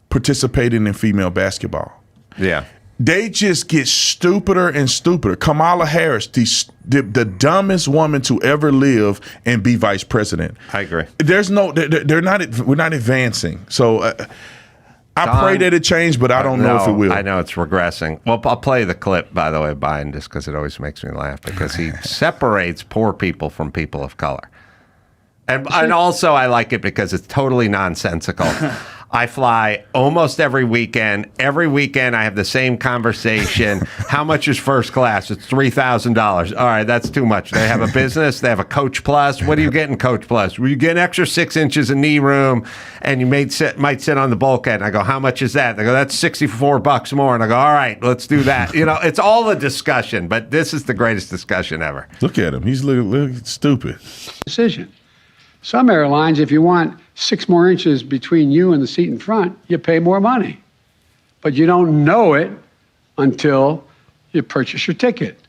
participating in female basketball. Yeah. They just get stupider and stupider. Kamala Harris, the dumbest woman to ever live and be vice president. I agree. There's no, they're not. We're not advancing. So I pray that it change, but I don't know if it will. I know it's regressing. Well, I'll play the clip, by the way, of Biden, just because it always makes me laugh, because he separates poor people from people of color. And also I like it because it's totally nonsensical. I fly almost every weekend. Every weekend I have the same conversation. How much is first class? It's $3,000. All right, that's too much. They have a business. They have a Coach Plus. What do you get in Coach Plus? Well, you get an extra 6 inches of knee room, and you might sit on the bulkhead. And I go, how much is that? They go, that's $64 more. And I go, all right, let's do that. It's all a discussion, but this is the greatest discussion ever. Look at him. He's looking stupid. Decision. Some airlines, if you want 6 more inches between you and the seat in front, you pay more money. But you don't know it until you purchase your ticket.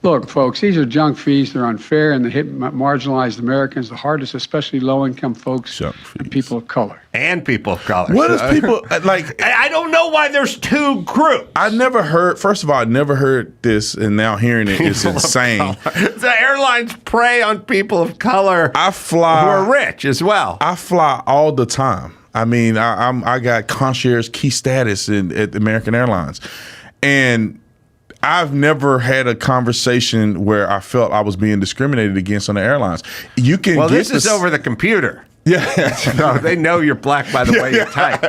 Look, folks, these are junk fees. They're unfair, and they hit marginalized Americans the hardest, especially low-income folks and people of color. And people of color. What is people like? I don't know why there's 2 groups. I never heard. First of all, I never heard this, and now hearing it is insane. The airlines prey on people of color. I fly who are rich as well. I fly all the time. I mean, I got concierge key status at American Airlines, and I've never had a conversation where I felt I was being discriminated against on the airlines. You can. Well, this is over the computer. Yeah, no, they know you're black by the way you type.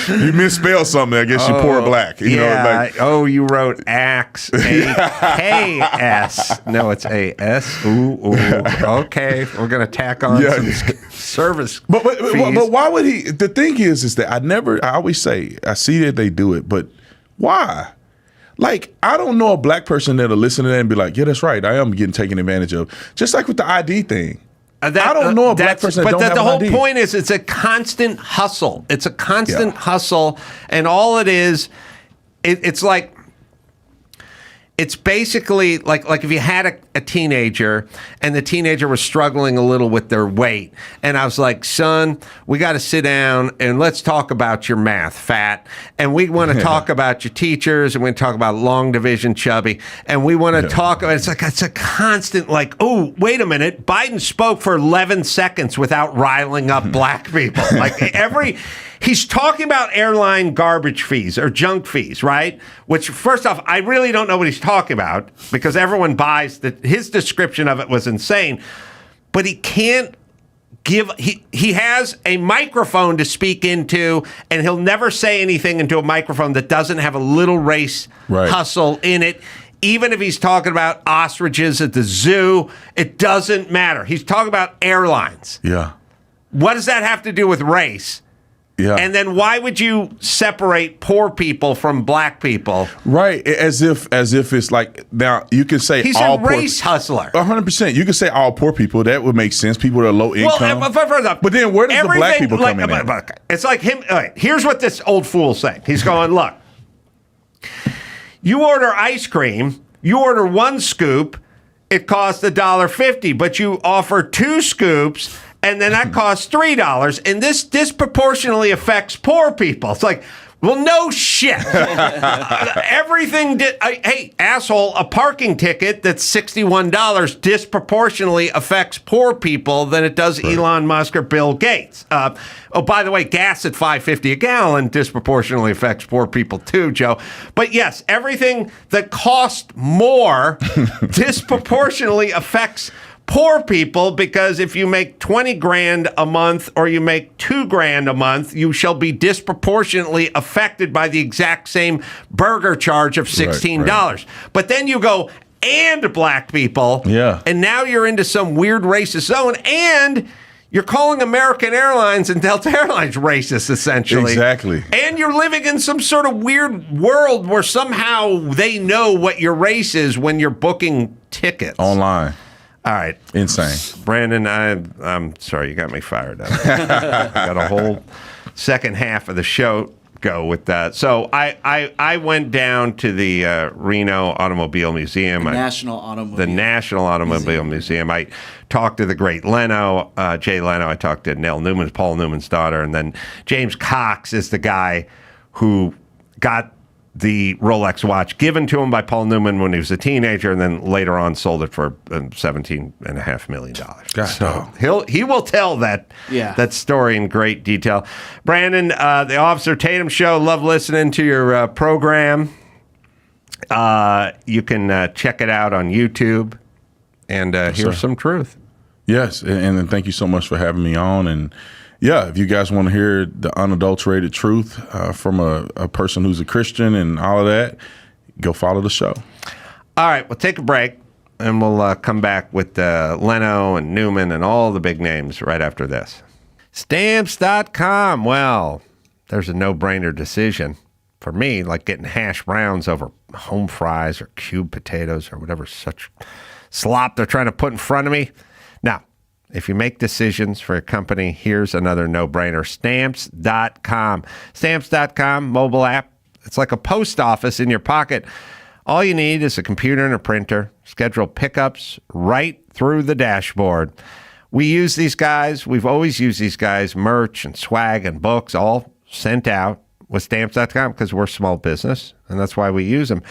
You misspelled something. I guess you pour black. You know, you wrote ax A-K-S. No, it's A-S. Ooh. Okay, we're gonna tack on some service. But why would he? The thing is that I always say I see that they do it, but why? Like, I don't know a black person that'll listen to that and be like, yeah, that's right. I am getting taken advantage of. Just like with the ID thing. I don't know a black person that don't have an ID. But the whole point is it's a constant hustle. It's a constant hustle. And all it is, it's like, it's basically like if you had a teenager and the teenager was struggling a little with their weight, and I was like, son, we got to sit down and let's talk about your math, fat, and we want to talk about your teachers, and we talk about long division, chubby, and we want to talk about, it's a constant like, oh, wait a minute, Biden spoke for 11 seconds without riling up black people. Like he's talking about airline garbage fees or junk fees, right? Which, first off, I really don't know what he's talking about because everyone buys that. His description of it was insane, but he can't give. He has a microphone to speak into, and he'll never say anything into a microphone that doesn't have a little race hustle in it. Even if he's talking about ostriches at the zoo, it doesn't matter. He's talking about airlines. Yeah. What does that have to do with race? Yeah. And then why would you separate poor people from black people? Right, as if it's like, now you can say He's all a race hustler. 100%. You can say all poor people. That would make sense. People that are low income. But then where does the black people come in? It's like him. All right, here's what this old fool's saying. He's going, look, you order ice cream, you order 1 scoop, it costs $1.50, but you offer 2 scoops, and then that costs $3, and this disproportionately affects poor people. It's like, well, no shit. Everything hey, asshole, a parking ticket that's $61 disproportionately affects poor people than it does Elon Musk or Bill Gates. Oh, by the way, gas at $5.50 a gallon disproportionately affects poor people too, Joe. But yes, everything that costs more disproportionately affects poor people, because if you make 20 grand a month or you make 2 grand a month, you shall be disproportionately affected by the exact same burger charge of $16. Right. But then you go, and black people, and now you're into some weird racist zone, and you're calling American Airlines and Delta Airlines racist, essentially. Exactly. And you're living in some sort of weird world where somehow they know what your race is when you're booking tickets. Online. All right. Insane. Brandon, I'm sorry, you got me fired up. Got a whole second half of the show go with that. So I went down to the Reno Automobile Museum. The National Automobile Museum. I talked to the great Leno, Jay Leno. I talked to Nell Newman, Paul Newman's daughter. And then James Cox is the guy who got the Rolex watch given to him by Paul Newman when he was a teenager, and then later on sold it for $17.5 million. So he will tell that story in great detail. Brandon, the Officer Tatum Show, love listening to your program. You can check it out on YouTube and hear some truth. Yes, and thank you so much for having me on. And yeah, if you guys want to hear the unadulterated truth from a person who's a Christian and all of that, go follow the show. All right, we'll take a break, and we'll come back with Leno and Newman and all the big names right after this. Stamps.com. Well, there's a no-brainer decision for me, like getting hash browns over home fries or cubed potatoes or whatever such slop they're trying to put in front of me. Now, if you make decisions for a company, here's another no-brainer. Stamps.com. Stamps.com, mobile app. It's like a post office in your pocket. All you need is a computer and a printer. Schedule pickups right through the dashboard. We use these guys. We've always used these guys. Merch and swag and books all sent out with Stamps.com because we're a small business, and that's why we use them.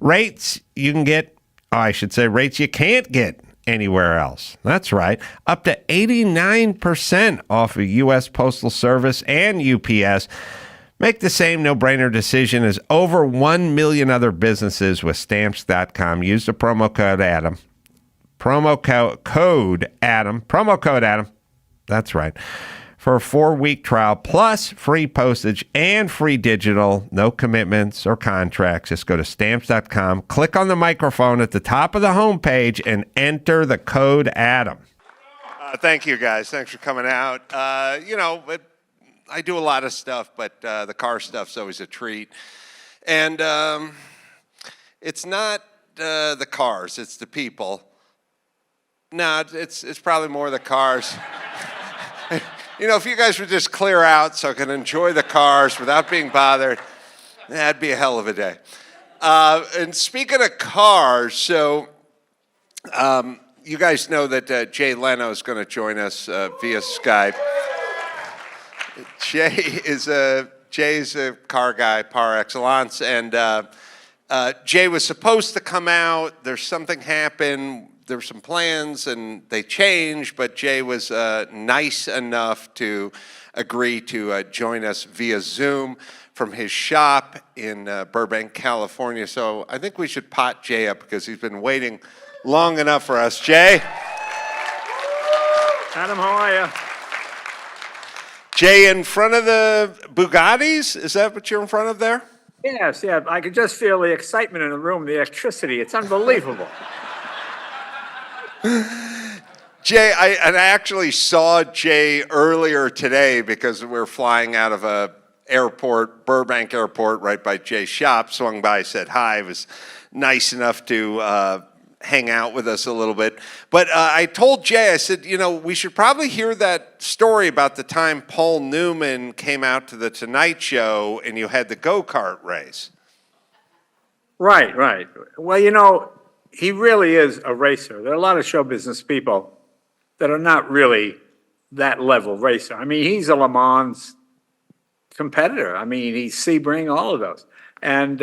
Rates you can get, rates you can't get anywhere else. That's right. Up to 89% off of U.S. Postal Service and UPS. Make the same no-brainer decision as over 1 million other businesses with Stamps.com. Use the promo code Adam. Promo code Adam. That's right. For a 4-week trial, plus free postage and free digital, no commitments or contracts. Just go to Stamps.com, click on the microphone at the top of the homepage, and enter the code Adam. Thank you, guys. Thanks for coming out. I do a lot of stuff, but the car stuff's always a treat. And it's not the cars, it's the people. No, it's probably more the cars. If you guys would just clear out so I can enjoy the cars without being bothered, that'd be a hell of a day. And speaking of cars, so you guys know that Jay Leno is going to join us via Skype. Jay's a car guy par excellence, and Jay was supposed to come out. There's something happened. There were some plans and they changed, but Jay was nice enough to agree to join us via Zoom from his shop in Burbank, California. So I think we should pot Jay up because he's been waiting long enough for us. Jay? Adam, how are you? Jay, in front of the Bugattis? Is that what you're in front of there? Yes, yeah. I can just feel the excitement in the room, the electricity. It's unbelievable. Jay, I actually saw Jay earlier today because we were flying out of a airport, Burbank Airport, right by Jay's shop. Swung by, said hi. Was nice enough to hang out with us a little bit. But I told Jay, I said, we should probably hear that story about the time Paul Newman came out to the Tonight Show and you had the go-kart race. Right, right. Well, he really is a racer. There are a lot of show business people that are not really that level racer. I mean, he's a Le Mans competitor. I mean, he's Sebring, all of those. And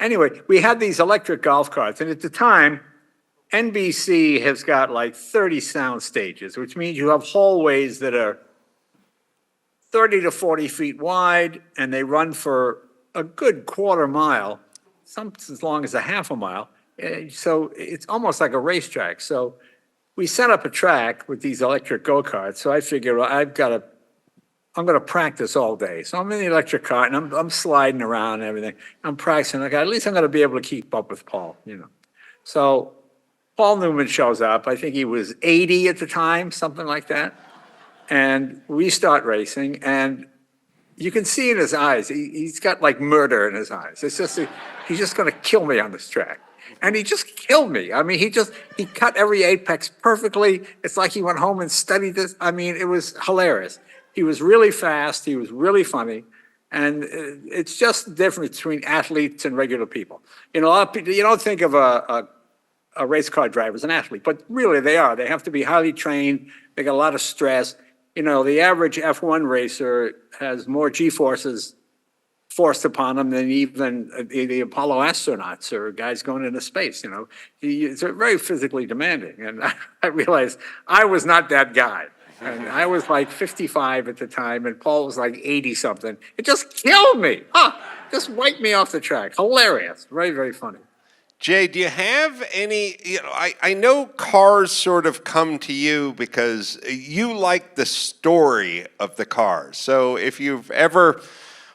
anyway, we had these electric golf carts. And at the time, NBC has got like 30 sound stages, which means you have hallways that are 30 to 40 feet wide, and they run for a good quarter mile, some as long as a half a mile. So it's almost like a racetrack. So we set up a track with these electric go-karts. So I figured, well, I'm going to practice all day. So I'm in the electric cart and I'm sliding around and everything. I'm practicing. Like, at least I'm going to be able to keep up with Paul, So Paul Newman shows up. I think he was 80 at the time, something like that. And we start racing, and you can see in his eyes, he's got like murder in his eyes. It's just, he's just going to kill me on this track. And he just killed me. I mean, he cut every apex perfectly. It's like he went home and studied this. I mean, it was hilarious. He was really fast. He was really funny. And it's just the difference between athletes and regular people. A lot of people, you don't think of a race car driver as an athlete, but really they are. They have to be highly trained. They got a lot of stress. The average F1 racer has more G-forces forced upon them than even the Apollo astronauts or guys going into space. It's very physically demanding. And I realized I was not that guy. And I was like 55 at the time, and Paul was like 80 something. It just killed me. Just wiped me off the track. Hilarious. Very, very funny. Jay, do you have any, I know cars sort of come to you because you like the story of the cars. So if you've ever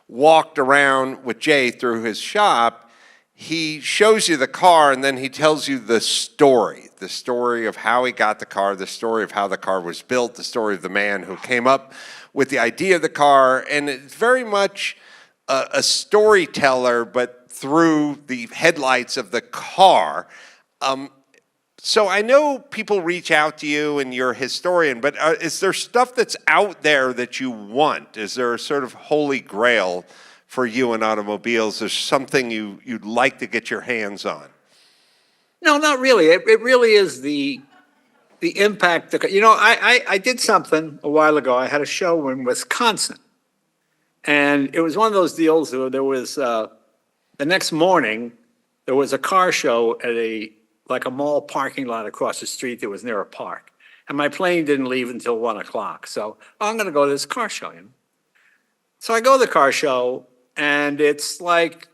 walked around with Jay through his shop, he shows you the car and then he tells you the story of how he got the car, the story of how the car was built, the story of the man who came up with the idea of the car. And it's very much a storyteller, but through the headlights of the car. So I know people reach out to you and you're a historian, but is there stuff that's out there that you want? Is there a sort of holy grail for you in automobiles? Is something you'd like to get your hands on? No, not really. It really is the impact. I did something a while ago. I had a show in Wisconsin. And it was one of those deals where there was, the next morning, there was a car show at a mall parking lot across the street that was near a park. And my plane didn't leave until 1 o'clock. So I'm going to go to this car show. So I go to the car show, and it's like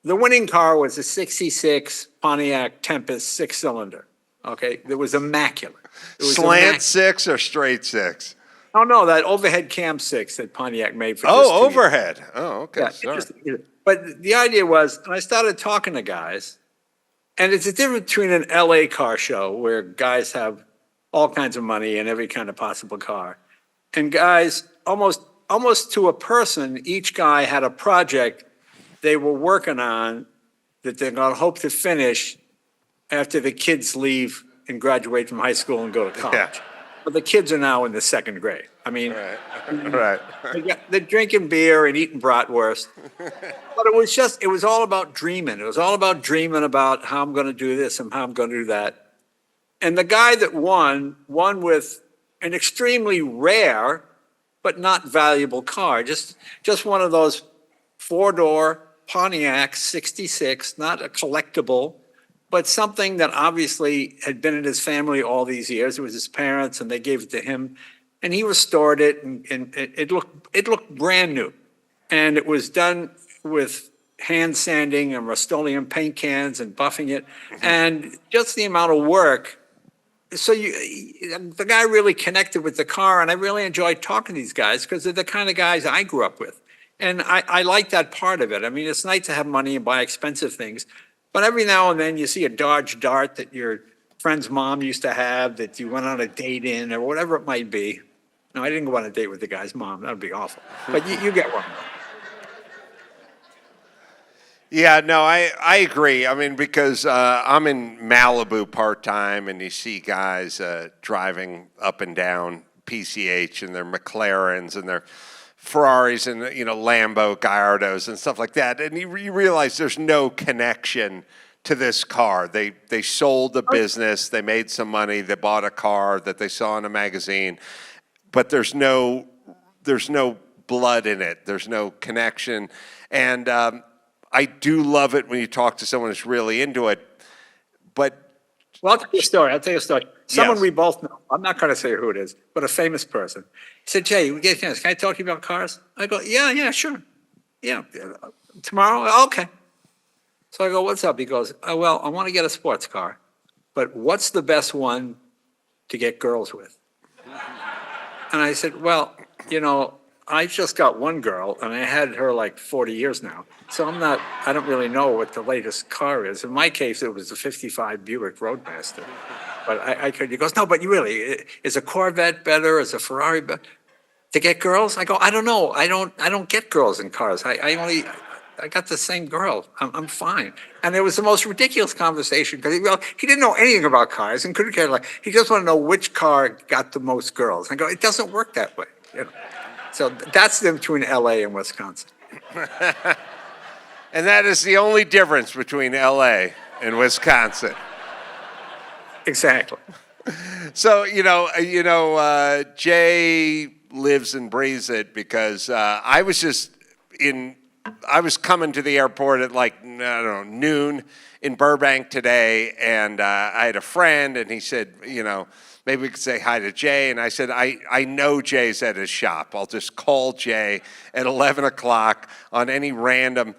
the winning car was a 66 Pontiac Tempest 6-cylinder. Okay, it was immaculate. It was Slant 6 or straight 6? Oh, no, that overhead cam 6 that Pontiac made for Oh, overhead. Oh, okay. Yeah, Sorry. But the idea was, and I started talking to guys, and it's a difference between an LA car show where guys have all kinds of money and every kind of possible car, and guys, almost to a person, each guy had a project they were working on that they're going to hope to finish after the kids leave and graduate from high school and go to college. Yeah. But the kids are now in the second grade. I mean, Right. they're drinking beer and eating bratwurst. But it was all about dreaming. It was all about dreaming about how I'm going to do this and how I'm going to do that. And the guy that won with an extremely rare but not valuable car, just one of those 4-door Pontiac 66, not a collectible, but something that obviously had been in his family all these years. It was his parents, and they gave it to him, and he restored it, and it looked brand new, and it was done with hand sanding and Rust-Oleum paint cans and buffing it, and just the amount of work. So the guy really connected with the car, and I really enjoyed talking to these guys because they're the kind of guys I grew up with, and I like that part of it. I mean, it's nice to have money and buy expensive things. But every now and then you see a Dodge Dart that your friend's mom used to have that you went on a date in or whatever it might be. No, I didn't go on a date with the guy's mom. That would be awful. But you get one. Yeah, no, I agree. I mean, because I'm in Malibu part-time, and you see guys driving up and down PCH in their McLarens and their Ferraris and, Lambo Gallardos and stuff like that. And you realize there's no connection to this car. They sold the business, they made some money, they bought a car that they saw in a magazine, but there's no blood in it. There's no connection. And I do love it when you talk to someone who's really into it, but... Well, I'll tell you a story. Someone Yes. we both know, I'm not going to say who it is, but a famous person. He said, Jay, we get a chance. Can I talk to you about cars? I go, yeah, sure. Yeah, tomorrow? Okay. So I go, what's up? He goes, well, I want to get a sports car, but what's the best one to get girls with? And I said, well, I just got one girl, and I had her like 40 years now. So I don't really know what the latest car is. In my case, it was a 55 Buick Roadmaster. But he goes, no, but you really, is a Corvette better? Is a Ferrari better? To get girls? I go, I don't know. I don't get girls in cars. I got the same girl. I'm fine. And it was the most ridiculous conversation because he didn't know anything about cars and couldn't care. He just wanted to know which car got the most girls. I go, it doesn't work that way. So that's the difference between LA and Wisconsin. And that is the only difference between LA and Wisconsin. Exactly. So, Jay lives and breathes it because I was coming to the airport at noon in Burbank today, and I had a friend, and he said, maybe we could say hi to Jay. And I said, I know Jay's at his shop. I'll just call Jay at 11 o'clock on any random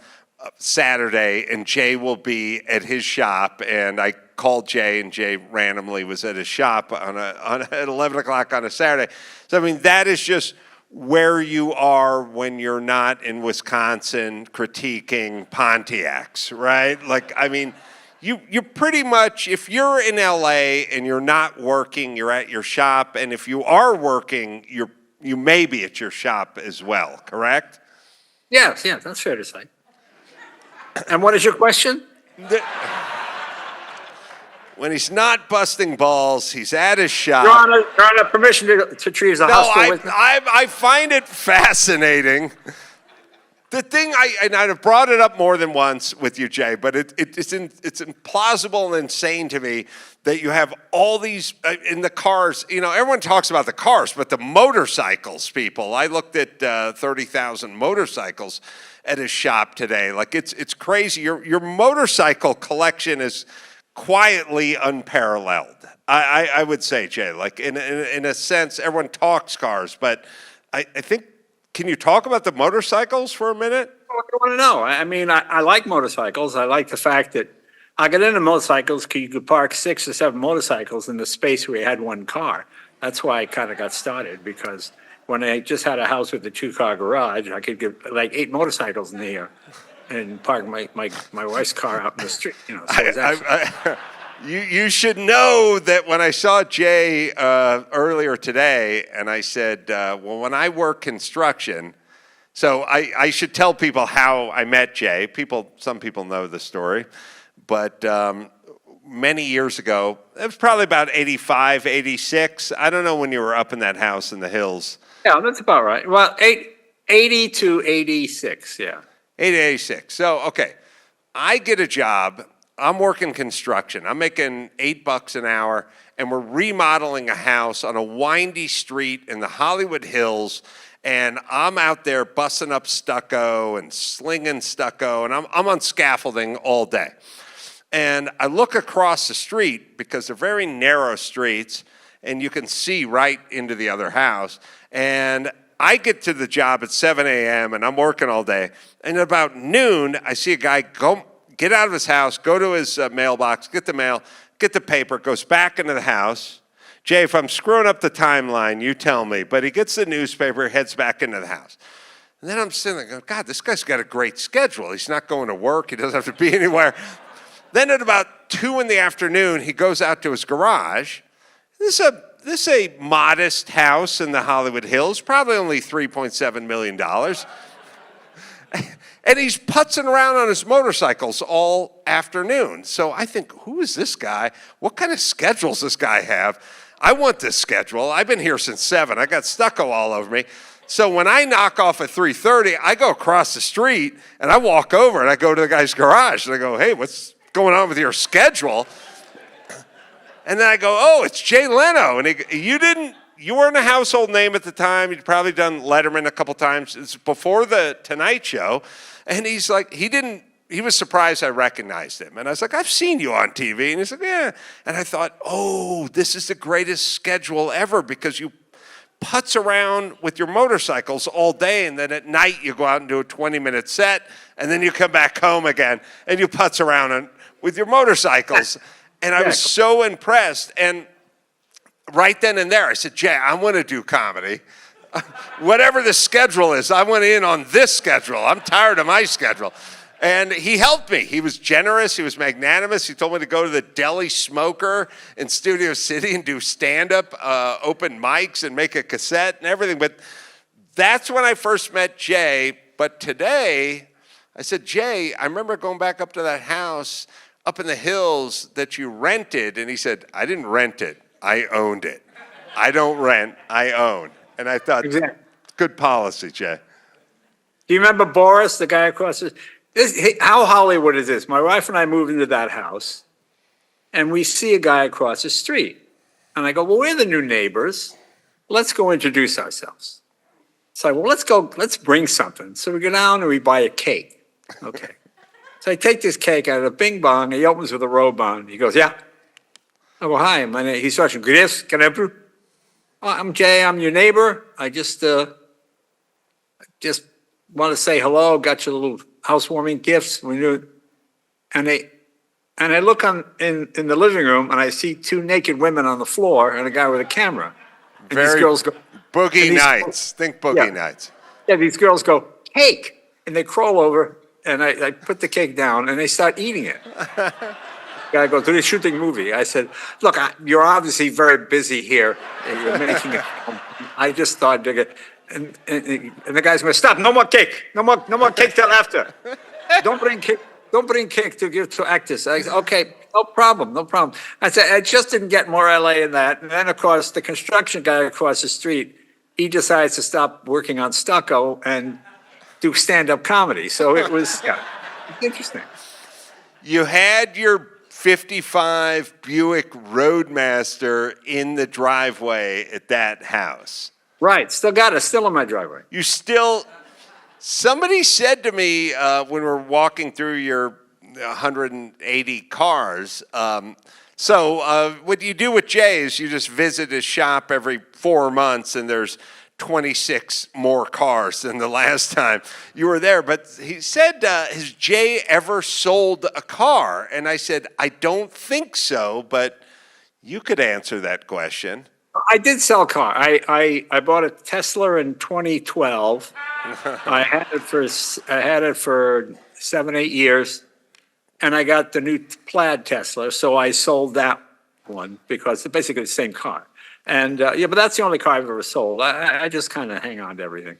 Saturday, and Jay will be at his shop. And I called Jay, and Jay randomly was at his shop at 11 o'clock on a Saturday. So, I mean, that is just where you are when you're not in Wisconsin critiquing Pontiacs, right? You pretty much, if you're in LA and you're not working, you're at your shop, and if you are working, you may be at your shop as well, correct? Yes, that's fair to say. And what is your question? When he's not busting balls, he's at his shop. You're on a permission to treat as a hostile witness? I find it fascinating. The thing, I've brought it up more than once with you, Jay, but it's implausible and insane to me that you have all these in the cars. Everyone talks about the cars, but the motorcycles, people. I looked at 30,000 motorcycles at his shop today. It's crazy. Your motorcycle collection is quietly unparalleled. I would say, Jay. In a sense, everyone talks cars, but I think. Can you talk about the motorcycles for a minute? What do you want to know? I mean, I like motorcycles. I like the fact that I got into motorcycles because you could park 6 or 7 motorcycles in the space where you had one car. That's why I kind of got started, because when I just had a house with a 2-car garage, I could get 8 motorcycles in here and park my wife's car out in the street. You should know that when I saw Jay earlier today, and I said, well, when I work construction, so I should tell people how I met Jay. Some people know the story, but many years ago, it was probably about 85, 86. I don't know when you were up in that house in the hills. Yeah, that's about right. Well, 80 to 86, yeah. 80 to 86. So, okay, I get a job. I'm working construction. I'm making $8 an hour, and we're remodeling a house on a windy street in the Hollywood Hills, and I'm out there busting up stucco and slinging stucco, and I'm on scaffolding all day. And I look across the street because they're very narrow streets, and you can see right into the other house. And I get to the job at 7 a.m., and I'm working all day. And at about noon, I see a guy get out of his house, go to his mailbox, get the mail, get the paper, goes back into the house. Jay, if I'm screwing up the timeline, you tell me. But he gets the newspaper, heads back into the house. And then I'm sitting there going, God, this guy's got a great schedule. He's not going to work. He doesn't have to be anywhere. Then at about 2 in the afternoon, he goes out to his garage. This is a modest house in the Hollywood Hills, probably only $3.7 million. And he's putzing around on his motorcycles all afternoon. So I think, who is this guy? What kind of schedules does this guy have? I want this schedule. I've been here since 7. I got stucco all over me. So when I knock off at 3:30, I go across the street and I walk over and I go to the guy's garage and I go, hey, what's going on with your schedule? And then I go, oh, it's Jay Leno. And you weren't a household name at the time. You'd probably done Letterman a couple times. It's before the Tonight Show. And he's like, he was surprised I recognized him. And I was like, I've seen you on TV. And he's like, yeah. And I thought, oh, this is the greatest schedule ever because you putz around with your motorcycles all day. And then at night you go out and do a 20-minute set. And then you come back home again and you putz around with your motorcycles. And I was so impressed. And right then and there, I said, Jay, I want to do comedy. Whatever the schedule is, I want in on this schedule. I'm tired of my schedule. And he helped me. He was generous. He was magnanimous. He told me to go to the Deli Smoker in Studio City and do stand-up, open mics, and make a cassette and everything. But that's when I first met Jay. But today, I said, Jay, I remember going back up to that house up in the hills that you rented. And he said, I didn't rent it. I owned it. I don't rent. I own. And I thought, good policy, Jay. Do you remember Boris, the guy across the... How Hollywood is this? My wife and I moved into that house, and we see a guy across the street. And I go, well, we're the new neighbors. Let's go introduce ourselves. So I well, let's bring something. So we go down and we buy a cake. Okay. So I take this cake out of the bing bong, and he opens with a robe on. He goes, yeah. I go, hi. My name. He's starting, Grace, can I help you? Oh, I'm Jay. I'm your neighbor. I just want to say hello. Got you a little housewarming gifts. And I look in the living room and I see 2 naked women on the floor and a guy with a camera. And these girls go, Boogie Nights. Think Boogie Nights. Yeah, these girls go, cake. And they crawl over and I put the cake down and they start eating it. Guy goes, they're shooting a movie. I said, look, you're obviously very busy here. You're making it. I just thought, and the guy's going, stop, no more cake. No more cake till after. Don't bring cake to give to actors. I said, okay, no problem. I said, I just didn't get more LA in that. And then, of course, the construction guy across the street, he decides to stop working on stucco and do stand-up comedy. So it was interesting. You had your 55 Buick Roadmaster in the driveway at that house. Right, still in my driveway. Somebody said to me when we were walking through your 180 cars, what you do with Jay is you just visit his shop every 4 months and there's 26 more cars than the last time you were there. But he said, has Jay ever sold a car? And I said, I don't think so, but you could answer that question. I did sell a car. I bought a Tesla in 2012. I had it for 7-8 years, and I got the new plaid Tesla. So I sold that one because it's basically the same car. And but that's the only car I've ever sold. I just kind of hang on to everything.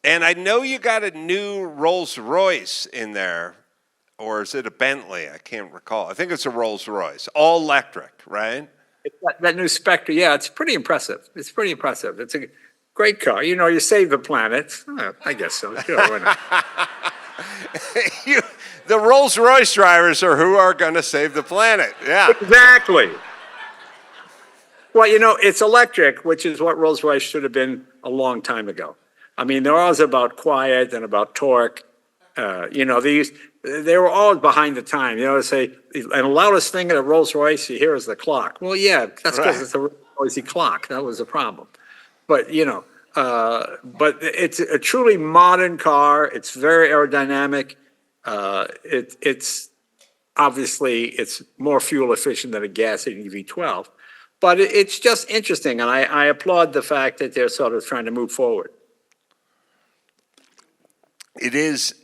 And I know you got a new Rolls Royce in there, or is it a Bentley? I can't recall. I think it's a Rolls Royce, all electric, right? That new Spectre, yeah, it's pretty impressive. It's a great car. You save the planet. I guess so. Sure, why not? The Rolls Royce drivers are who are going to save the planet. Yeah, exactly. Well, it's electric, which is what Rolls Royce should have been a long time ago. I mean, they're always about quiet and about torque. They were always behind the time. Say, and the loudest thing at a Rolls Royce you hear is the clock. Well, yeah, that's because it's a noisy clock. That was a problem. But but it's a truly modern car. It's very aerodynamic. It's obviously it's more fuel efficient than a gas V12. But it's just interesting, and I applaud the fact that they're sort of trying to move forward. It is.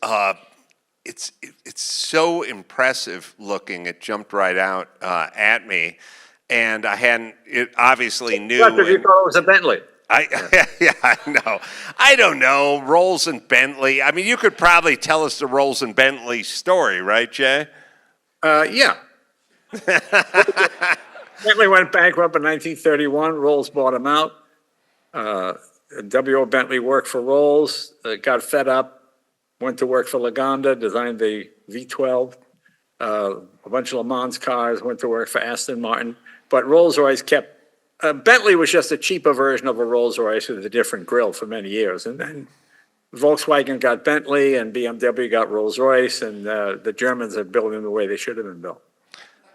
it's so impressive looking. It jumped right out at me, and I hadn't. It obviously knew. What if you thought it was a Bentley? Yeah, I know. I don't know. Rolls and Bentley. I mean, you could probably tell us the Rolls and Bentley story, right, Jay? Yeah. Bentley went bankrupt in 1931. Rolls bought him out. W.O. Bentley worked for Rolls, got fed up, went to work for Lagonda, designed the V12. A bunch of Le Mans cars, went to work for Aston Martin. But Rolls-Royce kept, Bentley was just a cheaper version of a Rolls-Royce with a different grille for many years. And then Volkswagen got Bentley and BMW got Rolls-Royce, and the Germans are building the way they should have been built.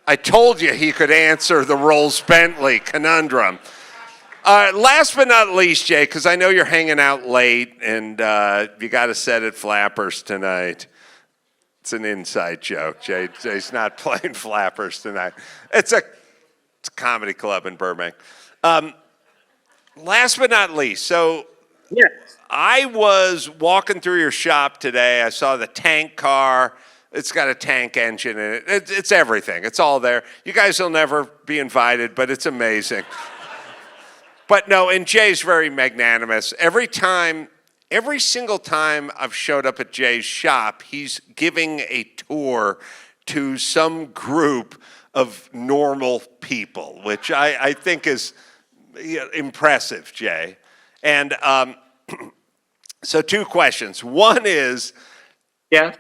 I told you he could answer the Rolls-Bentley conundrum. Last but not least, Jay, because I know you're hanging out late and you got a set at Flappers tonight. It's an inside joke. Jay's not playing Flappers tonight. It's a comedy club in Burbank. Last but not least, so yes. I was walking through your shop today. I saw the tank car. It's got a tank engine in it. It's everything. It's all there. You guys will never be invited, but it's amazing. But no, and Jay's very magnanimous. Every single time I've showed up at Jay's shop, he's giving a tour to some group of normal people, which I think is impressive, Jay. And so 2 questions. One is, Yes.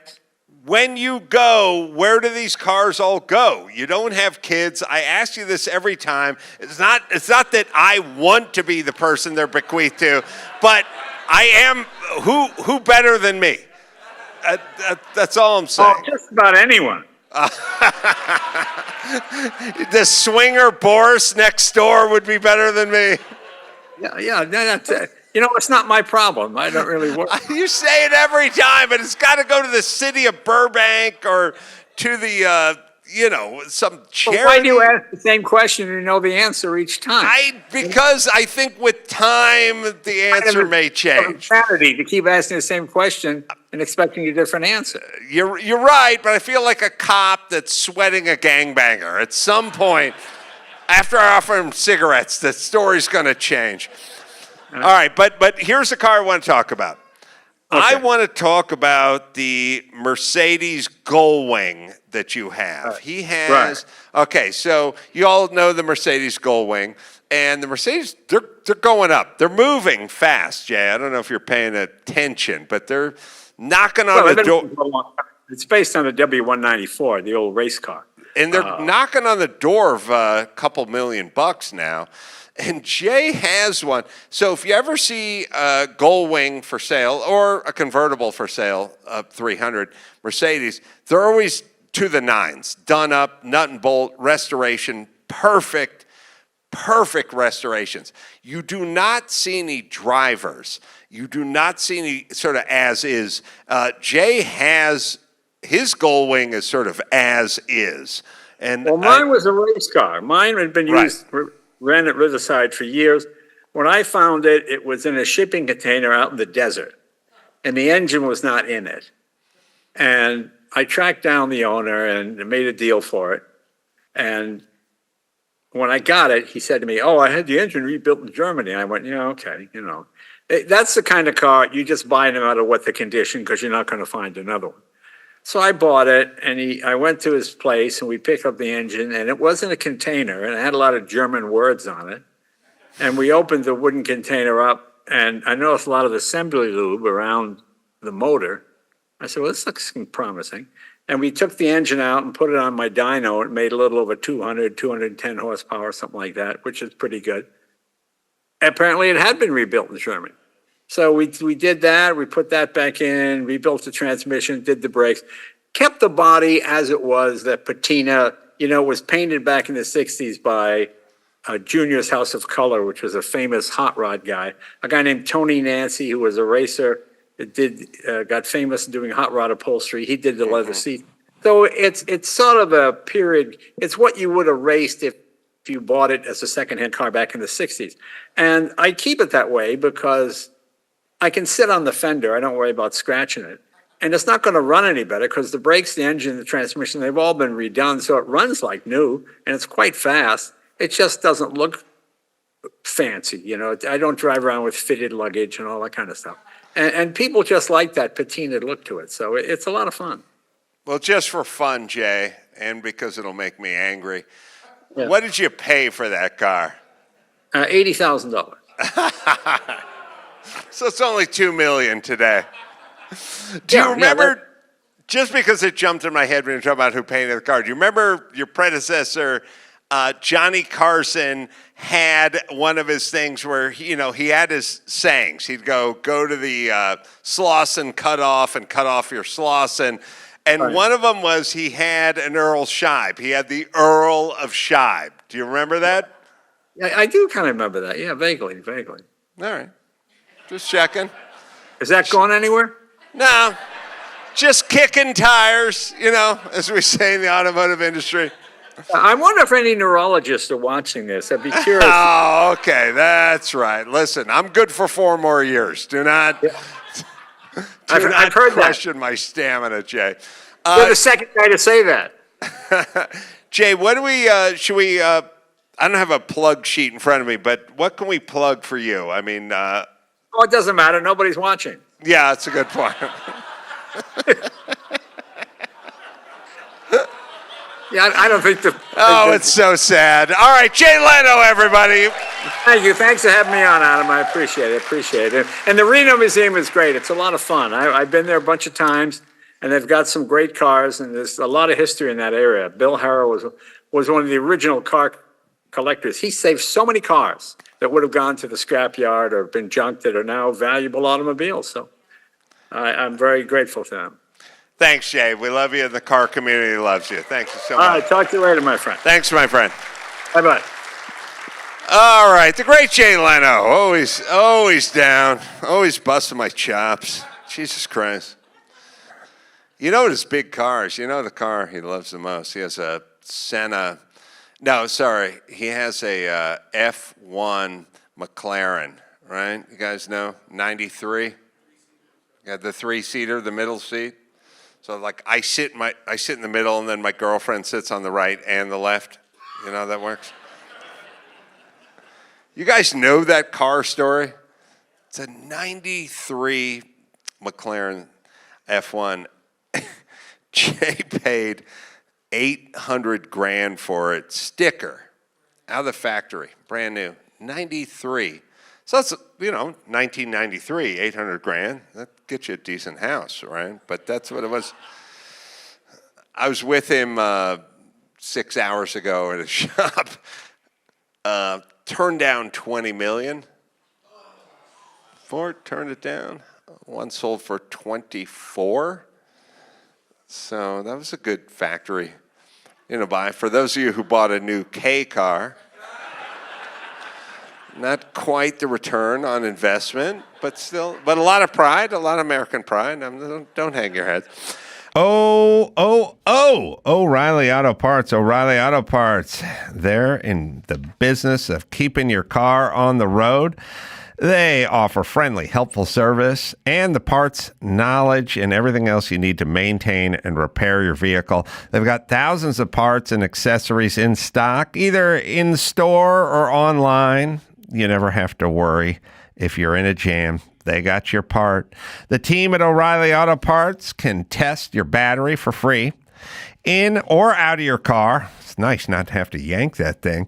when you go, where do these cars all go? You don't have kids. I ask you this every time. It's not that I want to be the person they're bequeathed to, but I am. Who better than me? That's all I'm saying. Oh, just about anyone. The swinger Boris next door would be better than me. Yeah. That's it. You know, it's not my problem. I don't really work. You say it every time, but it's got to go to the city of Burbank or to the, some charity. But why do you ask the same question and you know the answer each time? Because I think with time, the answer may change. Insanity to keep asking the same question and expecting a different answer. You're right, but I feel like a cop that's sweating a gangbanger. At some point, after I offer him cigarettes, the story's going to change. All right, but here's the car I want to talk about. Okay. I want to talk about the Mercedes Gullwing that you have. He has, okay, so you all know the Mercedes Gullwing, and the Mercedes, they're going up. They're moving fast, Jay. I don't know if you're paying attention, but they're knocking on the door. It's based on a W194, the old race car. And they're knocking on the door of a couple $1 million now. And Jay has one. So if you ever see a Gullwing for sale or a convertible for sale, 300 Mercedes, they're always to the nines, done up, nut and bolt, restoration, perfect restorations. You do not see any drivers. You do not see any sort of as is. Jay has his Gullwing is sort of as is. And well, mine was a race car. Mine had been used. Ran at Riverside for years. When I found it, it was in a shipping container out in the desert, and the engine was not in it. And I tracked down the owner and made a deal for it. And when I got it, he said to me, "Oh, I had the engine rebuilt in Germany." I went, "Yeah, okay, That's the kind of car you just buy no matter what the condition because you're not going to find another one." So I bought it, and I went to his place, and we picked up the engine, and it wasn't a container, and it had a lot of German words on it. And we opened the wooden container up, and I noticed a lot of assembly lube around the motor. I said, well, this looks promising. And we took the engine out and put it on my dyno. It made a little over 210 horsepower, something like that, which is pretty good. Apparently, it had been rebuilt in Germany. So we did that, we put that back in, rebuilt the transmission, did the brakes, kept the body as it was, that patina, was painted back in the 60s by Junior's House of Color, which was a famous hot rod guy, a guy named Tony Nancy, who was a racer, got famous doing hot rod upholstery. He did the leather seat. So it's sort of a period, it's what you would have raced if you bought it as a secondhand car back in the 60s. And I keep it that way because I can sit on the fender. I don't worry about scratching it. And it's not going to run any better because the brakes, the engine, the transmission, they've all been redone. So it runs like new and it's quite fast. It just doesn't look fancy. You know, I don't drive around with fitted luggage and all that kind of stuff. And people just like that patina look to it. So it's a lot of fun. Well, just for fun, Jay, and because it'll make me angry, Yeah. what did you pay for that car? $80,000. So it's only $2 million today. Do you remember, just because it jumped in my head when you're talking about who painted the car, do you remember your predecessor, Johnny Carson, had one of his things where, he had his sayings. He'd go to the Slauson cutoff and cut off your Slauson. And Right. one of them was he had an Earl Scheib. He had the Earl of Scheib. Do you remember that? I do kind of remember that. Yeah, vaguely. All right. Just checking. Is that going anywhere? No, just kicking tires, as we say in the automotive industry. I wonder if any neurologists are watching this. I'd be curious. Oh, okay, that's right. Listen, I'm good for 4 more years. Do not, I've heard question my stamina, Jay. You're the second guy to say that. Jay, what do we, should we, I don't have a plug sheet in front of me, but what can we plug for you? I mean, Oh, it doesn't matter. Nobody's watching. yeah, that's a good point. Yeah, I don't think the. Oh, it's so sad. All right, Jay Leno, everybody. Thank you. Thanks for having me on, Adam. I appreciate it. And the Reno Museum is great. It's a lot of fun. I've been there a bunch of times, and they've got some great cars, and there's a lot of history in that area. Bill Harrow was one of the original car collectors. He saved so many cars that would have gone to the scrapyard or been junked that are now valuable automobiles. So I'm very grateful to them. Thanks, Jay. We love you, and the car community loves you. Thank you so All much. right, talk to you later, my friend. Thanks, my friend. Bye-bye. All right, the great Jay Leno. Always down. Always busting my chops. Jesus Christ. You know his big cars. You know the car he loves the most. He has a Senna. No, sorry. He has a F1 McLaren, right? You guys know? 93. Got the 3-seater, the middle seat. So like I sit in the middle, and then my girlfriend sits on the right and the left. You know how that works? You guys know that car story? It's a 93 McLaren F1. Jay paid $800,000 for it, sticker, out of the factory, brand new, 93. So that's, 1993, $800,000. That gets you a decent house, right? But that's what it was. I was with him 6 hours ago at a shop. Turned down $20 million. Ford turned it down. One sold for 24. So that was a good factory, buy. For those of you who bought a new K car, not quite the return on investment, but a lot of pride, a lot of American pride. Don't hang your head. O'Reilly Auto Parts. O'Reilly Auto Parts. They're in the business of keeping your car on the road. They offer friendly, helpful service and the parts, knowledge, and everything else you need to maintain and repair your vehicle. They've got thousands of parts and accessories in stock, either in store or online. You never have to worry if you're in a jam. They got your part. The team at O'Reilly Auto Parts can test your battery for free in or out of your car. It's nice not to have to yank that thing.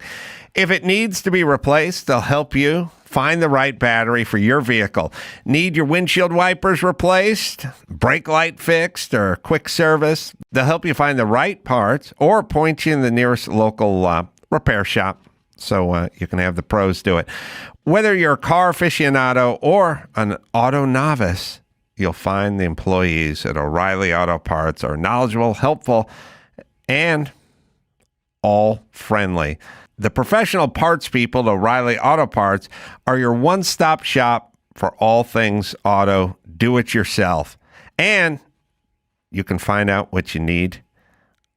If it needs to be replaced, they'll help you find the right battery for your vehicle. Need your windshield wipers replaced, brake light fixed, or quick service? They'll help you find the right parts or point you in the nearest local repair shop so you can have the pros do it. Whether you're a car aficionado or an auto novice, you'll find the employees at O'Reilly Auto Parts are knowledgeable, helpful, and all friendly. The professional parts people at O'Reilly Auto Parts are your one-stop shop for all things auto, do-it-yourself. And you can find out what you need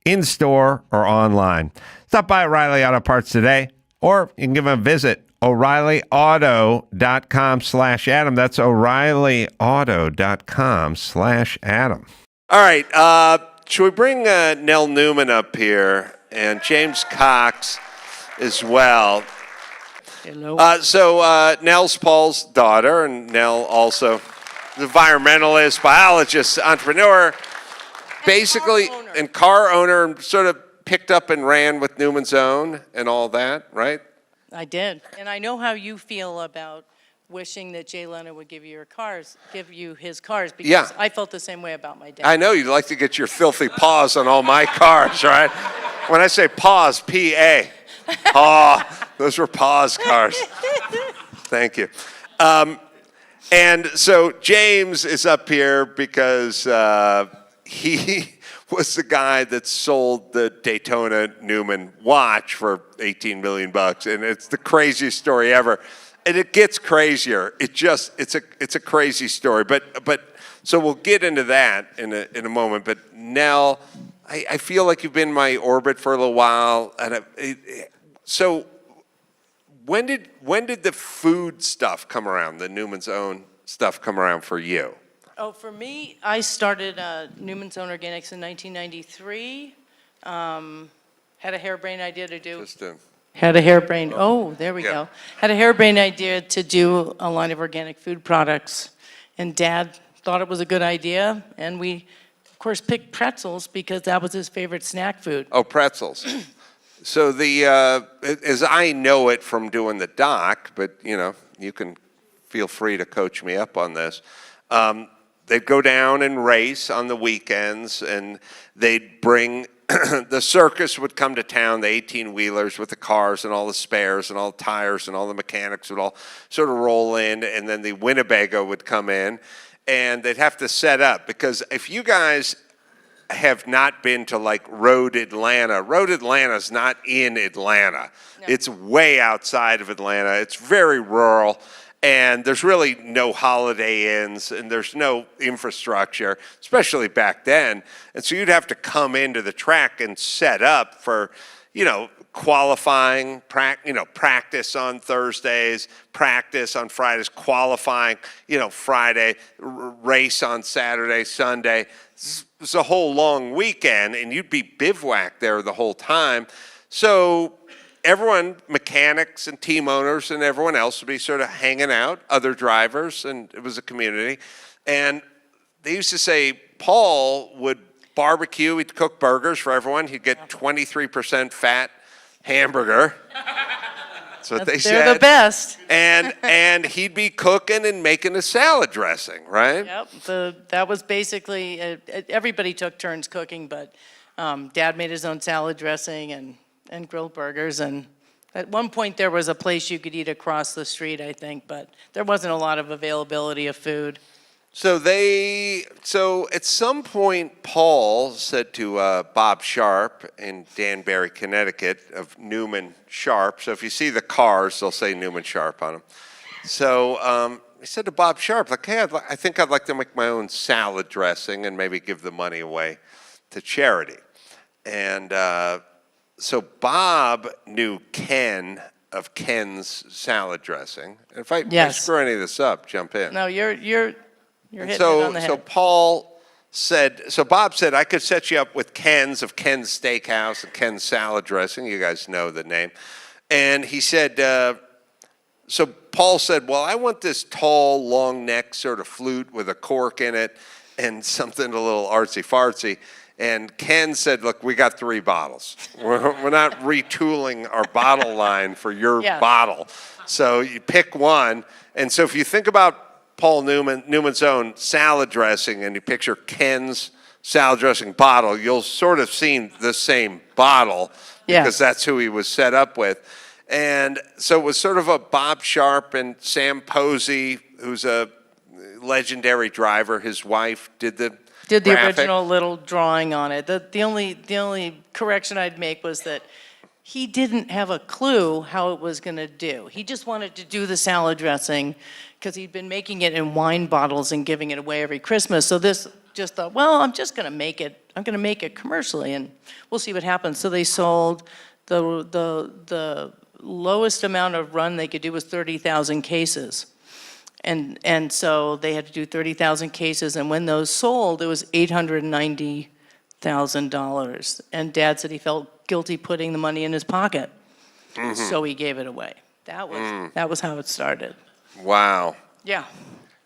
in-store or online. Stop by O'Reilly Auto Parts today, or you can give them a visit, O'ReillyAuto.com/Adam. That's O'ReillyAuto.com/Adam. All right. Should we bring Nell Newman up here and James Cox as well? Hello. So Nell's Paul's daughter, and Nell also an environmentalist, biologist, entrepreneur, basically, and car owner, and sort of picked up and ran with Newman's Own and all that, right? I did. And I know how you feel about wishing that Jay Leno would give you his cars, because Yeah. I felt the same way about my dad. I know you'd like to get your filthy paws on all my cars, right? When I say paws, P-A. Paw. Those were paws cars. Thank you. And so James is up here because he was the guy that sold the Daytona Newman watch for $18 million, and it's the craziest story ever. And it gets crazier. It's a crazy story. But so we'll get into that in a moment. But Nell, I feel like you've been in my orbit for a little while, and so when did the food stuff come around? The Newman's Own stuff come around for you? Oh, for me, I started Newman's Own Organics in 1993. Had a harebrained idea to do. Had a harebrained, there we go. Had a harebrained idea to do a line of organic food products. And Dad thought it was a good idea. And we, of course, picked pretzels because that was his favorite snack food. Oh, pretzels. So as I know it from doing the doc, but you can feel free to coach me up on this. They'd go down and race on the weekends, and they'd bring the circus would come to town, the 18-wheelers with the cars and all the spares and all the tires and all the mechanics would all sort of roll in, and then the Winnebago would come in, and they'd have to set up. Because if you guys have not been to like Road Atlanta's not in Atlanta. No. It's way outside of Atlanta. It's very rural. And there's really no Holiday Inns, and there's no infrastructure, especially back then. And so you'd have to come into the track and set up for, qualifying, practice on Thursdays, practice on Fridays, qualifying, Friday, race on Saturday, Sunday. It's a whole long weekend, and you'd be bivouacked there the whole time. So everyone, mechanics and team owners and everyone else would be sort of hanging out, other drivers, and it was a community. And they used to say Paul would barbecue, he'd cook burgers for everyone. He'd get 23% fat hamburger. That's what they said. They're the best. And he'd be cooking and making a salad dressing, right? Yep. That was basically, everybody took turns cooking, but Dad made his own salad dressing and grilled burgers, and at one point there was a place you could eat across the street, I think, but there wasn't a lot of availability of food. So at some point, Paul said to Bob Sharp in Danbury, Connecticut, of Newman Sharp. So if you see the cars, they'll say Newman Sharp on them. So he said to Bob Sharp, like, hey, I think I'd like to make my own salad dressing and maybe give the money away to charity. And so Bob knew Ken of Ken's salad dressing. And if I screw any of this up, jump in. No, you're hitting it on the head. So Bob said, I could set you up with Ken's of Ken's Steakhouse and Ken's salad dressing. You guys know the name. And he said, so Paul said, well, I want this tall, long neck sort of flute with a cork in it and something a little artsy-fartsy. And Ken said, look, we got 3 bottles. We're not retooling our bottle line for your bottle. So you pick one. And so if you think about Paul Newman's Own salad dressing, and you picture Ken's salad dressing bottle, you'll sort of see the same bottle because that's who he was set up with. And so it was sort of a Bob Sharp and Sam Posey, who's a legendary driver. His wife did the original little drawing on it. The only correction I'd make was that he didn't have a clue how it was going to do. He just wanted to do the salad dressing because he'd been making it in wine bottles and giving it away every Christmas. So this just thought, well, I'm just going to make it. I'm going to make it commercially, and we'll see what happens. So they sold the lowest amount of run they could do was 30,000 cases. And so they had to do 30,000 cases, and when those sold, it was $890,000. And Dad said he felt guilty putting the money in his pocket, so he gave it away. That was how it started. Wow. Yeah.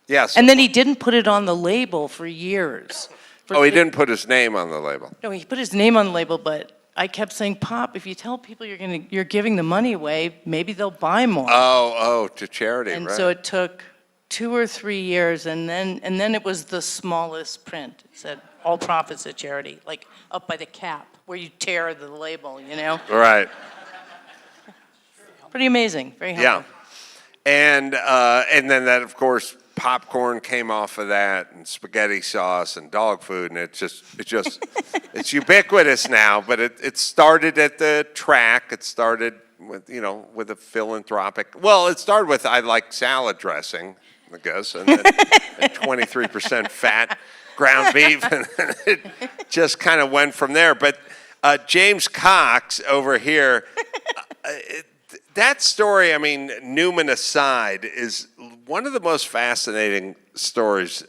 Yes. And then he didn't put it on the label for years. He didn't put his name on the label. No, he put his name on the label, but I kept saying, Pop, if you tell people you're giving the money away, maybe they'll buy more. To charity, And right. so it took 2 or 3 years, and then it was the smallest print. It said, all profits at charity, like up by the cap, where you tear the label, you know? Right. Pretty amazing, very helpful. Yeah. And then that, of course, popcorn came off of that, and spaghetti sauce and dog food, and it's it's ubiquitous now. But it started at the track. It started with a philanthropic. Well, it started with I like salad dressing, I guess, and then 23% fat ground beef, and it just kind of went from there. But James Cox over here. That story, I mean, Newman aside, is one of the most fascinating stories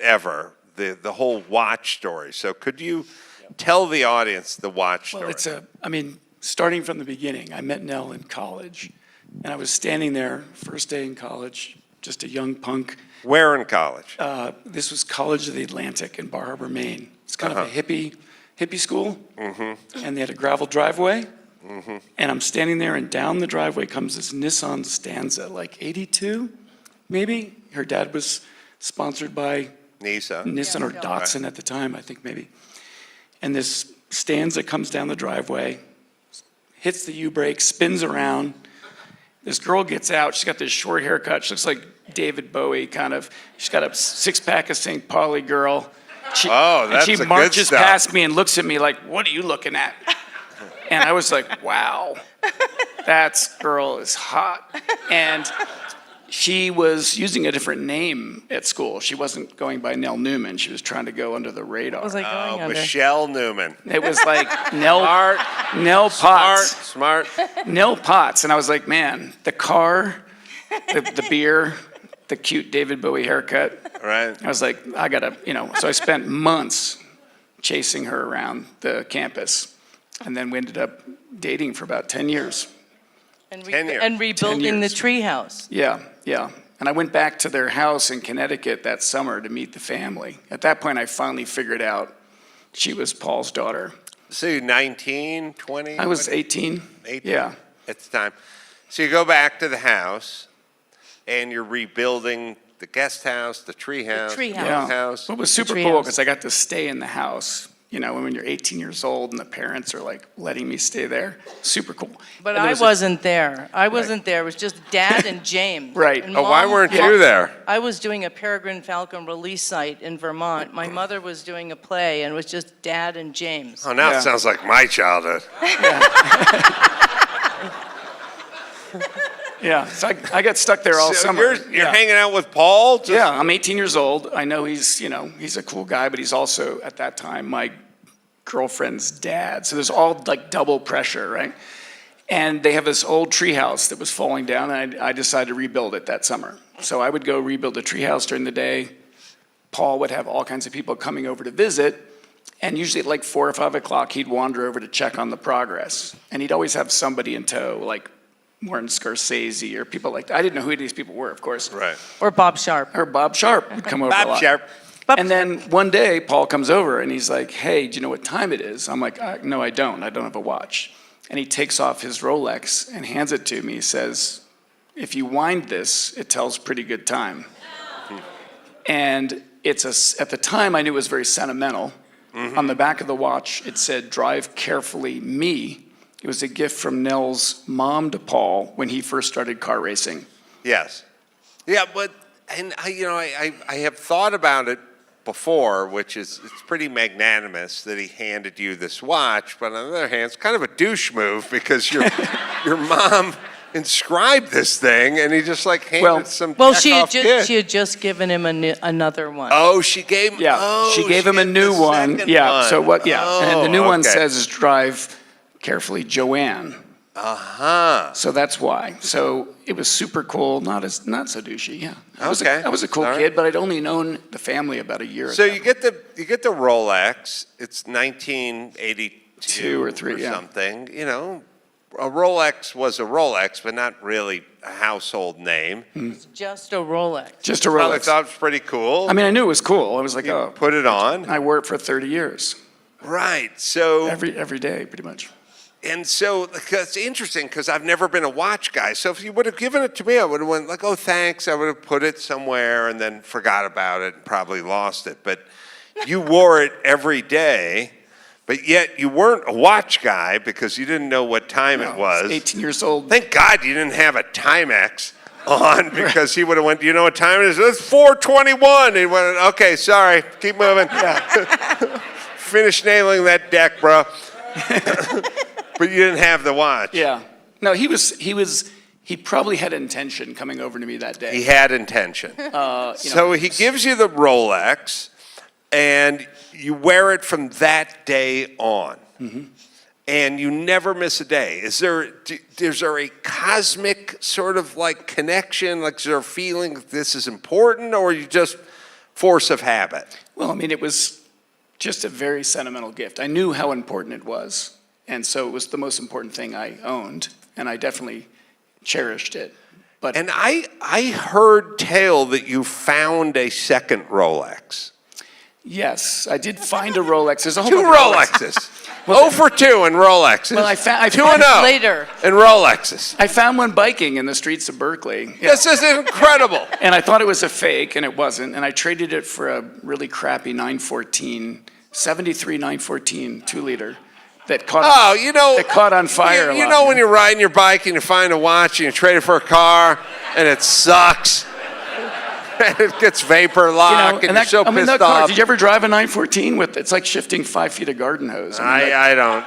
ever, the whole watch story. So could you tell the audience the watch story? Well, starting from the beginning, I met Nell in college, and I was standing there, first day in college, just a young punk. Where in college? This was College of the Atlantic in Bar Harbor, Maine. It's kind of a hippie school, and they had a gravel driveway. And I'm standing there, and down the driveway comes this Nissan Stanza, like 82, maybe. Her dad was sponsored by Nissan or Datsun at the time, I think maybe. And this Stanza comes down the driveway, hits the U-brake, spins around. This girl gets out. She's got this short haircut. She looks like David Bowie, kind of. She's got a six-pack of St. Pauli girl. She marches past me and looks at me like, "What are you looking at?" And I was like, wow, that girl is hot. And she was using a different name at school. She wasn't going by Nell Newman. She was trying to go under the radar. What was I going under? Michelle Newman. It was like Nell Potts. Smart. Nell Potts. And I was like, man, the car, the beer, the cute David Bowie haircut. Right. I was like, I gotta, so I spent months chasing her around the campus. And then we ended up dating for about 10 years. And rebuilding the treehouse. Yeah. And I went back to their house in Connecticut that summer to meet the family. At that point, I finally figured out she was Paul's daughter. So you're 19, 20? I was 18. 18? Yeah. At the time. So you go back to the house, and you're rebuilding the guest house, the treehouse, the house. It was super cool because I got to stay in the house. When you're 18 years old and the parents are like letting me stay there, super cool. But I wasn't there. It was just Dad and James. Right. And why weren't you there? I was doing a Peregrine Falcon release site in Vermont. My mother was doing a play, and it was just Dad and James. Oh, now it sounds like my childhood. Yeah, so I got stuck there all summer. You're hanging out with Paul? Yeah, I'm 18 years old. I know he's a cool guy, but he's also, at that time, my girlfriend's dad. So there's all like double pressure, right? And they have this old treehouse that was falling down, and I decided to rebuild it that summer. So I would go rebuild the treehouse during the day. Paul would have all kinds of people coming over to visit, and usually at like 4 or 5 o'clock, he'd wander over to check on the progress. And he'd always have somebody in tow, like Martin Scorsese or people like that. I didn't know who these people were, of course. Right. Or Bob Sharp. Bob Sharp would come over a lot. And then one day, Paul comes over and he's like, "Hey, do you know what time it is?" I'm like, "No, I don't. I don't have a watch." And he takes off his Rolex and hands it to me. He says, "If you wind this, it tells pretty good time." And at the time, I knew it was very sentimental. On the back of the watch, it said, "Drive carefully, me." It was a gift from Nell's mom to Paul when he first started car racing. Yes. Yeah, but I have thought about it before, which is it's pretty magnanimous that he handed you this watch, but on the other hand, it's kind of a douche move because your mom inscribed this thing and he just like handed some she had just given him another one. Oh, she gave him she gave him a new one. Yeah. One. So what? Yeah. Oh, and the new one says is "Drive carefully, Joanne." So that's why. So it was super cool, not so douchey. Yeah, I was a cool All right. kid, but I'd only known the family about a year. So ago. you get the Rolex. It's 1982 2 or 3, yeah. something. You know, a Rolex was a Rolex, but not really a household name. It's just a Rolex. Just a Well, I Rolex. thought it was pretty cool. I mean, I knew it was cool. I was like, oh, Put it on. I wore it for 30 years, Right. So every day, pretty much. And so it's interesting because I've never been a watch guy. So if you would have given it to me, I would have went like, oh, thanks. I would have put it somewhere and then forgot about it and probably lost it. But you wore it every day, but yet you weren't a watch guy because you didn't know what time it was. I was 18 years old. Thank God you didn't have a Timex on because he would have went, do you know what time it is? It's 4:21. He went, okay, sorry. Keep moving. Finish nailing that deck, bro. But you didn't have the watch. Yeah. No, he probably had intention coming over to me that day. He had intention. So he gives you the Rolex, and you wear it from that day on. Mm-hmm. And you never miss a day. Is there a cosmic sort of like connection? Like, is there a feeling that this is important, or are you just force of habit? Well, I mean, it was just a very sentimental gift. I knew how important it was. And so it was the most important thing I owned, and I definitely cherished it. But And I heard tale that you found a second Rolex. yes, I did find a Rolex. There's a whole 2 bunch of Rolexes. 0 for 2 in Rolexes. Well, I 2 and 0 later. in Rolexes. I found one biking in the streets of Berkeley. This is incredible. And I thought it was a fake, and it wasn't. And I traded it for a really crappy 73 914 2-liter. That caught on fire. You know when you're riding your bike and you find a watch and you trade it for a car and it sucks. And it gets vapor lock and you're so pissed off. Did you ever drive a 914 with? It's like shifting 5 feet of garden hose. I don't.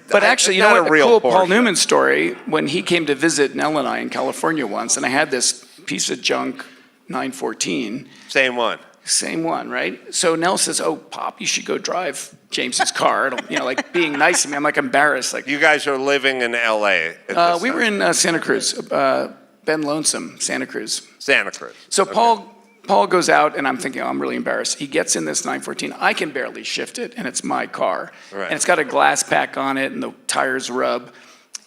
But actually, you know not what? a real cool Porsche. Paul Newman story when he came to visit Nell and I in California once, and I had this piece of junk 914. Same one. Same one, right? So Nell says, "Oh, Pop, you should go drive James's car." Like being nice to me. I'm like embarrassed. Like you guys are living in L.A. We were in Santa Cruz, Ben Lonesome, Santa Cruz. Santa Cruz. So Paul goes out, and I'm thinking, I'm really embarrassed. He gets in this 914. I can barely shift it, and it's my car. Right. And it's got a glass pack on it, and the tires rub.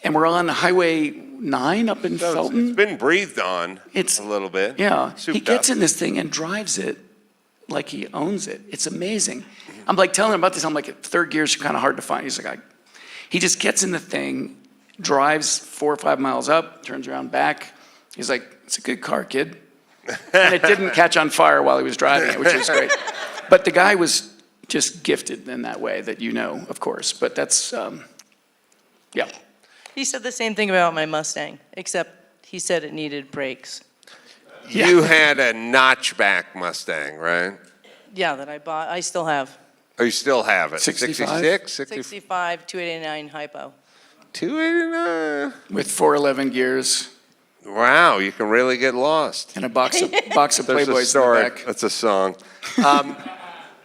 And we're on Highway 9 up in Felton. It's been breathed on a little bit. Yeah. Souped He gets up. in this thing and drives it like he owns it. It's amazing. I'm like telling him about this. I'm like, third gear's kind of hard to find. He's like, he just gets in the thing, drives 4 or 5 miles up, turns around back. He's like, it's a good car, kid. And it didn't catch on fire while he was driving it, which was great. But the guy was just gifted in that way that of course. But that's, yeah. He said the same thing about my Mustang, except he said it needed brakes. You had a notchback Mustang, right? Yeah, that I bought. I still have. Oh, you still have it? 65? 66? 65, 289 hypo. 289. With 411 gears. Wow, you can really get lost. And a box of There's Playboys a in the story. back. That's a song.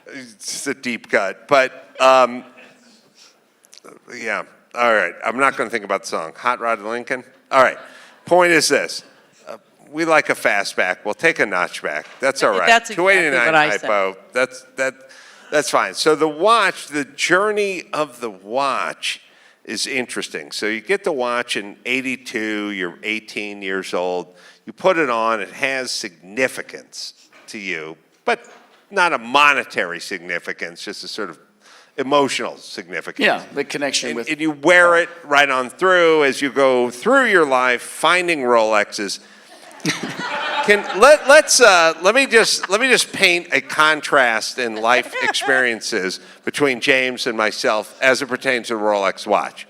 It's a deep cut, but yeah. All right, I'm not going to think about the song. Hot Rod Lincoln. All right. Point is this: we like a fastback. We'll take a notchback. That's all right. That's exactly 289 what I said. hypo. That's fine. So the watch, the journey of the watch is interesting. So you get the watch in 82, you're 18 years old, you put it on, it has significance to you, but not a monetary significance, just a sort of emotional significance. Yeah, the connection with. And you wear it right on through as you go through your life, finding Rolexes. Let me just paint a contrast in life experiences between James and myself as it pertains to the Rolex watch.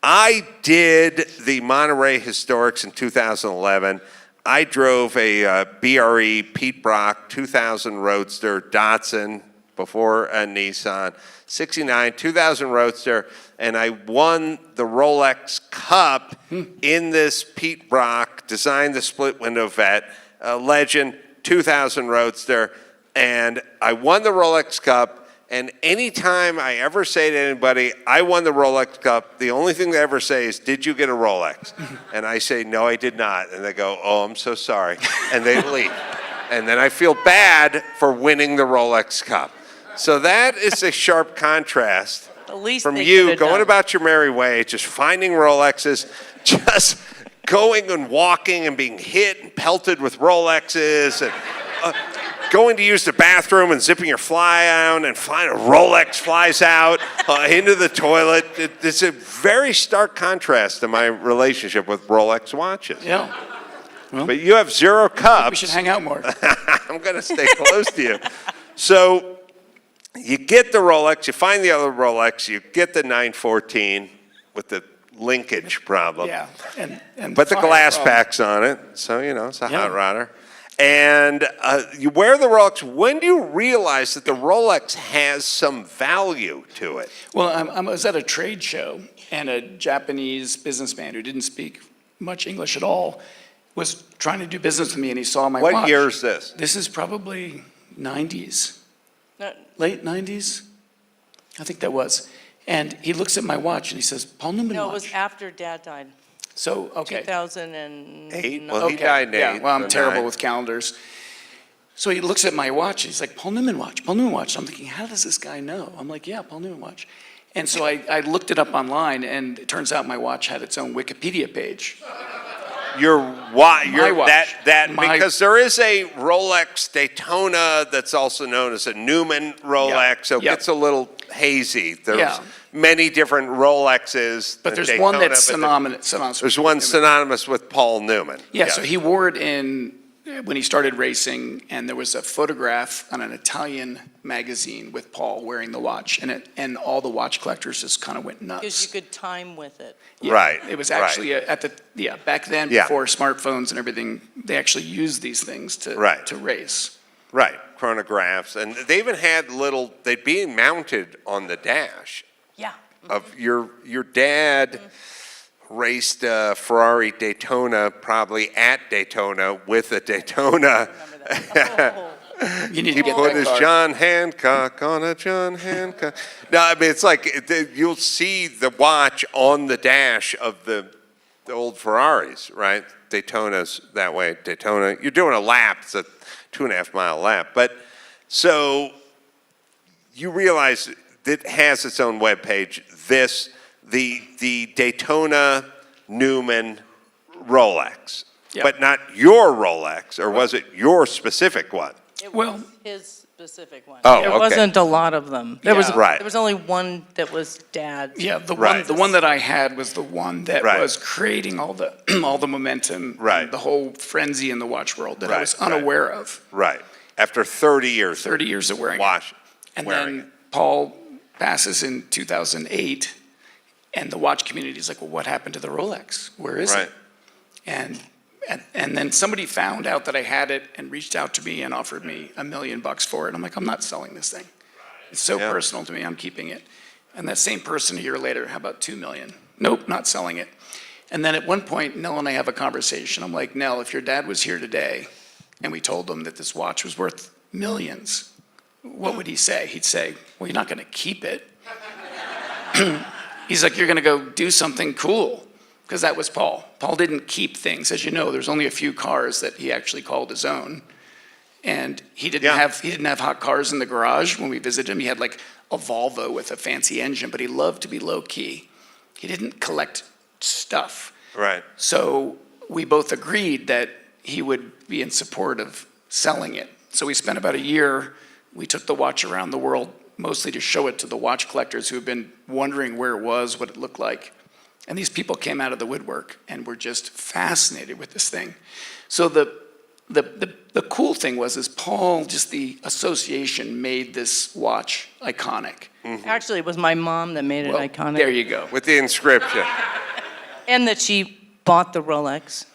I did the Monterey Historics in 2011. I drove a BRE Pete Brock 2000 Roadster Datsun before a Nissan 69 2000 Roadster, and I won the Rolex Cup in this Pete Brock, designed the split window vet, Legend 2000 Roadster, and I won the Rolex Cup, And anytime I ever say to anybody, I won the Rolex Cup, the only thing they ever say is, did you get a Rolex? And I say, no, I did not. And they go, oh, I'm so sorry. And they leave. And then I feel bad for winning the Rolex Cup. So that is a sharp contrast from you going about your merry way, just finding Rolexes, just going and walking and being hit and pelted with Rolexes, and going to use the bathroom and zipping your fly out and find a Rolex flies out into the toilet. It's a very stark contrast to my relationship with Rolex watches. Yeah. Well, but you have 0 cups. We should hang out more. I'm going to stay close to you. So you get the Rolex, you find the other Rolex, you get the 914 with the linkage problem. Yeah. And but the fire glass problem. pack's on it, so it's a hot rodder. And you wear the Rolex. When do you realize that the Rolex has some value to it? Well, I was at a trade show, and a Japanese businessman who didn't speak much English at all was trying to do business with me, and he saw my watch. What year is this? This is probably 90s. No. Late 90s? I think that was. And he looks at my watch, and he says, Paul Newman No, watch. it was after Dad died. So, okay. 2008. Well, he died in 8. Yeah, well, I'm or terrible 9. with calendars. So he looks at my watch, and he's like, Paul Newman watch, Paul Newman watch. I'm thinking, how does this guy know? I'm like, yeah, Paul Newman watch. And so I looked it up online, and it turns out my watch had its own Wikipedia page. My watch. Because there is a Rolex Daytona that's also known as a Newman Rolex, so it gets a little hazy. There's many different Rolexes. But there's Daytona, one that's synonymous. There's one synonymous with Paul Newman. Yeah, so he wore it when he started racing, and there was a photograph on an Italian magazine with Paul wearing the watch, and all the watch collectors just kind of went nuts. Because you could time with it. Yeah, Right. It was actually back then, Yeah. before smartphones and everything, they actually used these things to race. Right, chronographs. And they even had they'd be mounted on the dash. Yeah. Of your dad raced a Ferrari Daytona, probably at Daytona with a Daytona. You need He to get put that his car. John Hancock on a John Hancock. No, I mean, it's like you'll see the watch on the dash of the old Ferraris, right? Daytona's that way. Daytona, you're doing a lap. It's a 2.5 mile lap. But so you realize it has its own webpage. The Daytona Newman Rolex, but not your Rolex, or was it your specific one? It was his specific one. Oh, There okay. wasn't a lot of them. There was Right. There was only one that was Dad's. Yeah, the one that I had was the one that was creating all the all the momentum, and the whole frenzy in the watch world that I was unaware of. Right. After 30 years. 30 years of wearing watch. it. And then Paul passes in 2008, and the watch community is like, well, what happened to the Rolex? Where is it? And then somebody found out that I had it and reached out to me and offered me $1 million for it. I'm like, I'm not selling this thing. It's so personal to me, I'm keeping it. And that same person a year later, how about $2 million? Nope, not selling it. And then at one point, Nell and I have a conversation. I'm like, Nell, if your dad was here today and we told him that this watch was worth millions, what would he say? He'd say, well, you're not going to keep it. He's like, you're going to go do something cool. Because that was Paul. Paul didn't keep things. As you know, there's only a few cars that he actually called his own. And he didn't have hot cars in the garage when we visited him. He had like a Volvo with a fancy engine, but he loved to be low key. He didn't collect stuff. Right. So we both agreed that he would be in support of selling it. So we spent about a year. We took the watch around the world, mostly to show it to the watch collectors who have been wondering where it was, what it looked like. And these people came out of the woodwork and were just fascinated with this thing. So the cool thing is Paul, just the association made this watch iconic. Actually, it was my mom that made it iconic. There you go. With the inscription. And that she bought the Rolex.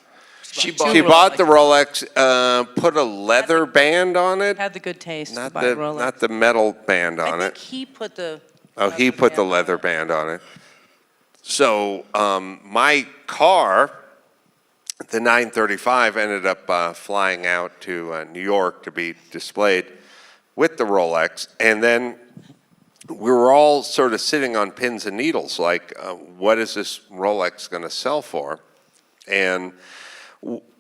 She bought the Rolex, put a leather band on it. Had the good taste Not to buy a the Rolex. not the metal band on I it. think he put the. He put the leather band on it. So my car, the 935, ended up flying out to New York to be displayed with the Rolex. And then we were all sort of sitting on pins and needles, like, what is this Rolex going to sell for? And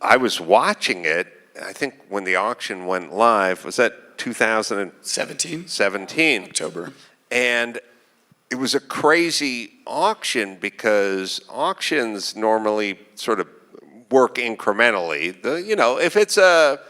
I was watching it. I think when the auction went live, was that 2017? 17. October. And it was a crazy auction because auctions normally sort of work incrementally. If it's a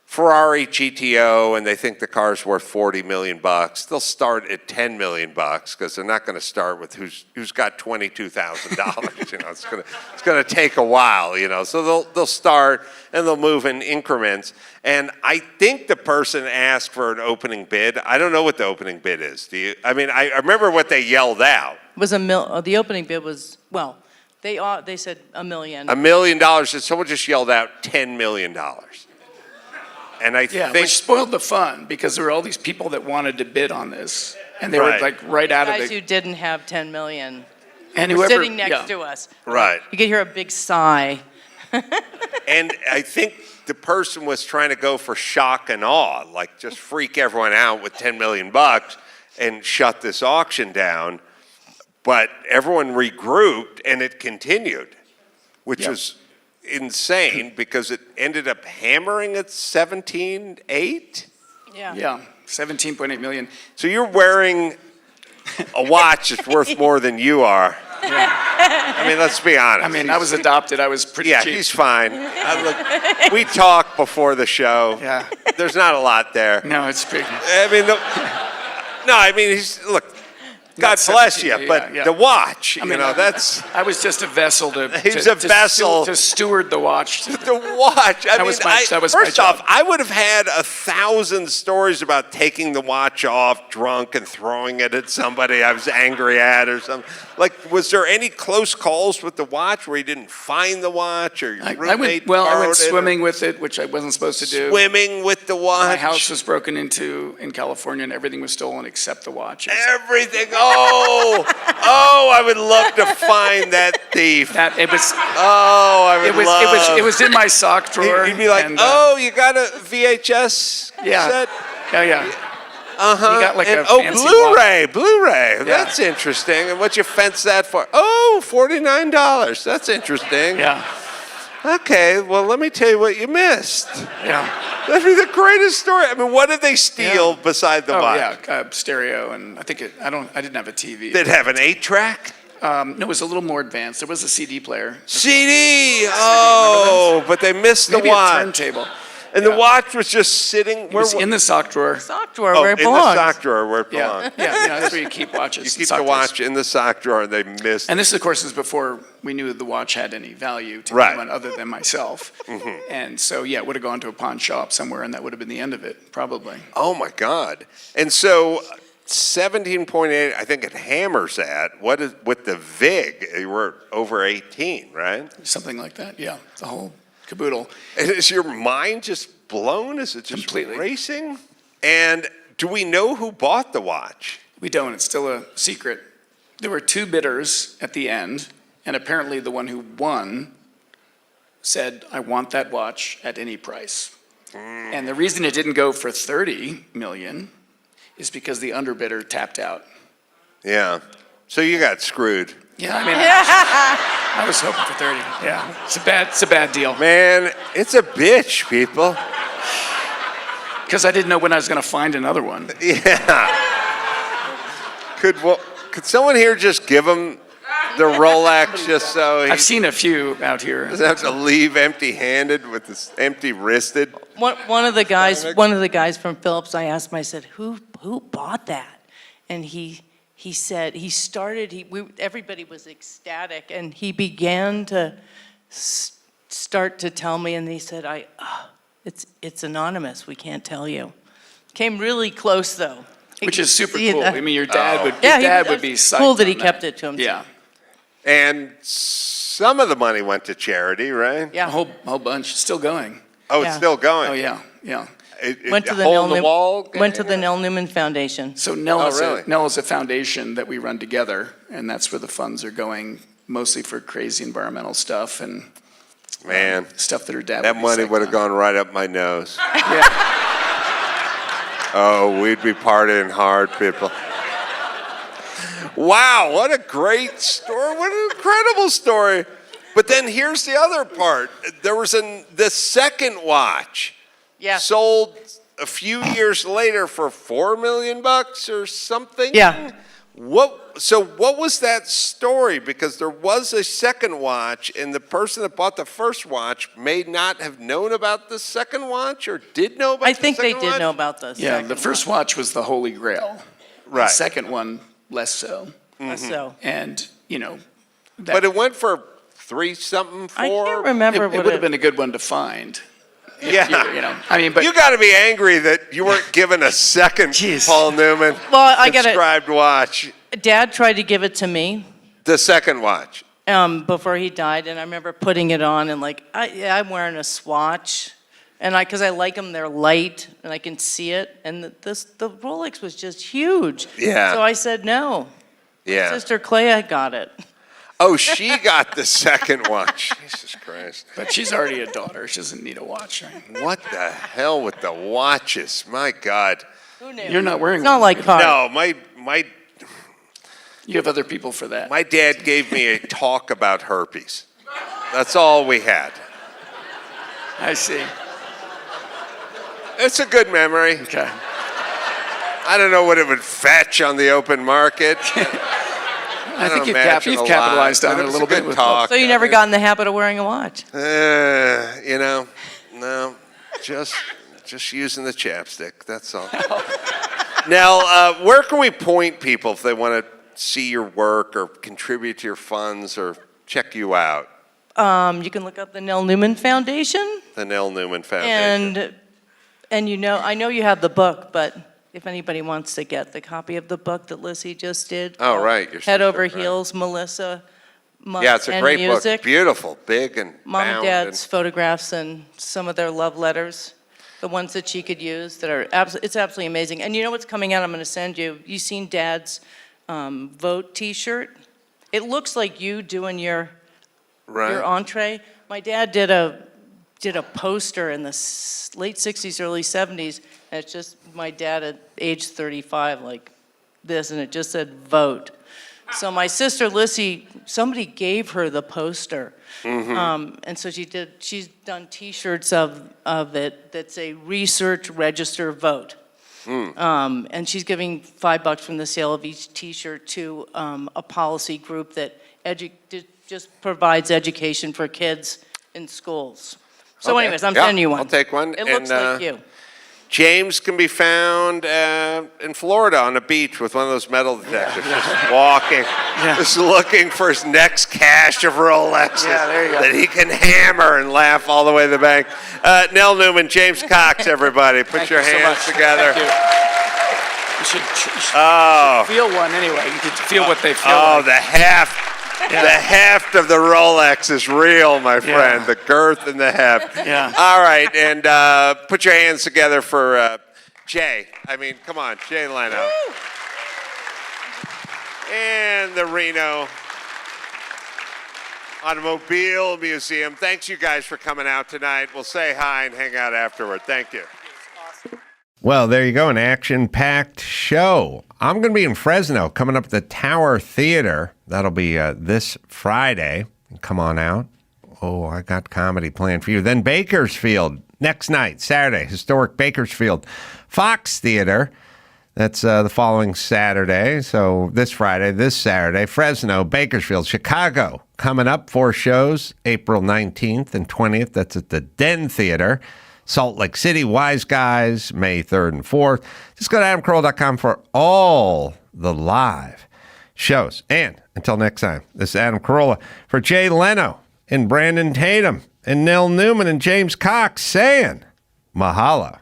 Ferrari GTO and they think the car's worth $40 million, they'll start at $10 million because they're not going to start with who's got $22,000. It's going to take a while. So they'll start and they'll move in increments. And I think the person asked for an opening bid. I don't know what the opening bid is. Do you? I mean, I remember what they yelled out. It was the opening bid was, well, they said $1 million. $1 million, and someone just yelled out $10 million. And I think which spoiled the fun because there were all these people that wanted to bid on this, and they were like right out of guys it. who didn't have 10 million. And were whoever sitting next to us. Right. You could hear a big sigh. And I think the person was trying to go for shock and awe, like just freak everyone out with $10 million and shut this auction down. But everyone regrouped and it continued, which was insane because it ended up hammering at 17.8. Yeah, 17.8 million. So you're wearing a watch that's worth more than you are. Yeah. I mean, let's be honest. I mean, I was adopted. I was pretty cheap. He's fine. Look, we talked before the show. Yeah. There's not a lot there. No, it's big. I mean, look, God bless you, but the watch, that's... I was just a vessel He's a vessel. to steward the watch. The watch. That was my first job. off, I would have had 1,000 stories about taking the watch off drunk and throwing it at somebody I was angry at or something. Like, was there any close calls with the watch where you didn't find the watch or your roommate I went borrowed swimming with it, which I wasn't supposed to do. Swimming with the watch. My house was broken into in California, and everything was stolen except the watch. Everything. I would love to find that thief. It was in my sock drawer. He'd be like, you got a VHS yeah. set? Yeah. Uh-huh. He got like a fancy Blu-ray. Yeah. That's interesting. And what'd you fence that for? Oh, $49. That's interesting. Yeah. Okay, well, let me tell you what you missed. Yeah. That'd be the greatest story. I mean, what did they steal beside the watch? Stereo, and I think I didn't have a TV. Did it have an 8-track? No, it was a little more advanced. There was a CD player. CD! But they missed the watch. Maybe a turntable. And the watch was just sitting... It was in the sock drawer. Sock drawer where it belongs. In the sock drawer where it belongs. Yeah, that's where you keep watches. You keep the watch in the sock drawer, and they missed... And this, of course, is before we knew the watch had any value to anyone other than myself. Mm-hmm. And so, it would have gone to a pawn shop somewhere, and that would have been the end of it, probably. Oh, my God. And so... 17.8, I think it hammers at. What is with the VIG? You were over 18, right? Something like that, yeah. The whole caboodle. And is your mind just blown? Is it just completely racing? And do we know who bought the watch? We don't. It's still a secret. There were 2 bidders at the end, and apparently the one who won said, I want that watch at any price. And the reason it didn't go for $30 million is because the underbidder tapped out. Yeah. So you got screwed. Yeah, I mean, I was hoping for 30. Yeah, it's a bad deal. Man, it's a bitch, people. Because I didn't know when I was going to find another one. Yeah. Could someone here just give him the Rolex just so I've seen a few out here. Doesn't have to leave empty-handed with this empty-wristed. One of the guys from Phillips, I asked him, I said, who bought that? And he said, everybody was ecstatic, and he began to start to tell me, and he said, it's anonymous, we can't tell you. Came really close, though. Which is super cool. I mean, your dad would be psyched. Cool that he kept it to himself. Yeah. And some of the money went to charity, right? Yeah. A whole bunch. Still going. Oh, it's still going? Oh, yeah. Went to the Nell Newman Foundation. So Nell is a foundation that we run together, and that's where the funds are going, mostly for crazy environmental stuff and stuff that her dad that money would have gone right up my nose. Yeah. Oh, we'd be partying hard, people. Wow, what a great story. What an incredible story. But then here's the other part. There was the second watch sold a few years later for $4 million or something. Yeah. What was that story? Because there was a second watch, and the person that bought the first watch may not have known about the second watch, or did know about I the think second they did watch? know about the Yeah, second the first watch was the Holy Grail. Right. The second one, less so. So And, But it went for 3-something, 4. I can't remember it what would have been a good one to find. Yeah. But You got to be angry that you weren't given a second Paul Newman inscribed watch. Dad tried to give it to me The second watch. before he died, and I remember putting it on and I'm wearing a swatch, and because I like them, they're light and I can see it, and the Rolex was just huge. Yeah. So I said no. Yeah. Sister Clea got it. Oh, she got the second watch. Jesus Christ. But she's already a daughter. She doesn't need a watch, right? What the hell with the watches? My God. Who knew? You're not wearing It's not like cars. No, my You have other people for that. my dad gave me a talk about herpes. That's all we had. I see. It's a good memory. Okay. I don't know what it would fetch on the open market. I think you've imagine a lot, capitalized on but it a was little bit good with talk. So you never got in the habit of wearing a watch? No, just using the chapstick. That's all. Now, where can we point people if they want to see your work or contribute to your funds or check you out? You can look up the Nell Newman Foundation. The Nell Newman Foundation. And I know you have the book, but if anybody wants to get the copy of the book that Lizzie just did. Oh, right. Your Head sister, Over right. Heels, Melissa, Yeah, it's a and Great music. book. Beautiful, big and Mom and bound Dad's photographs and some of their love letters, the ones that she could use that are it's absolutely amazing. And you know what's coming out? I'm going to send you. You seen Dad's vote T-shirt? It looks like you doing your entree. My dad did a poster in the late 60s, early 70s, and it's just my dad at age 35, like this, and it just said vote. So my sister Lissy, somebody gave her the poster, and so she's done T-shirts of it that say research, register, vote. And she's giving $5 from the sale of each T-shirt to a policy group that just provides education for kids in schools. So Okay. anyways, I'm Yeah, sending you one. I'll take one. It looks like you. James can be found in Florida on a beach with one of those metal detectors, just walking, just looking for his next cache of Rolexes that he can hammer and laugh all the way to the bank. Nell Newman, James Cox, everybody. Put your hands together. Thank you. You should feel one anyway. You could feel what they feel like. The heft. The heft of the Rolex is real, my friend. The girth and the heft. Yeah. All right, and put your hands together for Jay. I mean, come on, Jay Leno. Woo! And the Reno Automobile Museum. Thanks, you guys, for coming out tonight. We'll say hi and hang out afterward. Thank you. Well, there you go, an action-packed show. I'm going to be in Fresno, coming up at the Tower Theater. That'll be this Friday. Come on out. Oh, I got comedy planned for you. Then Bakersfield, next night, Saturday, historic Bakersfield. Fox Theater, that's the following Saturday. So this Friday, this Saturday, Fresno, Bakersfield, Chicago. Coming up, 4 shows, April 19th and 20th. That's at the Den Theater. Salt Lake City, Wise Guys, May 3rd and 4th. Just go to adamcarolla.com for all the live shows. And until next time, this is Adam Carolla for Jay Leno and Brandon Tatum and Nell Newman and James Cox saying mahalo.